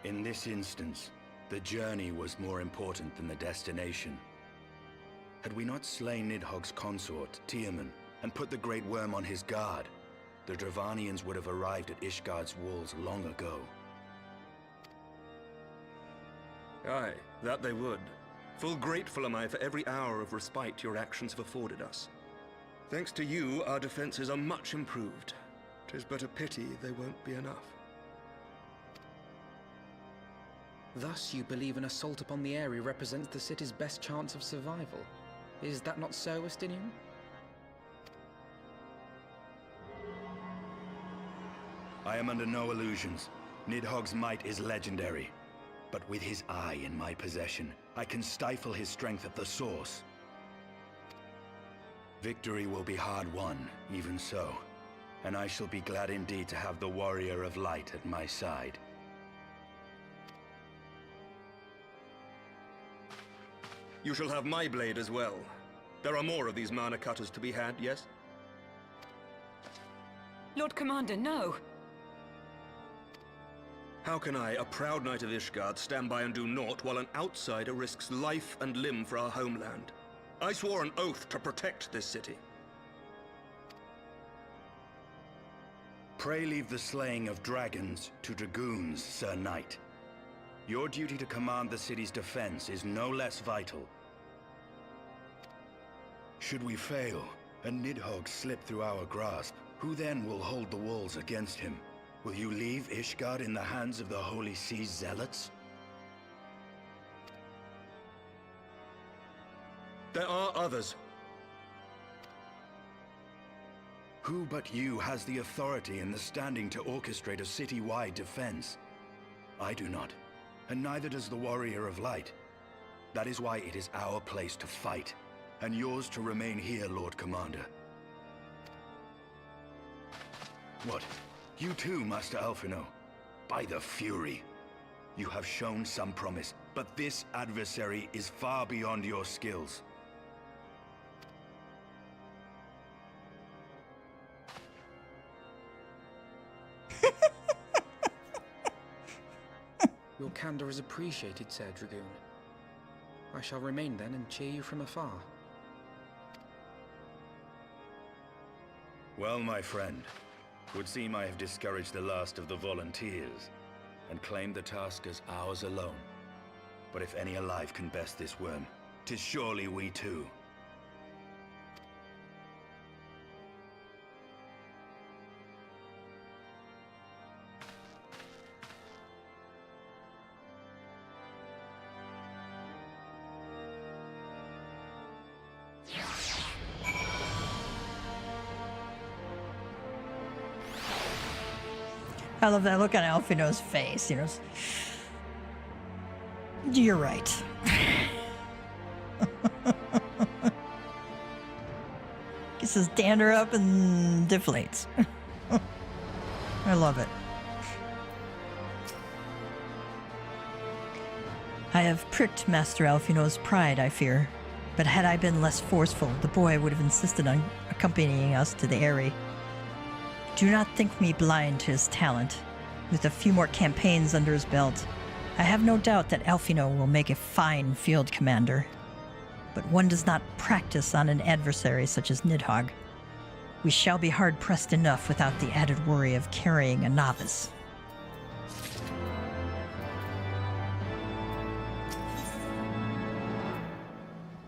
In this instance, the journey was more important than the destination. Had we not slain Nidhogg's consort, Tiaman, and put the Great Worm on his guard, the Dravanians would have arrived at Ishgard's walls long ago. Aye, that they would. Full grateful am I for every hour of respite your actions have afforded us. Thanks to you, our defenses are much improved. 'Tis but a pity they won't be enough. Thus you believe an assault upon the area represents the city's best chance of survival. Is that not so, Estinian? I am under no illusions. Nidhogg's might is legendary. But with his eye in my possession, I can stifle his strength at the source. Victory will be hard won, even so. And I shall be glad indeed to have the Warrior of Light at my side. You shall have my blade as well. There are more of these mana cutters to be had, yes? Lord Commander, no! How can I, a proud knight of Ishgard, stand by and do naught while an outsider risks life and limb for our homeland? I swore an oath to protect this city. Pray leave the slaying of dragons to dragoons, Sir Knight. Your duty to command the city's defense is no less vital. Should we fail, and Nidhogg slip through our grasp, who then will hold the walls against him? Will you leave Ishgard in the hands of the Holy Sea's zealots? There are others. Who but you has the authority and the standing to orchestrate a city-wide defense? I do not, and neither does the Warrior of Light. That is why it is our place to fight, and yours to remain here, Lord Commander. What? You too, Master Alphino? By the Fury! You have shown some promise, but this adversary is far beyond your skills. Your candor is appreciated, Sir Dragoon. I shall remain then and cheer you from afar. Well, my friend, would seem I have discouraged the last of the volunteers, and claimed the task as ours alone. But if any alive can best this worm, 'tis surely we too. I love that look on Alphino's face, you know. You're right. Gets his dander up and deflates. I love it. I have pricked Master Alphino's pride, I fear. But had I been less forceful, the boy would have insisted on accompanying us to the Eyrie. Do not think me blind to his talent. With a few more campaigns under his belt, I have no doubt that Alfino will make a fine field commander. But one does not practice on an adversary such as Nidhogg. We shall be hard-pressed enough without the added worry of carrying a novice.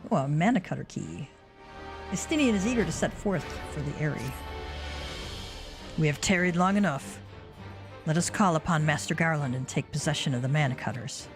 Oh, a mana cutter key. Estinian is eager to set forth for the Eyrie. We have tarried long enough. Let us call upon Master Garland and take possession of the mana cutters.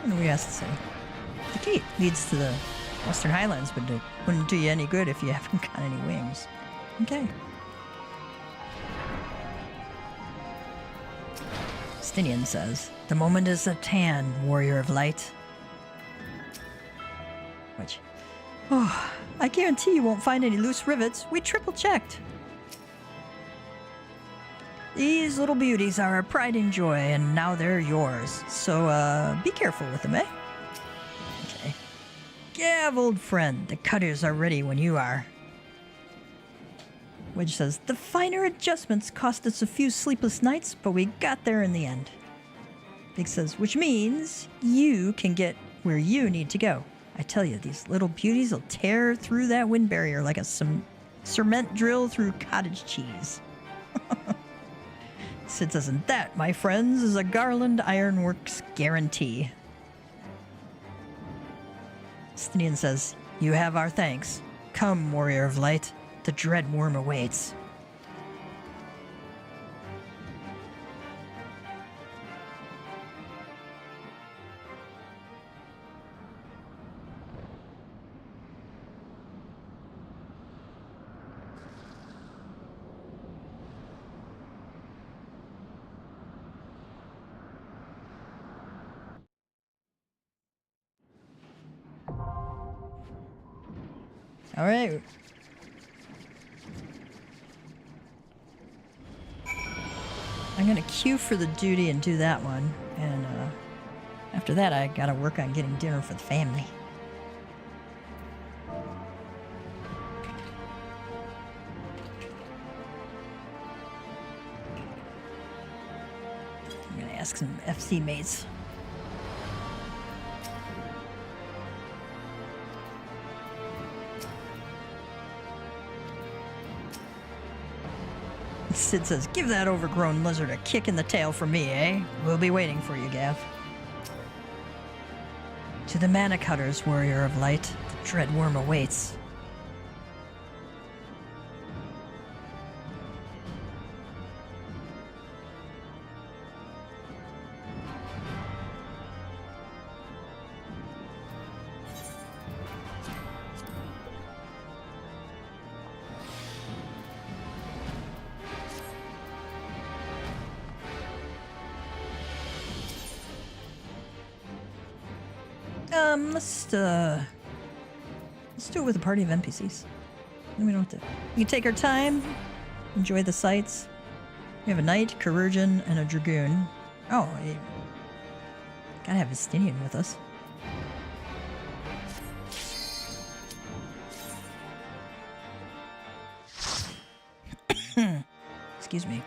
What do we ask to say? The gate leads to the Western Highlands, but it wouldn't do you any good if you haven't got any wings. Okay. Stinian says, "The moment is at hand, warrior of light." Which, oh, I guarantee you won't find any loose rivets. We triple-checked. These little beauties are our pride and joy, and now they're yours. So, be careful with them, eh? Okay. Gav, old friend, the cutters are ready when you are. Wedge says, the finer adjustments cost us a few sleepless nights, but we got there in the end. Big says, which means you can get where you need to go. I tell you, these little beauties will tear through that wind barrier like a cement drill through cottage cheese. Sid says, and that, my friends, is a Garland Ironworks guarantee. Stinian says, you have our thanks. Come, warrior of light. The dread worm awaits. All right. I'm gonna queue for the duty and do that one, and after that I gotta work on getting dinner for the family. I'm gonna ask some FC mates. Sid says, give that overgrown lizard a kick in the tail for me, eh? We'll be waiting for you, Gav. To the mana cutters, warrior of light, the dread worm awaits. Let's do it with a party of NPCs. Then we don't have to. We can take our time, enjoy the sights. We have a knight, chirurgeon, and a dragoon. Oh, gotta have Estinian with us. Excuse me.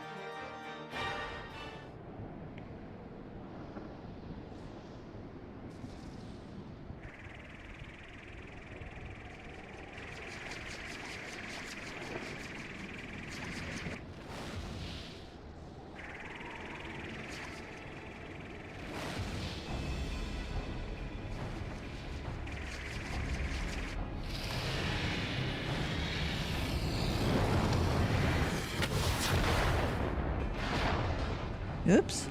Oops.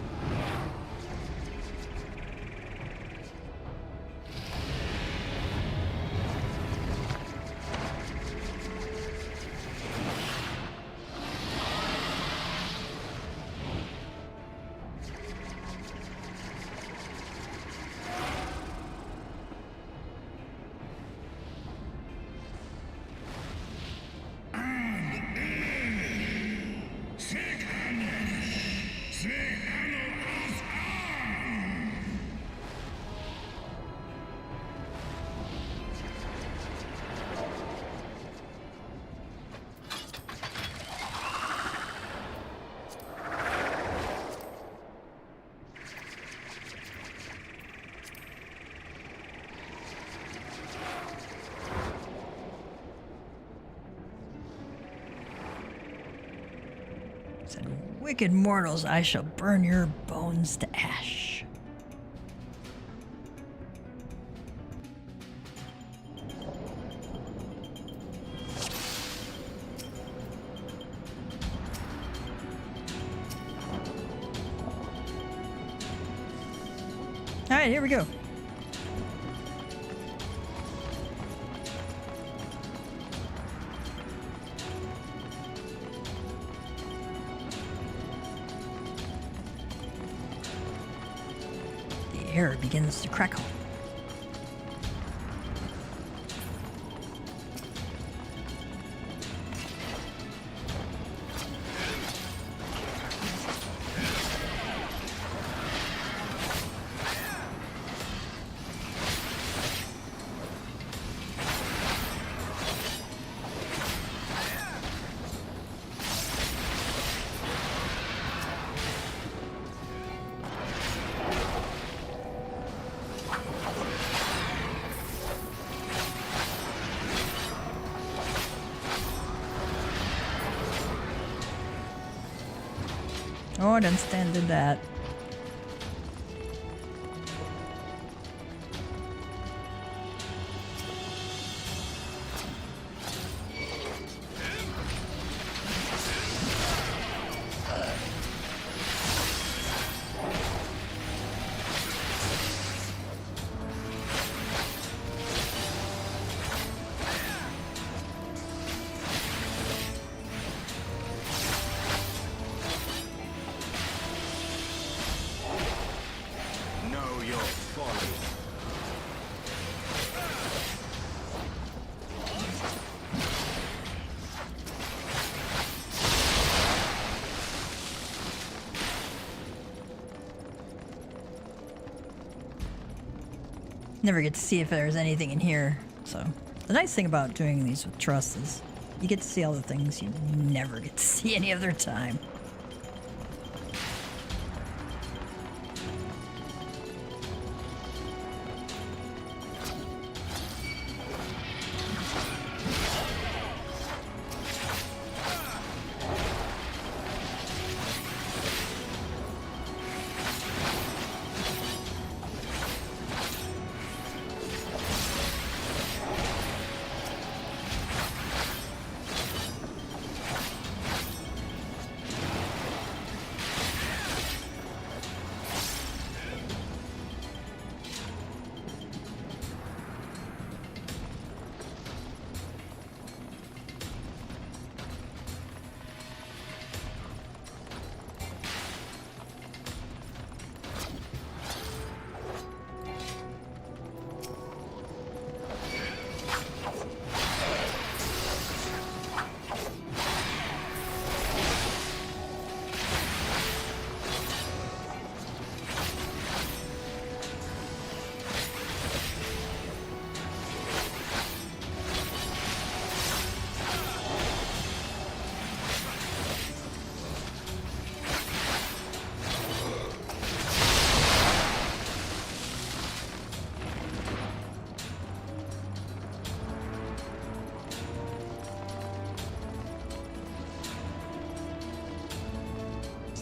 Said, wicked mortals, I shall burn your bones to ash. All right, here we go. The air begins to crackle. Oh, I didn't stand in that. Never get to see if there's anything in here. So the nice thing about doing these with Trust is you get to see all the things you never get to see any other time.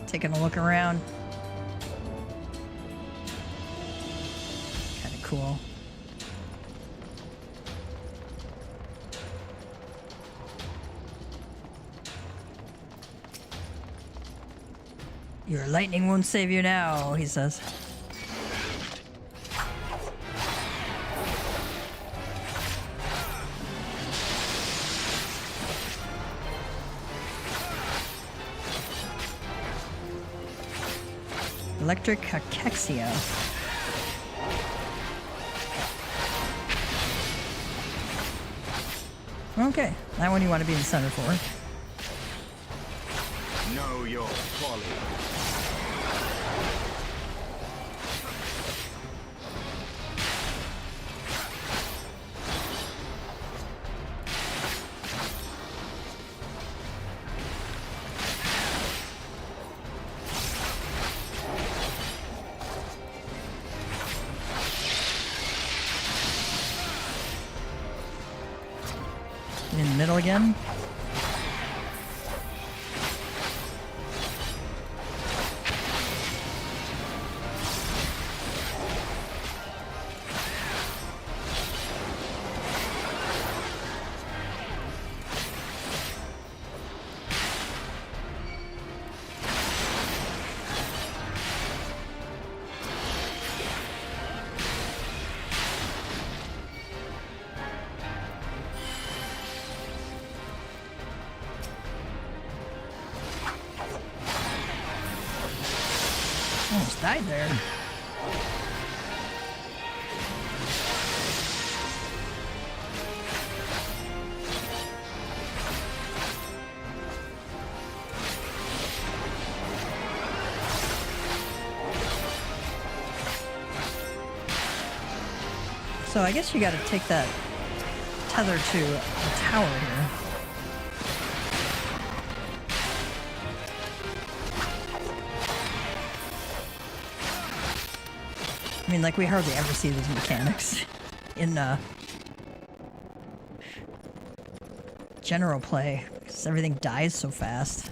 Taking a look around. Kind of cool. Your lightning won't save you now, he says. Electric cachexia. Okay, that one you want to be in the center for. Know your folly. In the middle again. Almost died there. So I guess you gotta take that tether to the tower here. I mean, like, we hardly ever see these mechanics in general play, because everything dies so fast.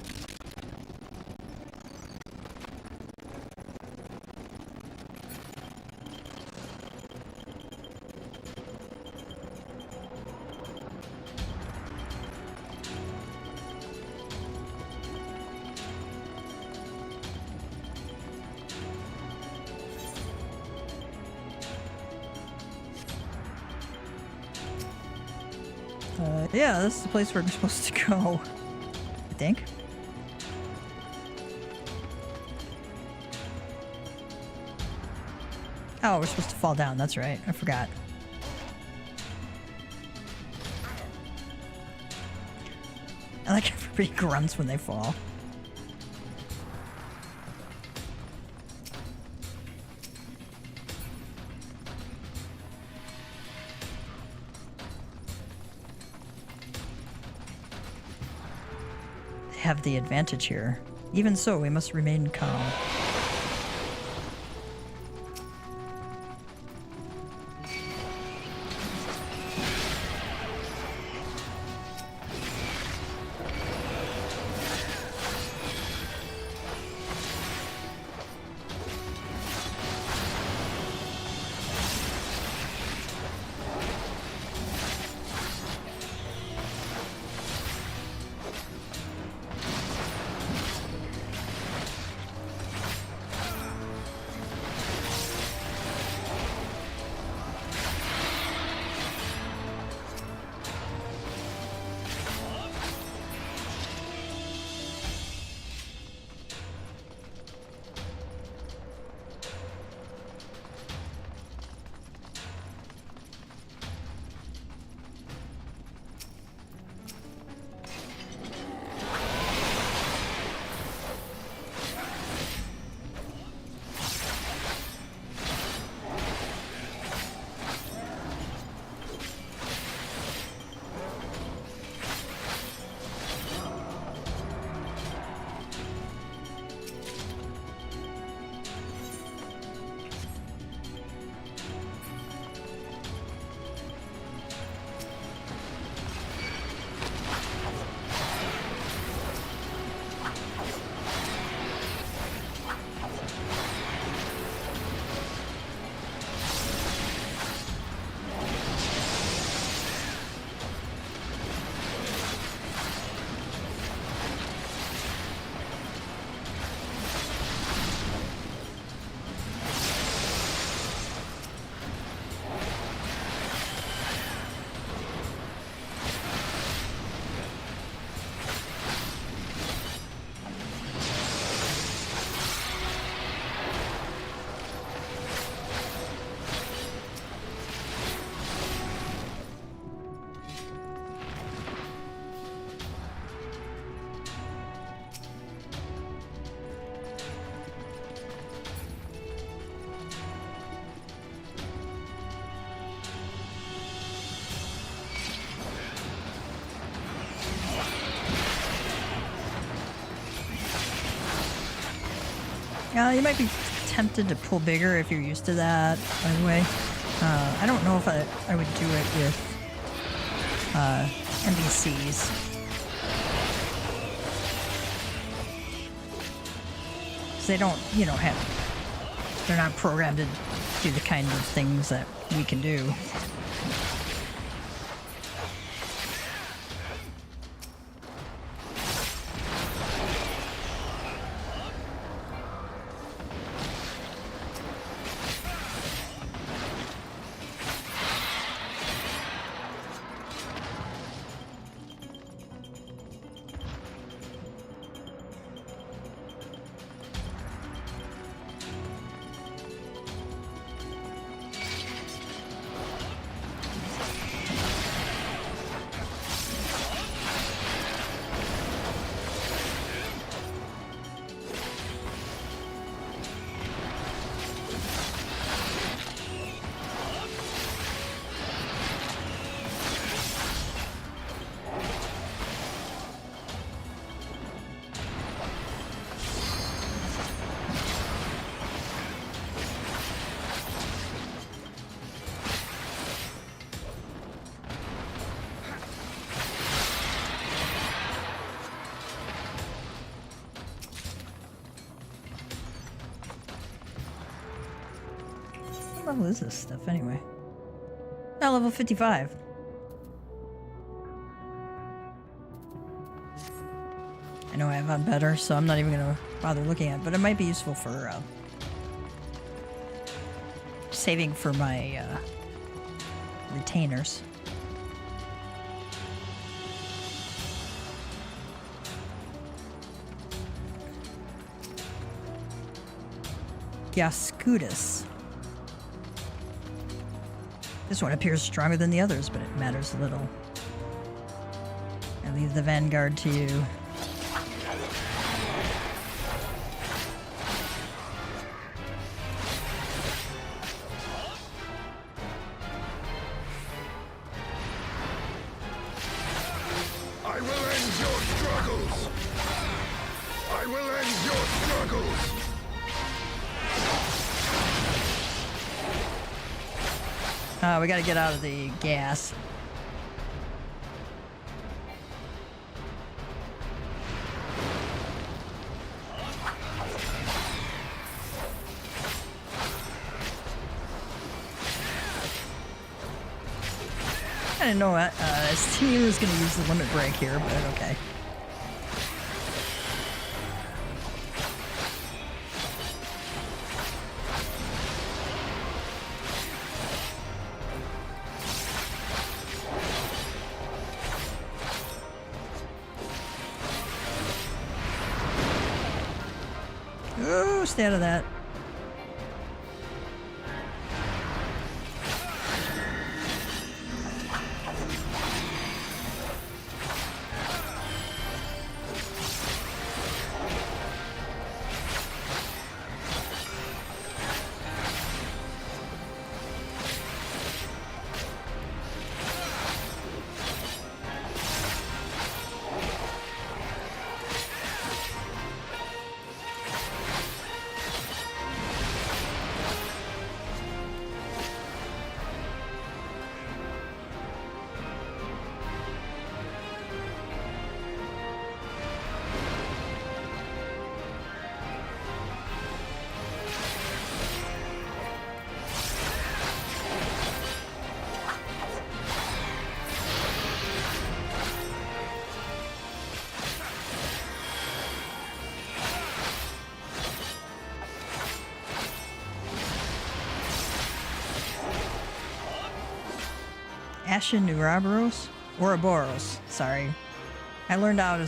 Yeah, this is the place where we're supposed to go, I think. Oh, we're supposed to fall down, that's right, I forgot. I like everybody grunts when they fall. Have the advantage here. Even so, we must remain calm. You might be tempted to pull bigger if you're used to that, by the way. I don't know if I would do it with NPCs. Because they don't, you know, they're not programmed to do the kind of things that we can do. What level is this stuff anyway? Oh, level 55. I know I have on better, so I'm not even going to bother looking at it, but it might be useful for saving for my retainers. Gascudus. This one appears stronger than the others, but it matters little. I leave the vanguard to you. I will end your struggles! I will end your struggles! We gotta get out of the gas. I didn't know that. Steve was gonna use the limit break here, but okay. Oh, stay out of that. Ashen Ouroboros. Sorry. I learned how to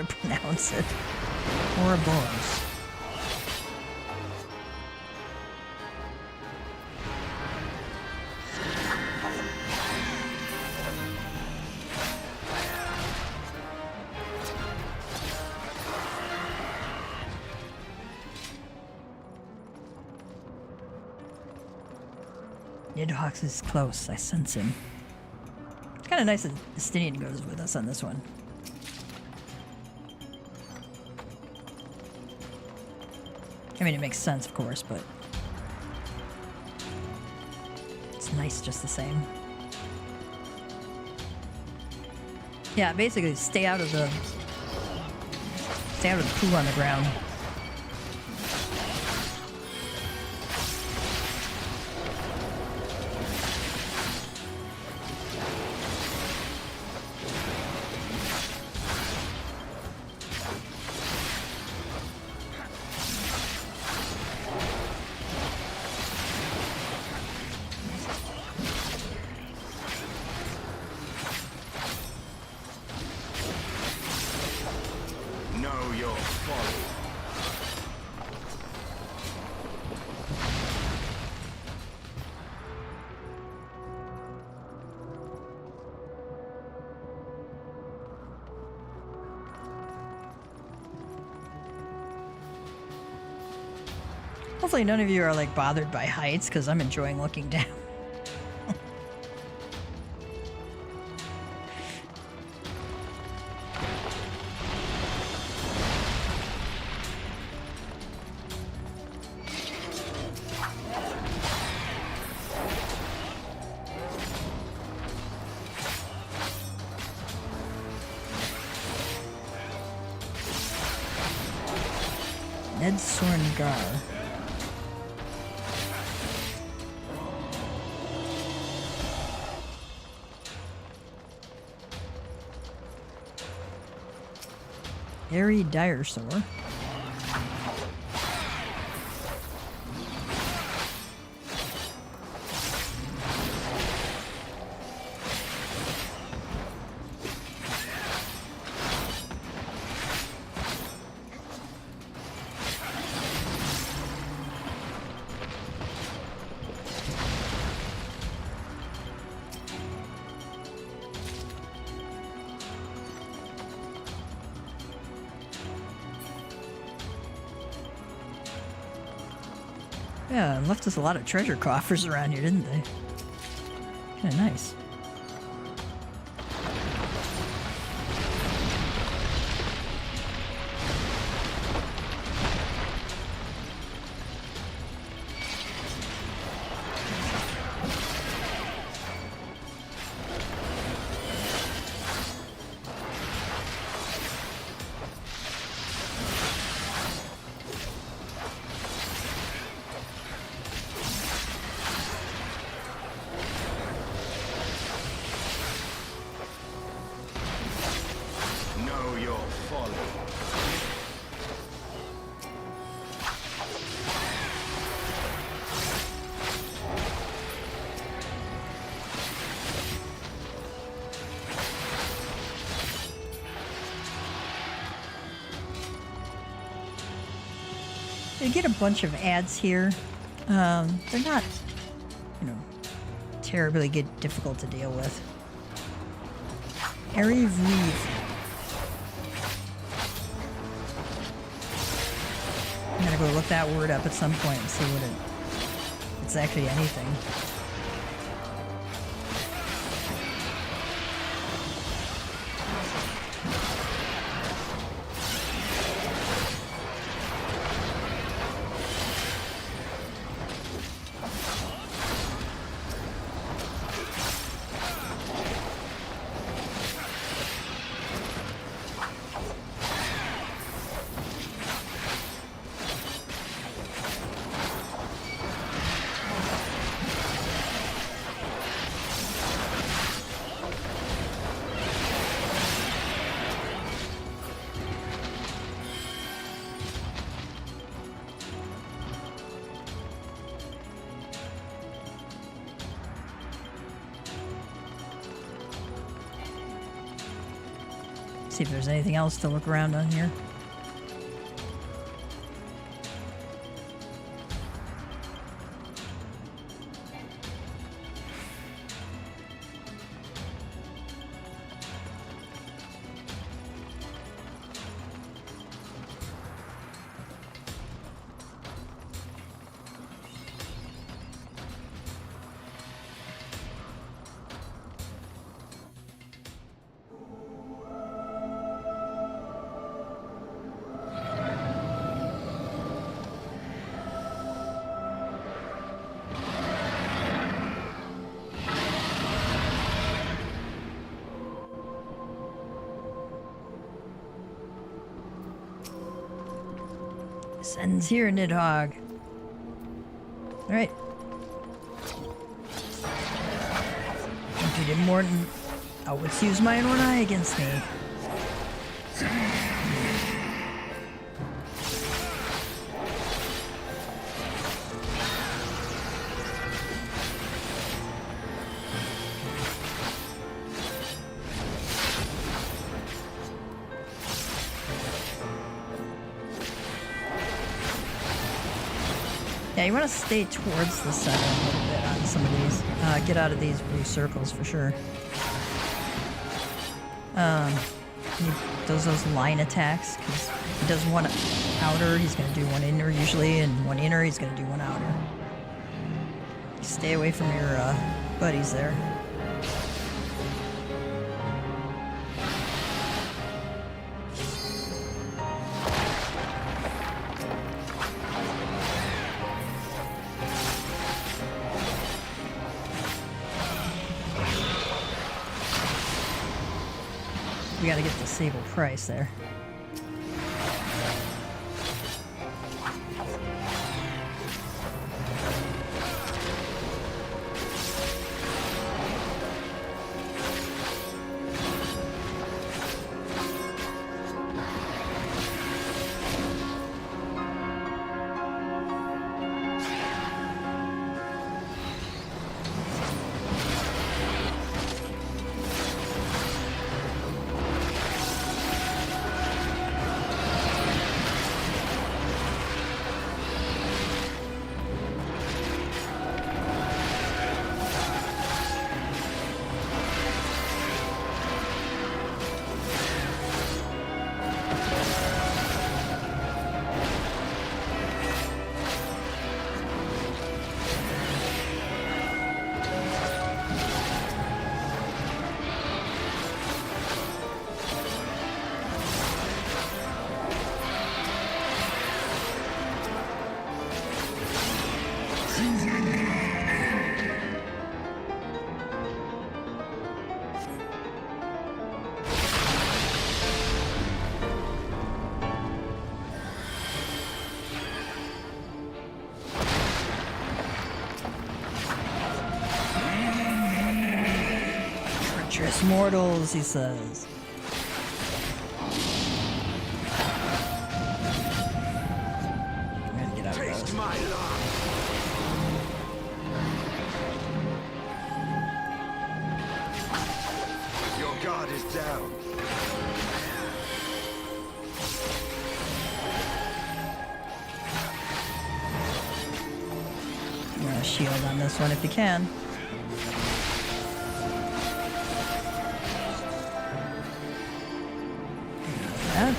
pronounce it. Ouroboros. Nidhogg is close. I sense him. It's kind of nice that Estinian goes with us on this one. I mean, it makes sense, of course, but it's nice just the same. Yeah, basically stay out of the poo on the ground. Know your folly. Hopefully none of you are like bothered by heights, because I'm enjoying looking down. Ned Sorngar. Harry Dyersaur. Yeah, and left us a lot of treasure coffers around here, didn't they? Kinda nice. Know your folly. You get a bunch of ads here. They're not, terribly difficult to deal with. Airy Reeve. I'm gonna go look that word up at some point and see what it's actually anything. See if there's anything else to look around on here. Sends here, Nidhogg. Alright. Impudent Morton. Oh, let's use my own eye against me. Yeah, you want to stay towards the center a little bit on some of these. Get out of these blue circles for sure. He does those line attacks, because he does one outer, he's going to do one inner usually, and one inner, he's going to do one outer. Stay away from your buddies there. We gotta get the Sable Price there. Treacherous mortals, he says. I'm gonna get out of Taste those. my love. Your guard is down. You want a shield on this one if you can. That.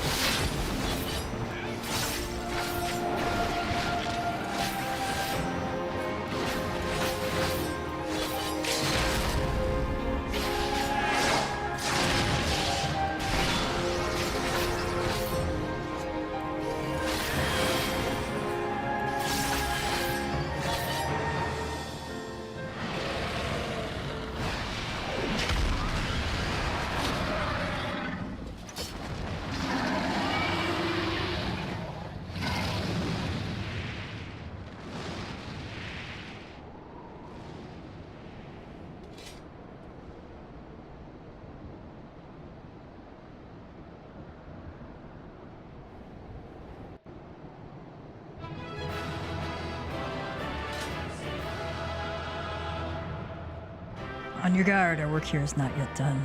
On your guard, our work here is not yet done.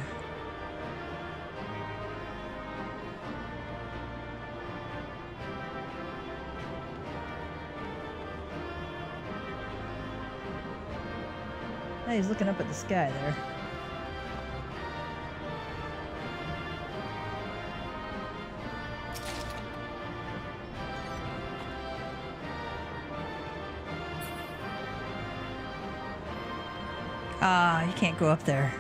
Hey, he's looking up at the sky there. Ah, you can't go up there.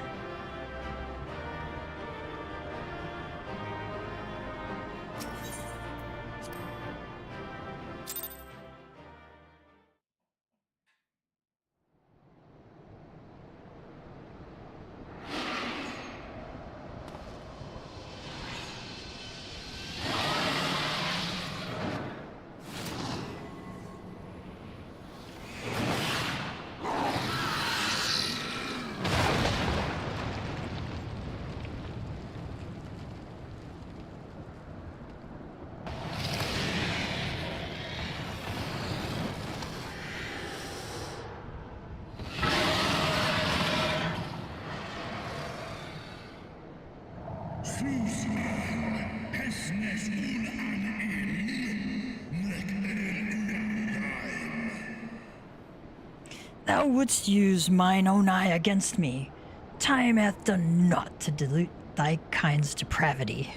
Thou wouldst use mine own eye against me. Time hath done naught to dilute thy kind's depravity.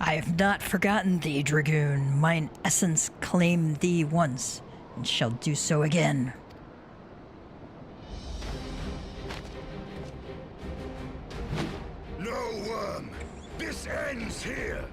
I have not forgotten thee, Dragoon. Mine essence claimed thee once, and shall do so again. No, Worm! This ends here!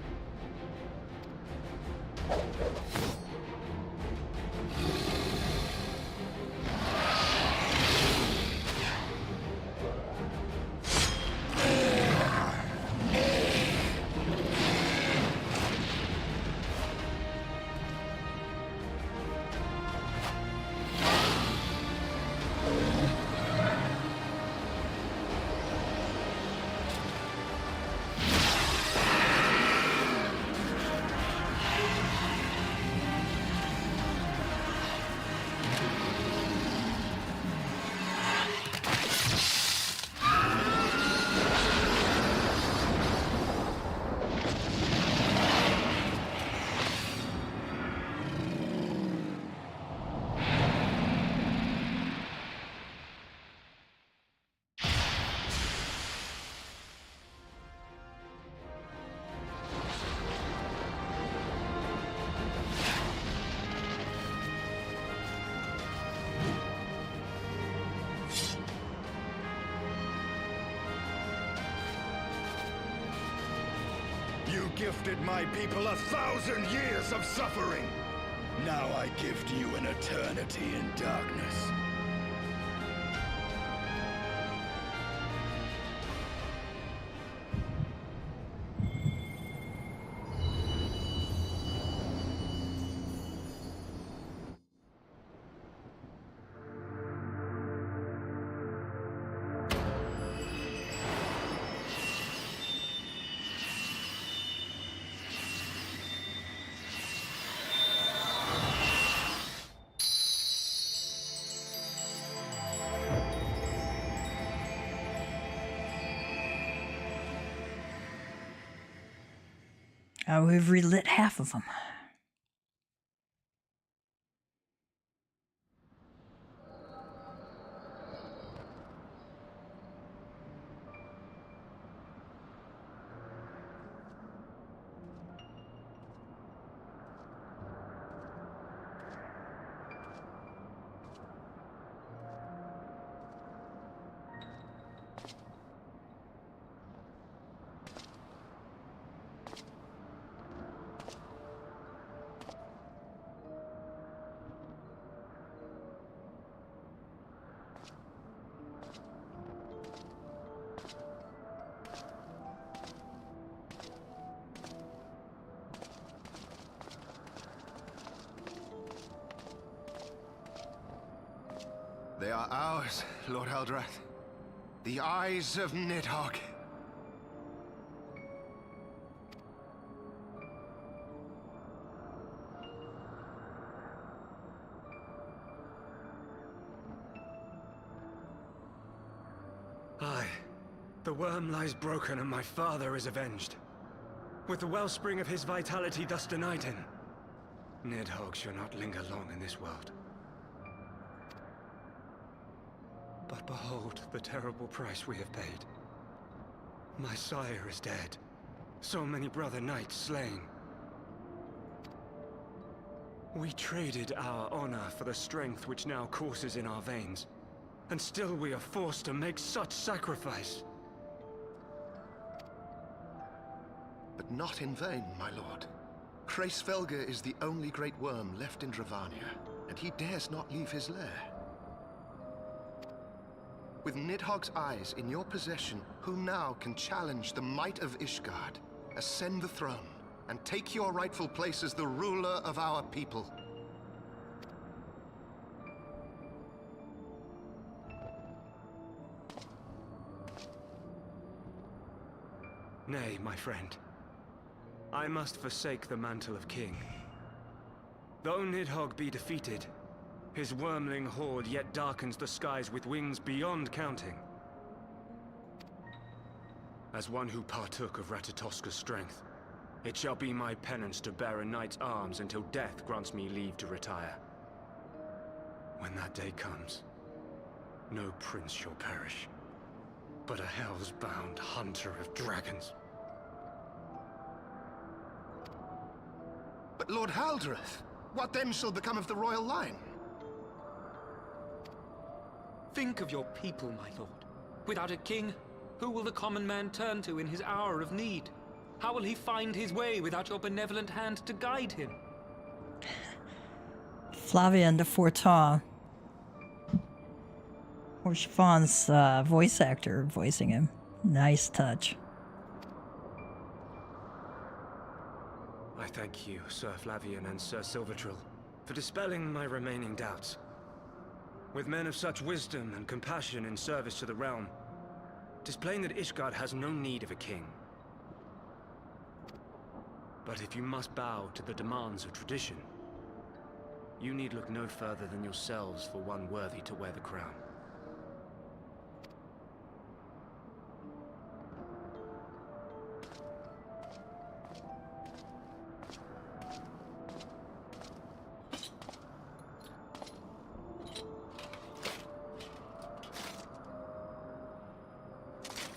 You gifted my people 1,000 years of suffering. Now I gift you an eternity in darkness. We've relit half of them. They are ours, Lord Eldrath. The eyes of Nidhogg. Aye. The worm lies broken and my father is avenged. With the wellspring of his vitality thus denied him, Nidhogg shall not linger long in this world. But behold the terrible price we have paid. My sire is dead. So many brother knights slain. We traded our honor for the strength which now courses in our veins. And still we are forced to make such sacrifice. But not in vain, my lord. Hraesvelgr is the only great worm left in Dravania, and he dares not leave his lair. With Nidhogg's eyes in your possession, who now can challenge the might of Ishgard, ascend the throne, and take your rightful place as the ruler of our people? Nay, my friend. I must forsake the mantle of king. Though Nidhogg be defeated, His wormling horde yet darkens the skies with wings beyond counting. As one who partook of Ratatoska's strength, it shall be my penance to bear a knight's arms until death grants me leave to retire. When that day comes, no prince shall perish, but a hell's-bound hunter of dragons. But Lord Haldreth, what then shall become of the royal line? Think of your people, my lord. Without a king, who will the common man turn to in his hour of need? How will he find his way without your benevolent hand to guide him? Flavien de Fortin. Or Chiffon's voice actor voicing him. Nice touch. I thank you, Sir Flavien and Sir Silvertrill, for dispelling my remaining doubts. With men of such wisdom and compassion in service to the realm, displaying that Ishgard has no need of a king. But if you must bow to the demands of tradition, you need look no further than yourselves for one worthy to wear the crown.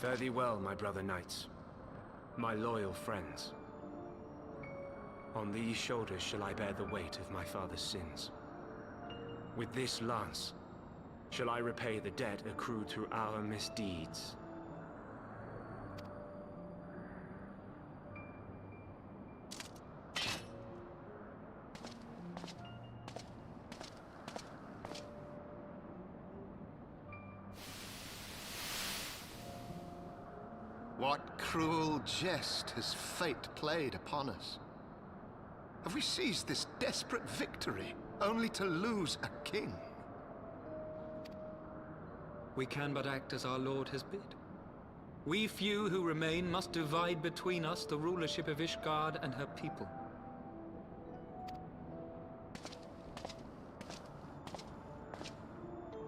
Fare thee well, my brother knights, my loyal friends. On these shoulders shall I bear the weight of my father's sins. With this lance shall I repay the debt accrued through our misdeeds. What cruel jest has fate played upon us? Have we seized this desperate victory only to lose a king? We can but act as our lord has bid. We few who remain must divide between us the rulership of Ishgard and her people.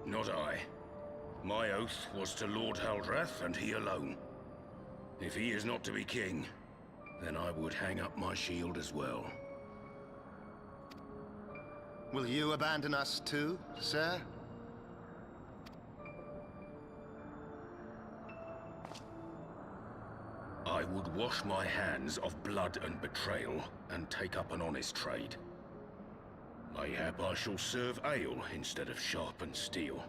Not I. My oath was to Lord Haldreth, and he alone. If he is not to be king, then I would hang up my shield as well. Will you abandon us too, sir? I would wash my hands of blood and betrayal, and take up an honest trade. Mayhap I shall serve ale instead of sharpened steel.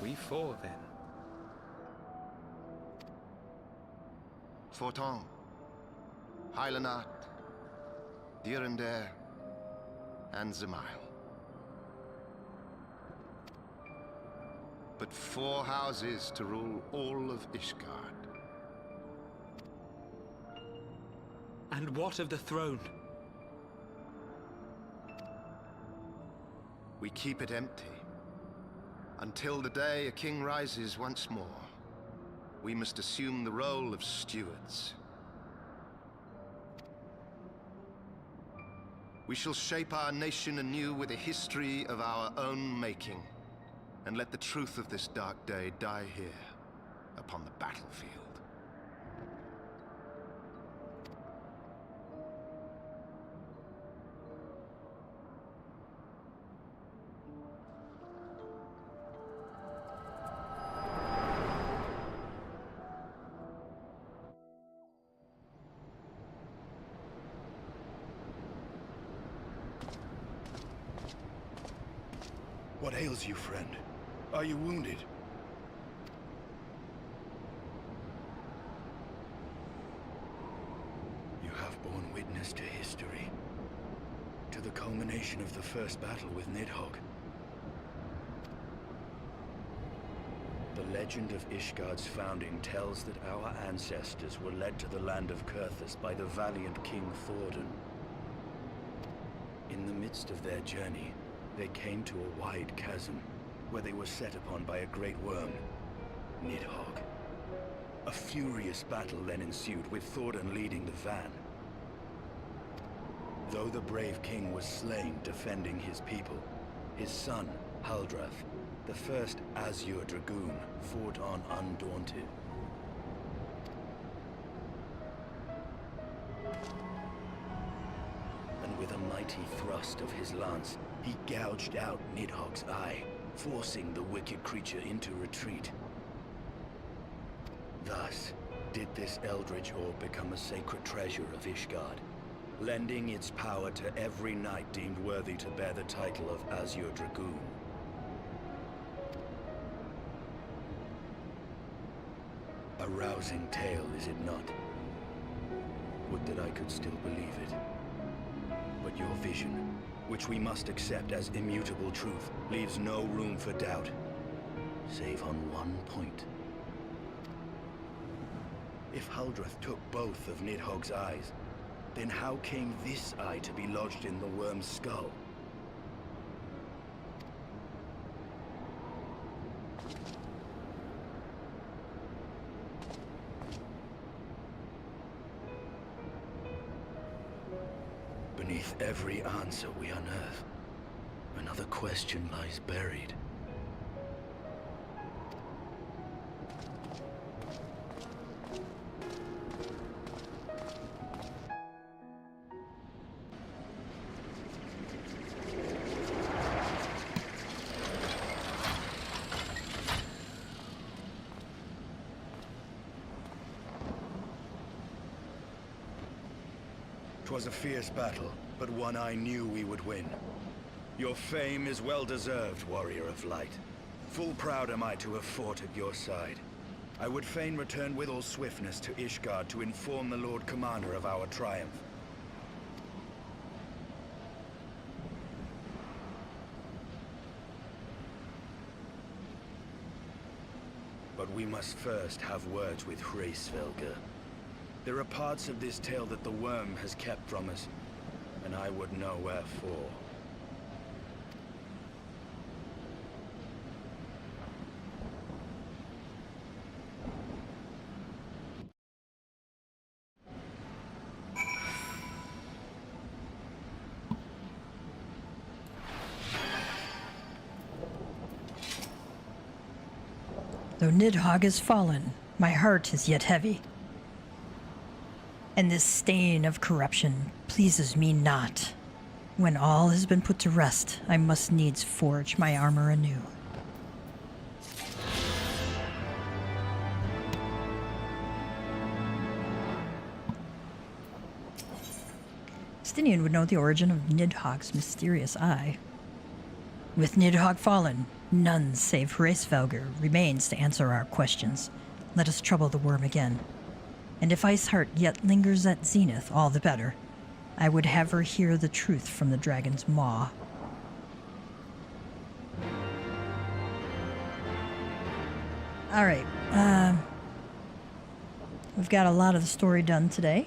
We four, then. Fortin, Hylanat, Dyrendare, and Zemile. But 4 houses to rule all of Ishgard. And what of the throne? We keep it empty. Until the day a king rises once more, we must assume the role of stewards. We shall shape our nation anew with a history of our own making, and let the truth of this dark day die here, upon the battlefield. What ails you, friend? Are you wounded? You have borne witness to history. To the culmination of the first battle with Nidhogg. The The legend of Ishgard's founding tells that our ancestors were led to the land of Kurthus by the valiant King Thordan. In the midst of their journey, they came to a wide chasm, where they were set upon by a great worm, Nidhogg. A furious battle then ensued, with Thordan leading the van. Though the brave king was slain defending his people, his son, Haldrath, the first Azure Dragoon, fought on undaunted. And with a mighty thrust of his lance, he gouged out Nidhogg's eye, forcing the wicked creature into retreat. Thus, did this eldritch orb become a sacred treasure of Ishgard, lending its power to every knight deemed worthy to bear the title of Azure Dragoon. A rousing tale, is it not? Would that I could still believe it. But your vision, which we must accept as immutable truth, leaves no room for doubt, save on one point. If Haldrath took both of Nidhogg's eyes, then how came this eye to be lodged in the worm's skull? Beneath every answer we unearth, another question lies buried. 'Twas a fierce battle, but one I knew we would win. Your fame is well deserved, Warrior of Light. Full proud am I to have fought at your side. I would fain return with all swiftness to Ishgard to inform the Lord Commander of our triumph. But we must first have words with Hraesvelgr. There are parts of this tale that the worm has kept from us, and I would know wherefore. Though Nidhogg is fallen, my heart is yet heavy. And this stain of corruption pleases me not. When all has been put to rest, I must needs forge my armor anew. Stinian would know the origin of Nidhogg's mysterious eye. With Nidhogg fallen, none save Hraesvelgr remains to answer our questions. Let us trouble the worm again. And if Iceheart yet lingers at Zenith, all the better. I would have her hear the truth from the dragon's maw. Alright, we've got a lot of the story done today,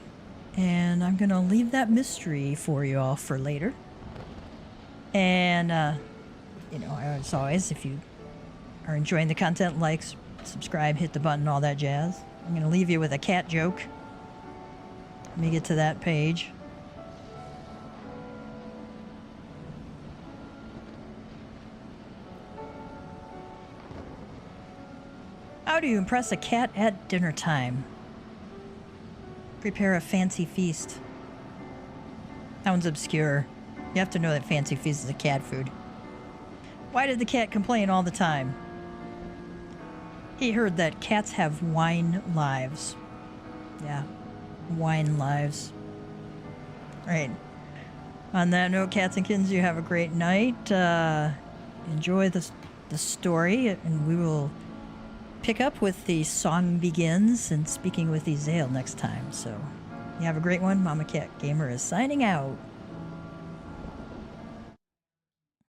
and I'm gonna leave that mystery for you all for later. And, you know, as always, if you are enjoying the content, like, subscribe, hit the button, all that jazz. I'm going to leave you with a cat joke. Let me get to that page. How do you impress a cat at dinner time? Prepare a fancy feast. That one's obscure. You have to know that fancy feast is a cat food. Why did the cat complain all the time? He heard that cats have wine lives. Yeah, wine lives. Right. On that note, cats and kittens, you have a great night. Enjoy the story, and we will pick up with the Song Begins and Speaking with Ezale next time. So, you have a great one. Mama Cat Gamer is signing out.